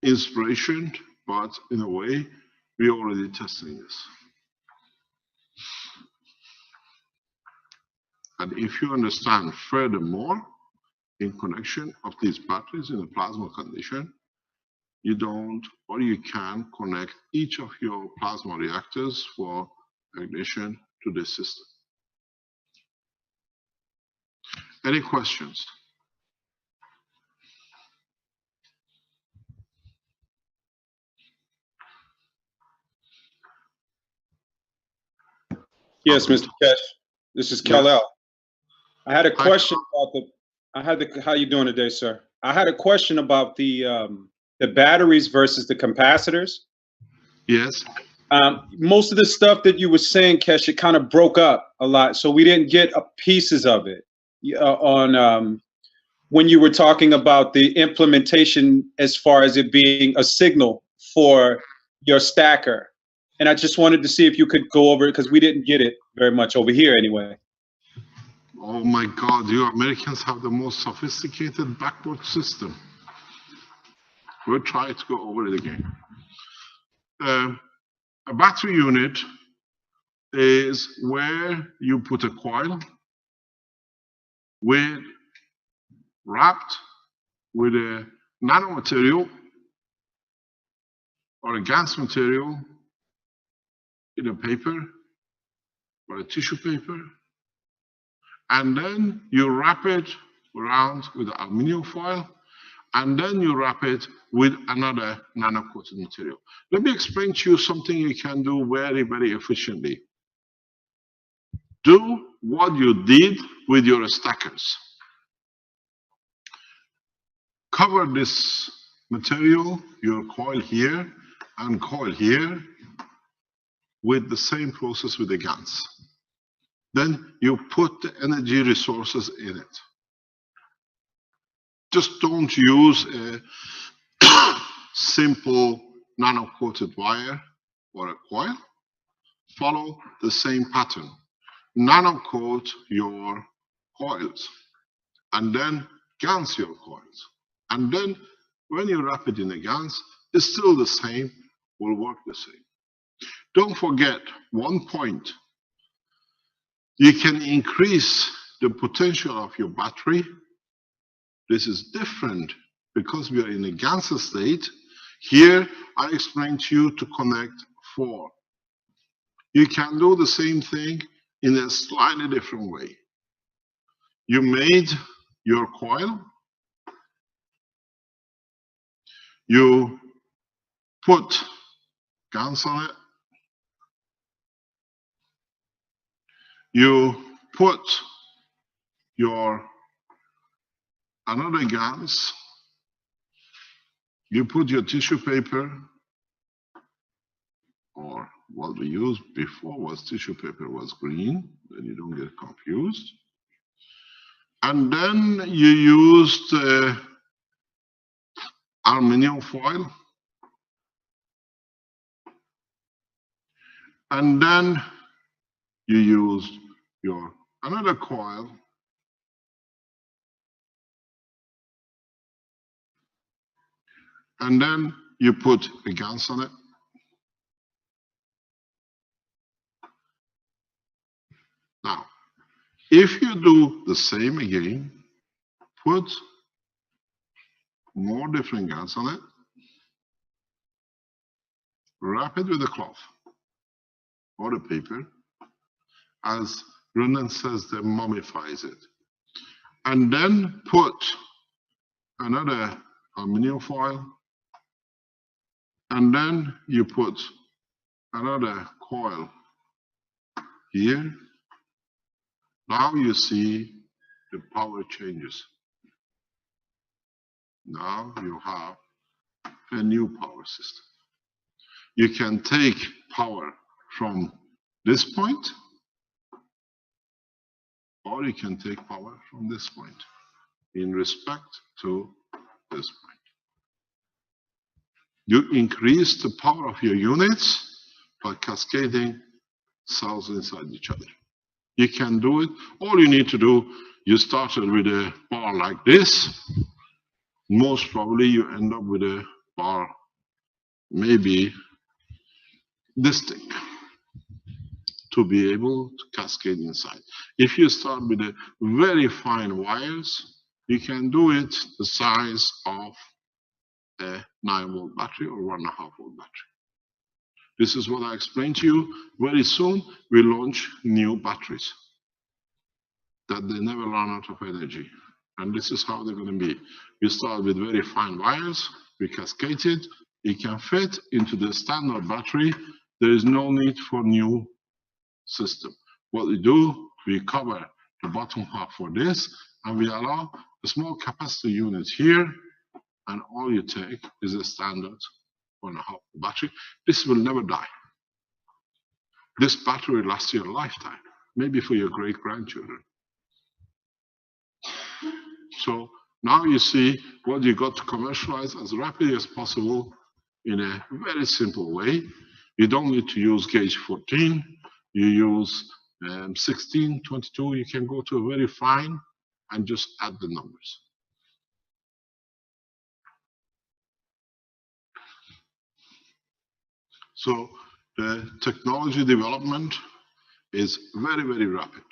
inspiration, but in a way, we're already testing this. And if you understand furthermore, in connection of these batteries in a plasma condition, you don't, or you can connect each of your plasma reactors for ignition to this system. Any questions? Yes, Mr. Keshe. This is Canal. I had a question about how you doing today, sir? I had a question about the batteries versus the capacitors. Yes. Most of the stuff that you were saying, Keshe, it kind of broke up a lot, so we didn't get pieces of it on when you were talking about the implementation as far as it being a signal for your stacker. And I just wanted to see if you could go over it because we didn't get it very much over here anyway. Oh my God, you Americans have the most sophisticated backward system. We'll try to go over it again. A battery unit is where you put a coil wrapped with a nanomaterial or a gas material in a paper or a tissue paper, and then you wrap it around with aluminum foil, and then you wrap it with another nano-coated material. Let me explain to you something you can do very, very efficiently. Do what you did with your stackers. Cover this material, your coil here and coil here, with the same process with the GANs. Then you put the energy resources in it. Just don't use a simple nano-coated wire or a coil. Follow the same pattern. Nano-coat your coils, and then GANs your coils. And then when you wrap it in the GANs, it's still the same, will work the same. Don't forget one point. You can increase the potential of your battery. This is different because we are in a GANs state. Here, I explained to you to connect 4. You can do the same thing in a slightly different way. You made your coil. You put GANs on it. You put your another GANs. You put your tissue paper, or what we used before was tissue paper was green, then you don't get confused. And then you used aluminium foil. And then you used your another coil. And then you put a GANs on it. Now, if you do the same again, put more different GANs on it, wrap it with a cloth or the paper, as Renan says, that mummifies it. And then put another aluminum foil, and then you put another coil here. Now you see the power changes. Now you have a new power system. You can take power from this point, or you can take power from this point in respect to this point. You increase the power of your units by cascading cells inside each other. You can do it. All you need to do, you started with a bar like this. Most probably you end up with a bar maybe this thick to be able to cascade inside. If you start with the very fine wires, you can do it the size of a 9-volt battery or 1.5-volt battery. This is what I explained to you. Very soon we launch new batteries that they never run out of energy. And this is how they're going to be. We start with very fine wires, we cascade it, it can fit into the standard battery. There is no need for new system. What we do, we cover the bottom half for this, and we allow a small capacitor unit here, and all you take is a standard 1.5 battery. This will never die. This battery will last you a lifetime, maybe for your great-grandchildren. So now you see what you got to commercialize as rapidly as possible in a very simple way. You don't need to use gauge 14. You use 16, 22. You can go to a very fine and just add the numbers. So the technology development is very, very rapid.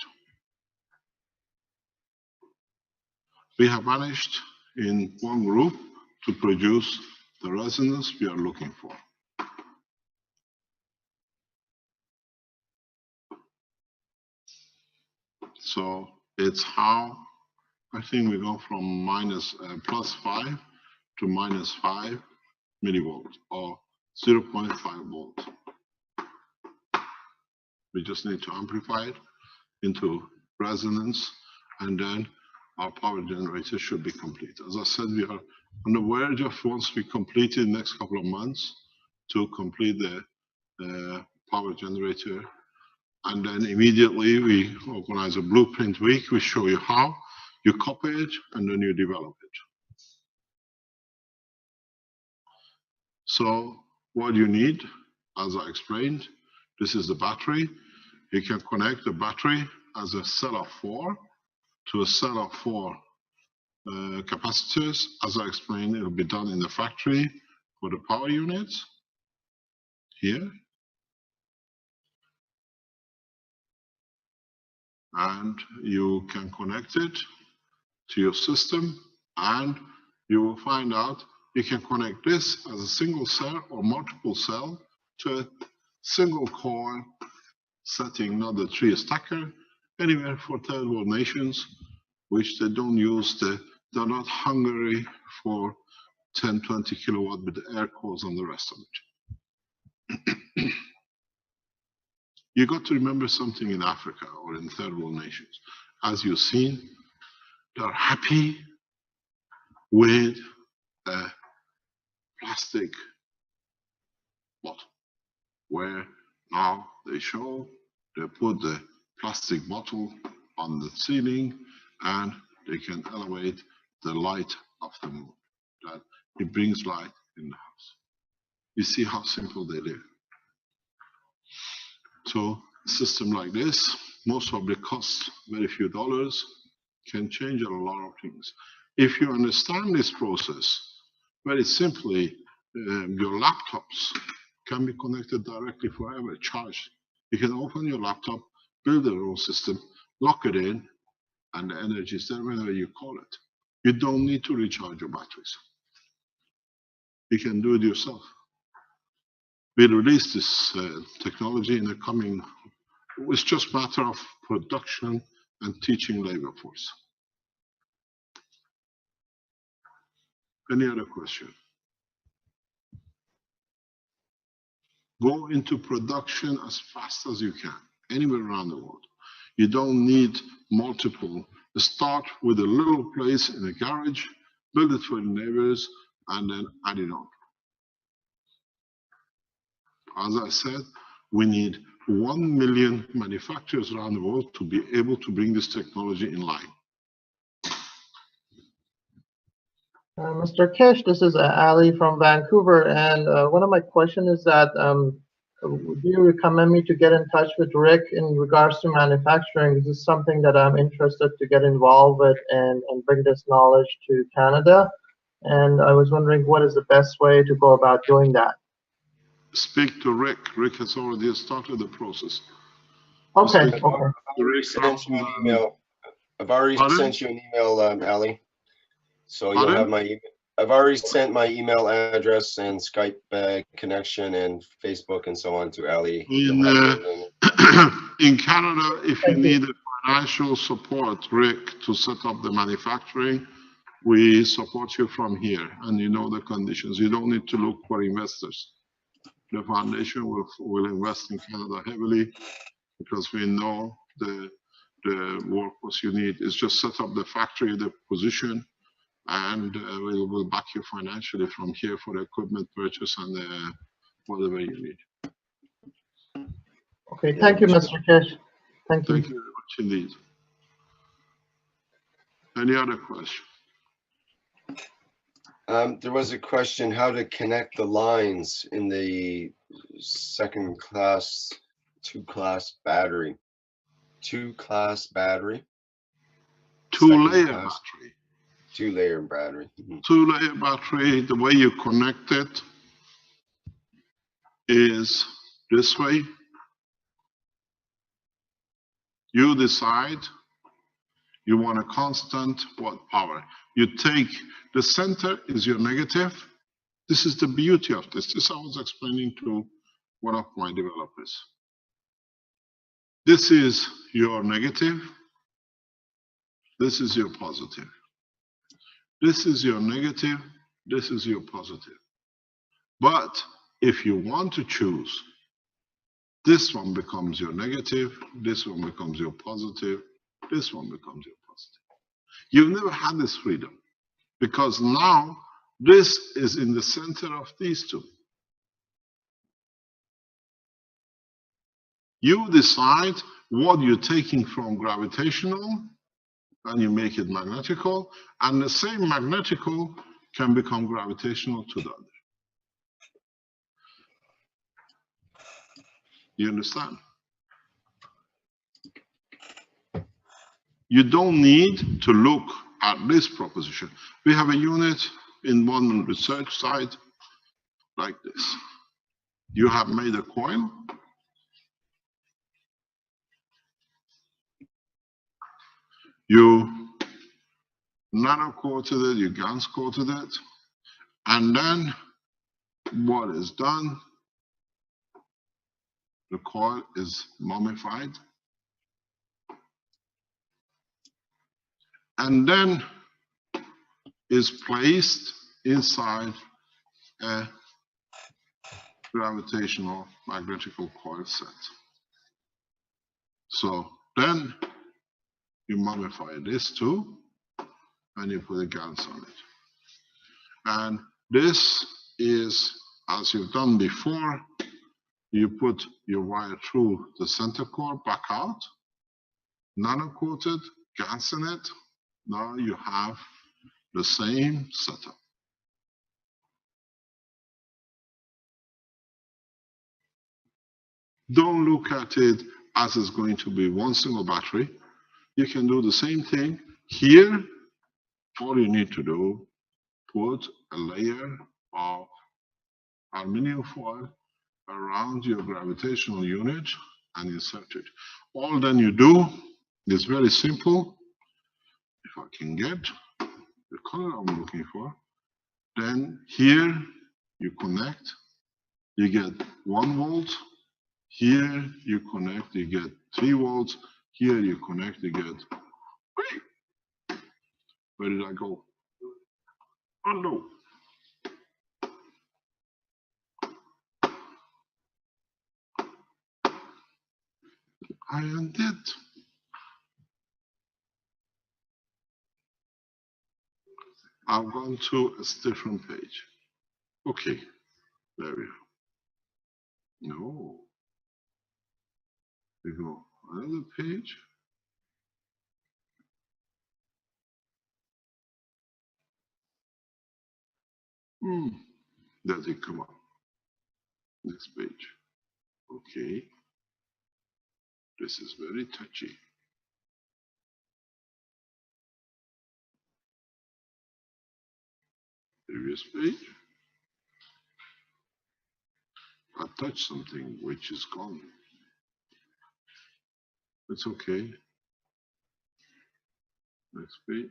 We have managed in one group to produce the resonance we are looking for. So it's how, I think we go from +5 to -5 millivolts, or 0.5 volts. We just need to amplify it into resonance, and then our power generator should be complete. As I said, we are on the verge of, once we complete it in the next couple of months, to complete the power generator. And then immediately we organize a blueprint week. We show you how you copy it and then you develop it. So what you need, as I explained, this is the battery. You can connect the battery as a cell of 4 to a cell of 4 capacitors. As I explained, it will be done in the factory for the power units here. And you can connect it to your system, and you will find out you can connect this as a single cell or multiple cell to a single core setting, not the 3-stacker, anywhere for third world nations, which they don't use, they're not hungry for 10, 20 kilowatt with the air cores and the rest of it. You got to remember something in Africa or in third world nations. As you've seen, they're happy with a plastic bottle, where now they show they put the plastic bottle on the ceiling and they can elevate the light of the moon. That it brings light in the house. You see how simple they live. So a system like this, most probably costs very few dollars, can change a lot of things. If you understand this process, very simply, your laptops can be connected directly forever, charged. You can open your laptop, build a own system, lock it in, and the energy is there whenever you call it. You don't need to recharge your batteries. You can do it yourself. We'll release this technology in the coming, it's just a matter of production and teaching labor force. Any other question? Go into production as fast as you can, anywhere around the world. You don't need multiple. Start with a little place in a garage, build it for your neighbors, and then add it on. As I said, we need 1 million manufacturers around the world to be able to bring this technology in line. Mr. Keshe, this is Ali from Vancouver, and one of my questions is that would you recommend me to get in touch with Rick in regards to manufacturing? This is something that I'm interested to get involved with and bring this knowledge to Canada. And I was wondering what is the best way to go about doing that? Speak to Rick. Rick has already started the process. Okay. I've already sent you an email. I've already sent you an email, Ali. So you'll have my email. I've already sent my email address and Skype connection and Facebook and so on to Ali. In Canada, if you need financial support, Rick, to set up the manufacturing, we support you from here, and you know the conditions. You don't need to look for investors. The foundation will invest in Canada heavily because we know the workforce you need. Is just set up the factory, the position, and we will back you financially from here for the equipment purchase and whatever you need. Okay, thank you, Mr. Keshe. Thank you. Thank you very much indeed. Any other question? There was a question how to connect the lines in the second class, two-class battery. Two-class battery? Two-layer battery. Two-layer battery. Two-layer battery, the way you connect it is this way. You decide you want a constant what power. You take the center is your negative. This is the beauty of this. This I was explaining to one of my developers. This is your negative. This is your positive. This is your negative. This is your positive. But if you want to choose, this one becomes your negative. This one becomes your positive. This one becomes your positive. You've never had this freedom because now this is in the center of these two. You decide what you're taking from gravitational and you make it magnetical, and the same magnetical can become gravitational to the other. You understand? You don't need to look at this proposition. We have a unit in one research site like this. You have made a coil. You nano-coated it, you GANS-coated it, and then what is done, the coil is mummified, and then is placed inside a gravitational magnetical coil set. So then you mummify this too, and you put a GANS on it. And this is, as you've done before, you put your wire through the center core, back out, nano-coated, gas in it. Now you have the same setup. Don't look at it as it's going to be one single battery. You can do the same thing here. All you need to do, put a layer of aluminum foil around your gravitational unit and insert it. All then you do is very simple. If I can get the color I'm looking for, then here you connect, you get 1 volt. Here you connect, you get 3 volts. Here you connect, you get. Where did I go? Oh no. I undid. I've gone to a different page. Okay, there we are. No. We go another page. Does it come up? Next page. Okay. This is very touchy. Previous page. I touched something which is gone. It's okay. Next page.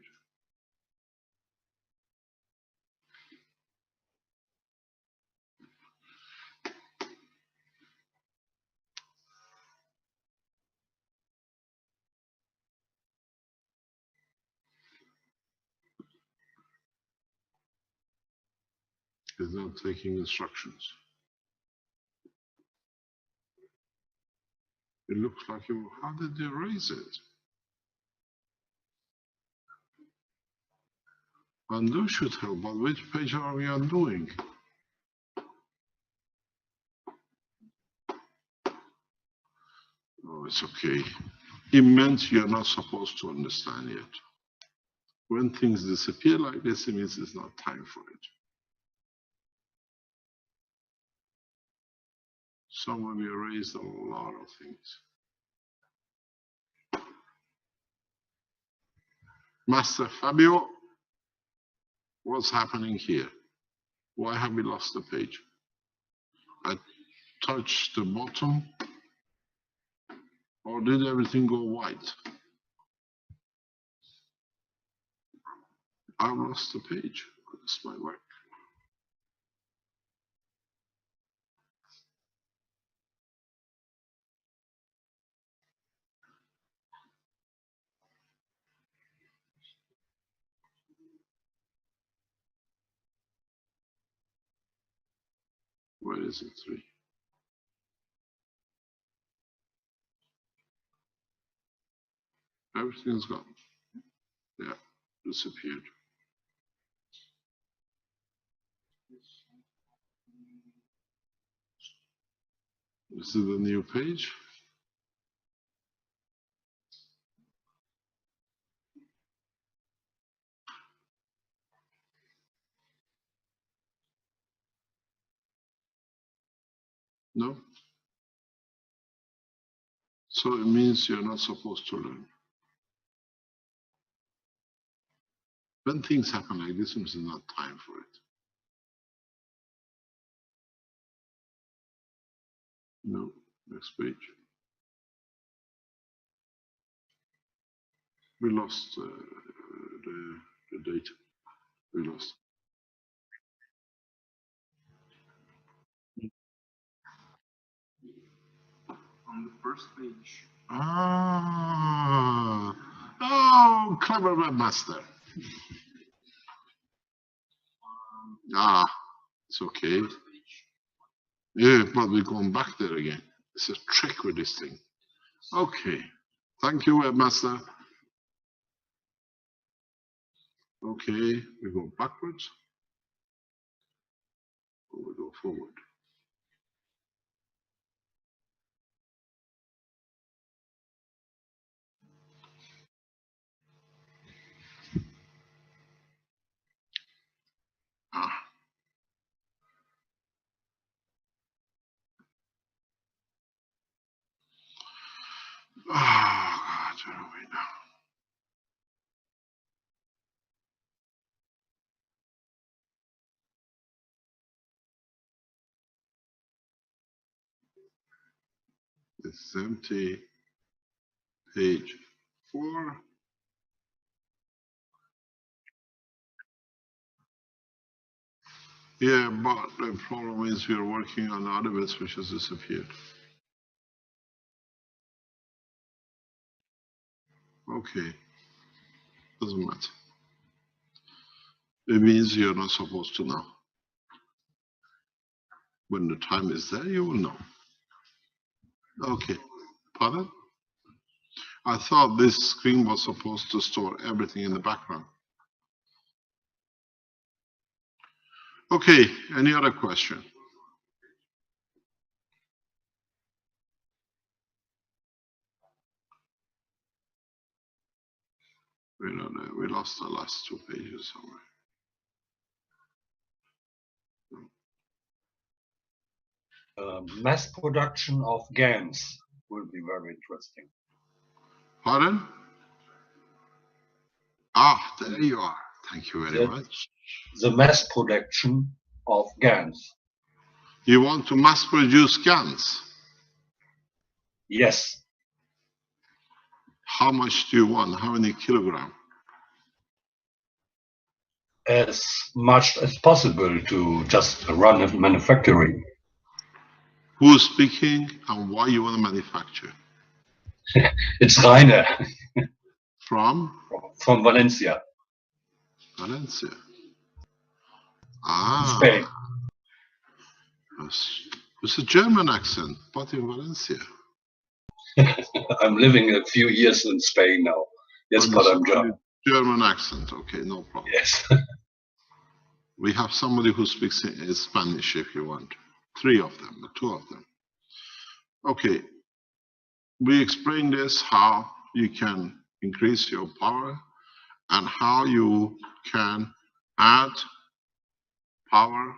It's not taking instructions. It looks like you, how did they erase it? Undo should help, but which page are we undoing? Oh, it's okay. It meant you're not supposed to understand yet. When things disappear like this, it means it's not time for it. Someone erased a lot of things. Master Fabio, what's happening here? Why have we lost the page? I touched the bottom, or did everything go white? I lost the page. That's my work. Where is it? 3. Everything's gone. Yeah, disappeared. This is the new page. No. So it means you're not supposed to learn. When things happen like this, it's not time for it. No. Next page. We lost the data. We lost. On the first page. Ah. Oh, clever webmaster. It's okay. Yeah, but we're going back there again. It's a trick with this thing. Okay. Thank you, webmaster. Okay, we go backwards. We go forward. Oh, God, where are we now? It's empty. Page 4. Yeah, but the problem is we are working on the other bits which has disappeared. Okay, doesn't matter. It means you're not supposed to know. When the time is there, you will know. Okay, pardon? I thought this screen was supposed to store everything in the background. Okay, any other question? We lost the last 2 pages somewhere. Mass production of GANs will be very interesting. Pardon? Ah, there you are. Thank you very much. The mass production of GANs. You want to mass produce GANs? Yes. How much do you want? How many kilograms? As much as possible to just run a manufacturing. Who's speaking and why you want to manufacture? It's Rainer. From From Valencia. Valencia. Ah. Spain. It's a German accent, but in Valencia. I'm living a few years in Spain now. Yes, but I'm German. German accent, okay, no problem. Yes. We have somebody who speaks Spanish if you want. 3 of them, 2 of them. Okay. We explained this, how you can increase your power and how you can add power.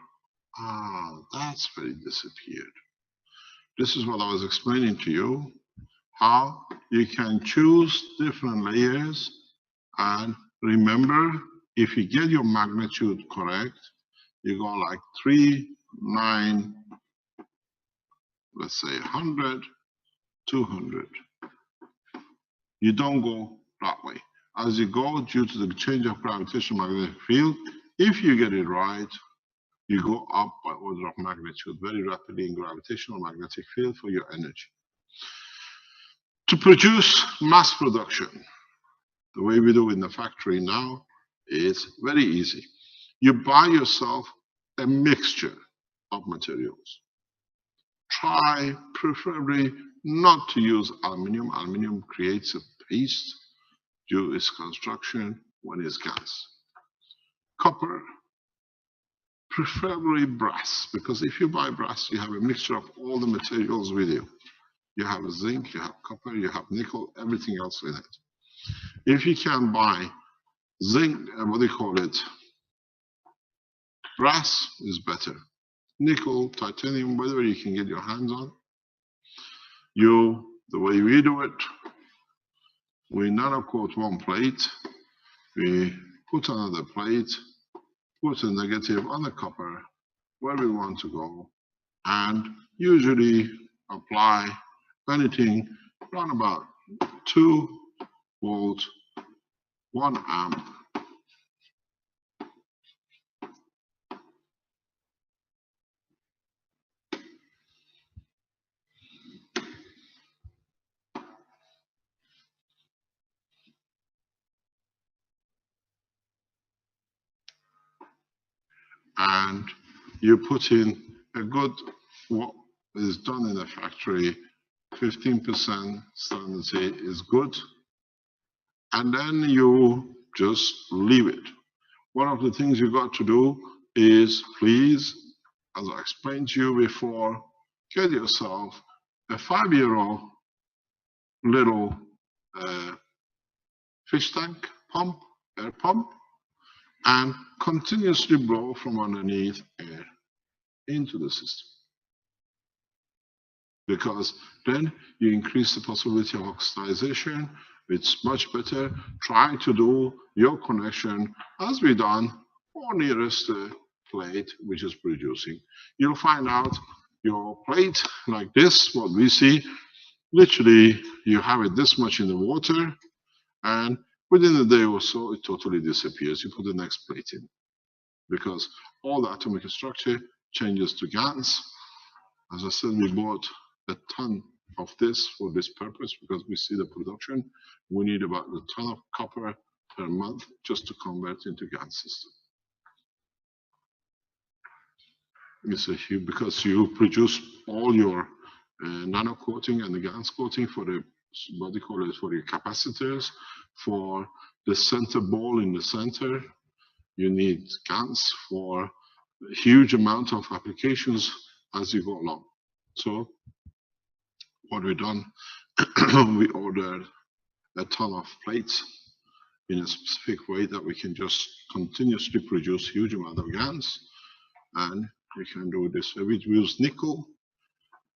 Ah, that's where it disappeared. This is what I was explaining to you, how you can choose different layers, and remember, if you get your magnitude correct, you go like 3, 9, let's say 100, 200. You don't go that way. As you go, due to the change of gravitational magnetic field, if you get it right, you go up by order of magnitude very rapidly in gravitational magnetic field for your energy. To produce mass production, the way we do in the factory now is very easy. You buy yourself a mixture of materials. Try preferably not to use aluminum. Aluminum creates a paste due to its construction when it's gas. Copper, preferably brass, because if you buy brass, you have a mixture of all the materials with you. You have zinc, you have copper, you have nickel, everything else with it. If you can buy zinc, what do you call it? Brass is better. Nickel, titanium, whatever you can get your hands on. The way we do it, we nanocoat one plate, we put another plate, put a negative on the copper where we want to go, and usually apply anything around about 2 volts, 1 amp. And you put in a good, what is done in a factory, 15% salinity is good. And then you just leave it. One of the things you got to do is please as I explained to you before, get yourself a 5-year-old little fish tank pump, air pump, and continuously blow from underneath air into the system. Because then you increase the possibility of oxidization. It's much better. Try to do your connection as we done or nearest the plate which is producing. You'll find out your plate like this, what we see. Literally, you have it this much in the water, and within a day or so, it totally disappears. You put the next plate in, because all the atomic structure changes to GANs. As I said, we bought a ton of this for this purpose, because we see the production. We need about a ton of copper per month just to convert into GAN system. It's a huge, because you produce all your nano coating and the GANs coating for the body collars, for your capacitors, for the center ball in the center. You need GANs for a huge amount of applications as you go along. So what we've done, we ordered a ton of plates in a specific way that we can just continuously produce huge amount of GANs, and we can do this. We use nickel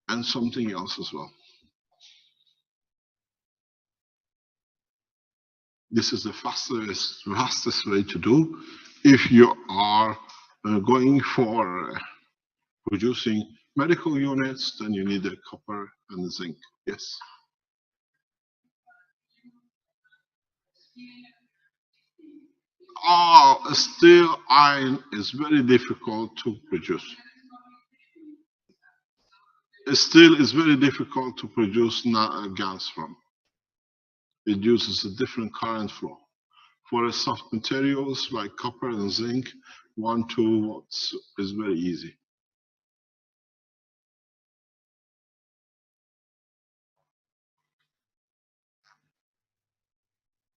and something else as well. This is the fastest way to do. If you are going for producing medical units, then you need the copper and the zinc. Yes. Steel iron is very difficult to produce. Steel is very difficult to produce GANs from. It uses a different current flow. For soft materials like copper and zinc, 1-2 watts is very easy.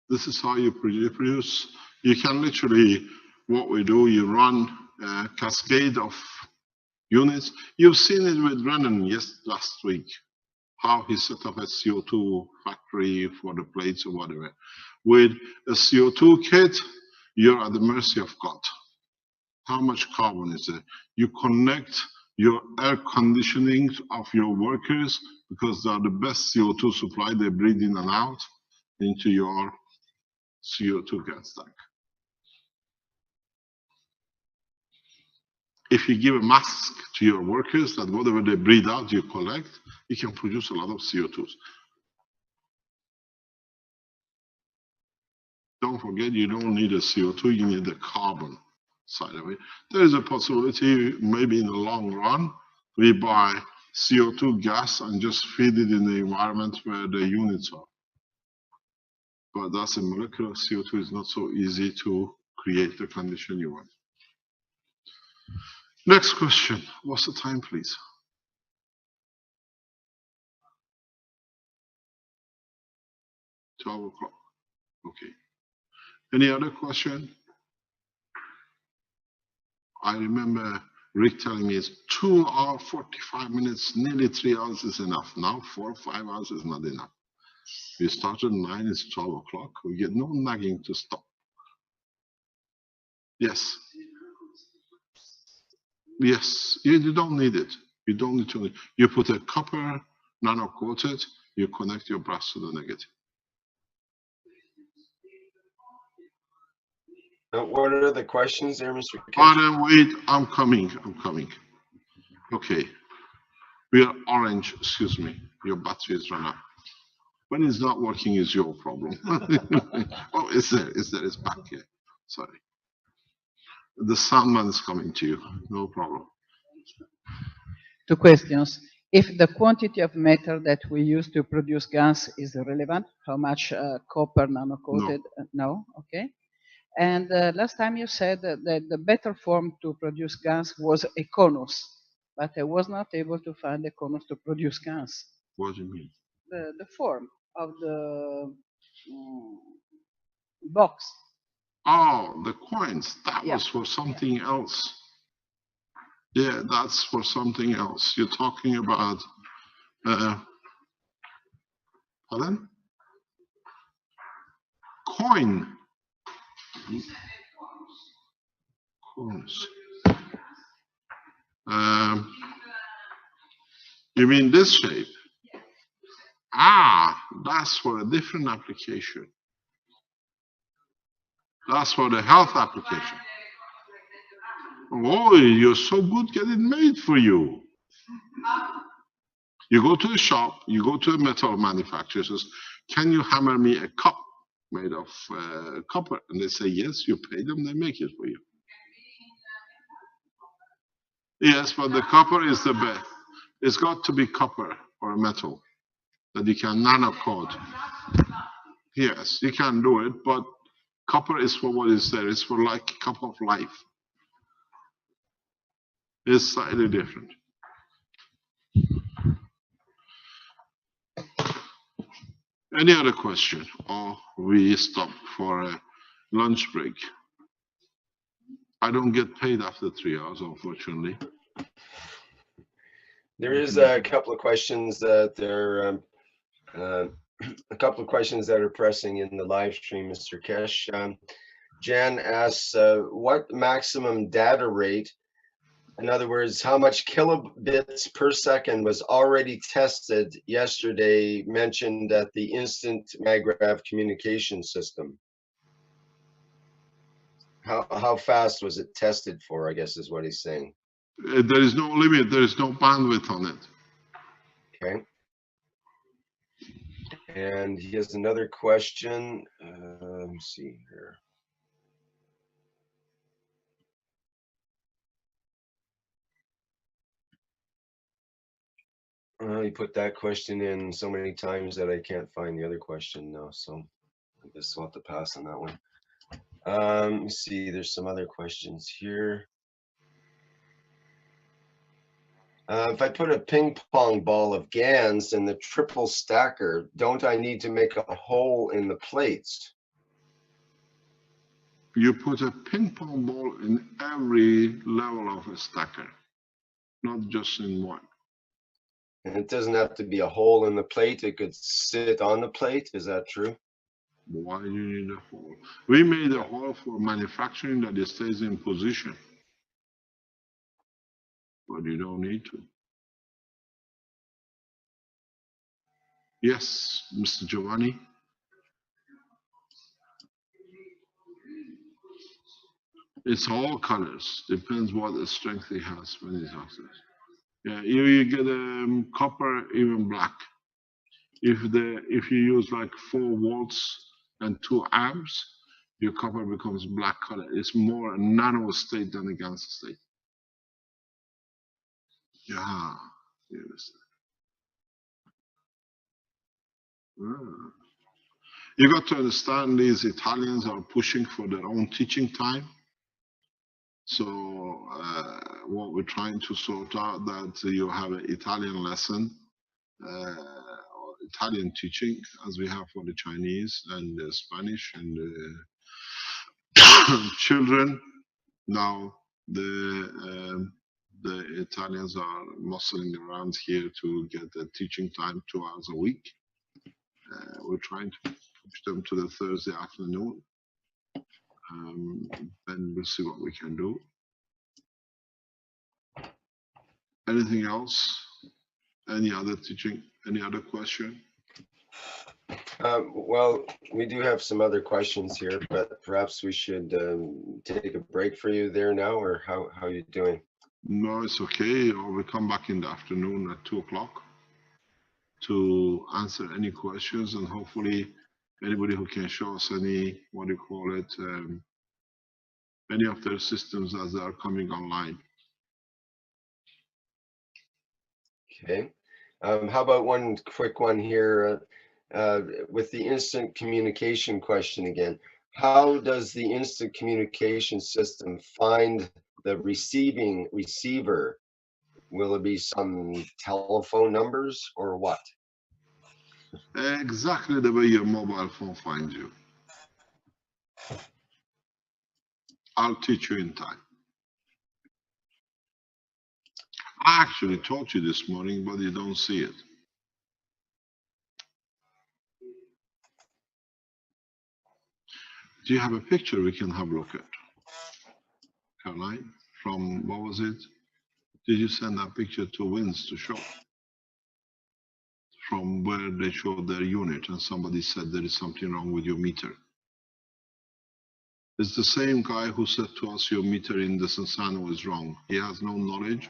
This is how you produce. You can literally, what we do, you run a cascade of units. You've seen it with Renan last week, how he set up a CO2 factory for the plates or whatever. With a CO2 kit, you're at the mercy of God. How much carbon is there? You connect your air conditioning of your workers, because they are the best CO2 supply. They breathe in and out into your CO2 gas tank. If you give a mask to your workers that whatever they breathe out, you collect, you can produce a lot of CO2s. Don't forget, you don't need a CO2, you need the carbon side of it. There is a possibility, maybe in the long run, we buy CO2 gas and just feed it in the environment where the units are. But that's a molecular CO2, is not so easy to create the condition you want. Next question. What's the time, please? $12 o'clock. Okay. Any other question? I remember Rick telling me it's 2 hours, 45 minutes, nearly 3 hours is enough. Now 4 or 5 hours is not enough. We started at 9, it's 12 o'clock. We get no nagging to stop. Yes. Yes, you don't need it. You don't need to. You put a copper nano coated, you connect your brass to the negative. What are the questions there, Mr. Keshe? Pardon, wait, I'm coming. Okay. We are orange, excuse me. Your battery is run out. When it's not working is your problem. Oh, it's there, it's back here. Sorry. The soundman is coming to you, no problem. 2 questions. If the quantity of metal that we use to produce GANs is relevant, how much copper nano-coated? No, okay. And last time you said that the better form to produce GANs was a conus, but I was not able to find a conus to produce GANs. What do you mean? The form of the box. Oh, the coins. That was for something else. Yeah, that's for something else. You're talking about, pardon? Coin. Coins. You mean this shape? Ah, that's for a different application. That's for the health application. Oh, you're so good, get it made for you. You go to a shop, you go to a metal manufacturer, says, can you hammer me a cup made of copper? And they say, yes, you pay them, they make it for you. Yes, but the copper is the best. It's got to be copper or a metal that you can nanocoat. Yes, you can do it, but copper is for what is there. It's for like a cup of life. It's slightly different. Any other question? Or we stop for a lunch break? I don't get paid after 3 hours, unfortunately. There is a couple of questions that are a couple of questions that are pressing in the live stream, Mr. Keshe. Jan asks, what maximum data rate, in other words, how much kilobits per second was already tested yesterday, mentioned at the instant maggrav communication system? How fast was it tested for, I guess is what he's saying. There is no limit, there is no bandwidth on it. Okay. And he has another question. Let me see here. He put that question in so many times that I can't find the other question now, so I guess I'll have to pass on that one. Let me see, there's some other questions here. If I put a ping pong ball of GANs in the triple stacker, don't I need to make a hole in the plates? You put a ping pong ball in every level of a stacker, not just in one. And it doesn't have to be a hole in the plate, it could sit on the plate, is that true? Why do you need a hole? We made a hole for manufacturing that it stays in position. But you don't need to. Yes, Mr. Giovanni? It's all colors. Depends what the strength he has when he's accessed. Yeah, you get copper, even black. If you use like 4 volts and 2 amps, your copper becomes black color. It's more a nano state than a GaN state. Yeah, you understand. You got to understand these Italians are pushing for their own teaching time. So what we're trying to sort out that you have an Italian lesson, Italian teaching, as we have for the Chinese and the Spanish and the children. Now the Italians are muscling around here to get the teaching time 2 hours a week. We're trying to push them to the Thursday afternoon. Then we'll see what we can do. Anything else? Any other teaching? Any other question? Well, we do have some other questions here, but perhaps we should take a break for you there now, or how are you doing? No, it's okay. Or we come back in the afternoon at 2 o'clock to answer any questions, and hopefully anybody who can show us any, what do you call it, any of their systems as they are coming online. Okay. How about one quick one here with the instant communication question again. How does the instant communication system find the receiver? Will it be some telephone numbers or what? Exactly the way your mobile phone finds you. I'll teach you in time. I actually taught you this morning, but you don't see it. Do you have a picture we can have a look at? Caroline, from, what was it? Did you send that picture to Wins to show? From where they showed their unit and somebody said there is something wrong with your meter. It's the same guy who said to us your meter in the Sansano is wrong. He has no knowledge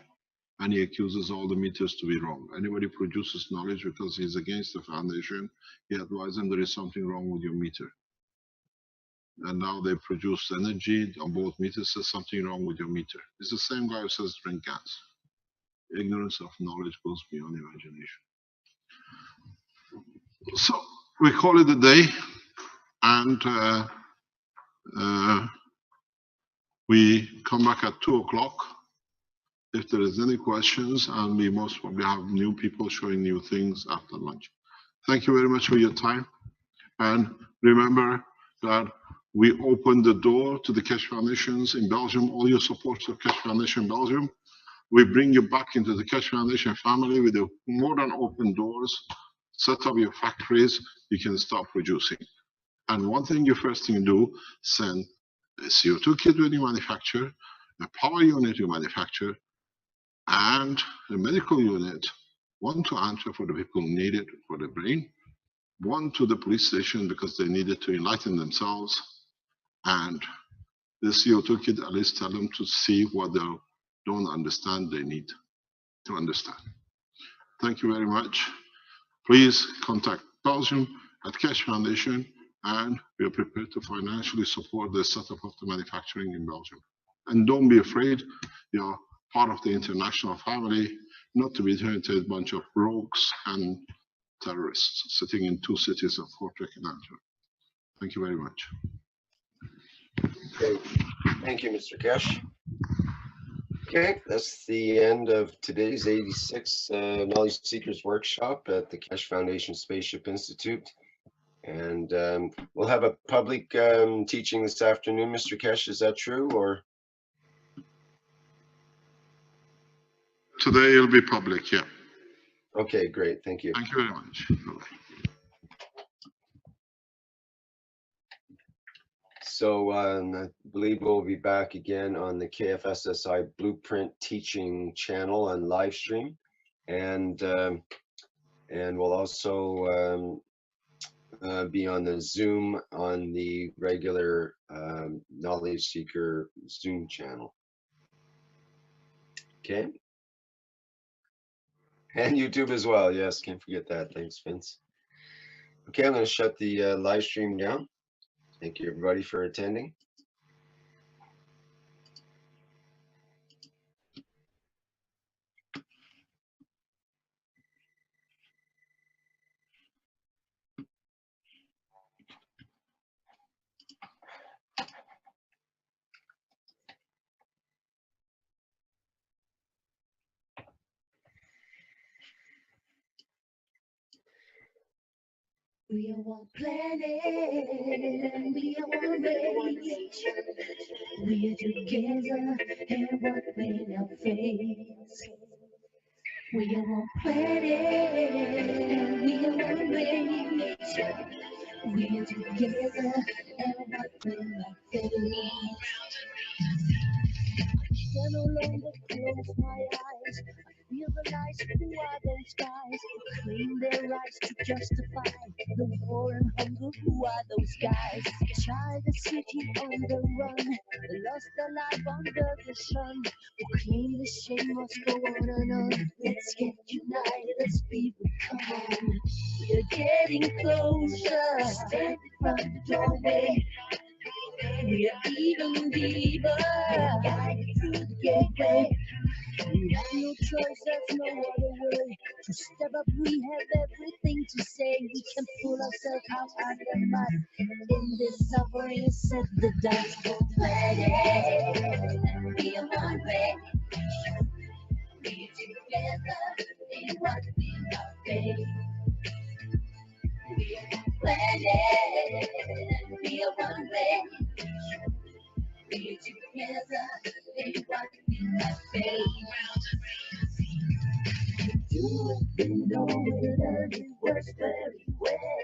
and he accuses all the meters to be wrong. Anybody produces knowledge because he's against the foundation, he advises them there is something wrong with your meter. And now they produce energy on both meters, says something wrong with your meter. It's the same guy who says drink gas. Ignorance of knowledge goes beyond imagination. So we call it a day, and we come back at 2 o'clock if there is any questions, and we most probably have new people showing new things after lunch. Thank you very much for your time, and remember that we open the door to the Keshe Foundations in Belgium. All your support for Keshe Foundation in Belgium. We bring you back into the Keshe Foundation family with the more than open doors. Set up your factories, you can start producing. And one thing you first thing you do, send a CO2 kit when you manufacture, a power unit you manufacture, and a medical unit, one to Antwerp for the people who need it for the brain, one to the police station because they need it to enlighten themselves, and the CO2 kit at least tell them to see what they don't understand they need to understand. Thank you very much. Please contact Belgium at Keshe Foundation, and we are prepared to financially support the setup of the manufacturing in Belgium. And don't be afraid, you're part of the international family, not to be turned into a bunch of rogues and terrorists sitting in 2 cities of Kortrijk and Antwerp. Thank you very much. Okay, thank you, Mr. Keshe. Okay, that's the end of today's 86 Knowledge Seekers Workshop at the Keshe Foundation Spaceship Institute. And we'll have a public teaching this afternoon, Mr. Keshe, is that true, or? Today it'll be public, yeah. Okay, great, thank you. Thank you very much. So I believe we'll be back again on the KFSSI Blueprint Teaching channel and live stream, and we'll also be on the Zoom on the regular Knowledge Seeker Zoom channel. Okay, and YouTube as well. Yes, can't forget that. Thanks, Vince. Okay, I'm going to shut the live stream down. Thank you, everybody, for attending. We are one planet, and we are one race. We are together, and what may not face. We are one planet, and we are one race. We are together, and what may not face. I can no longer close my eyes. I feel the lies. Who are those guys who claim their rights to justify the war and hunger? Who are those guys? A child, a city on the run, they lost their life under the sun. Who claim the shame must go on and on. Let's get united as people, come on. We're getting closer, stand in front of the doorway. We are even deeper, guided through the gateway. We have no choice, there's no other way to step up. We have everything to say. We can pull ourselves out of the mud. In this suffering, set the dust. Planet, be a one way. Be together in what we are faith. We are planet, be a one way. Be together in what we have faith. You know it works very well.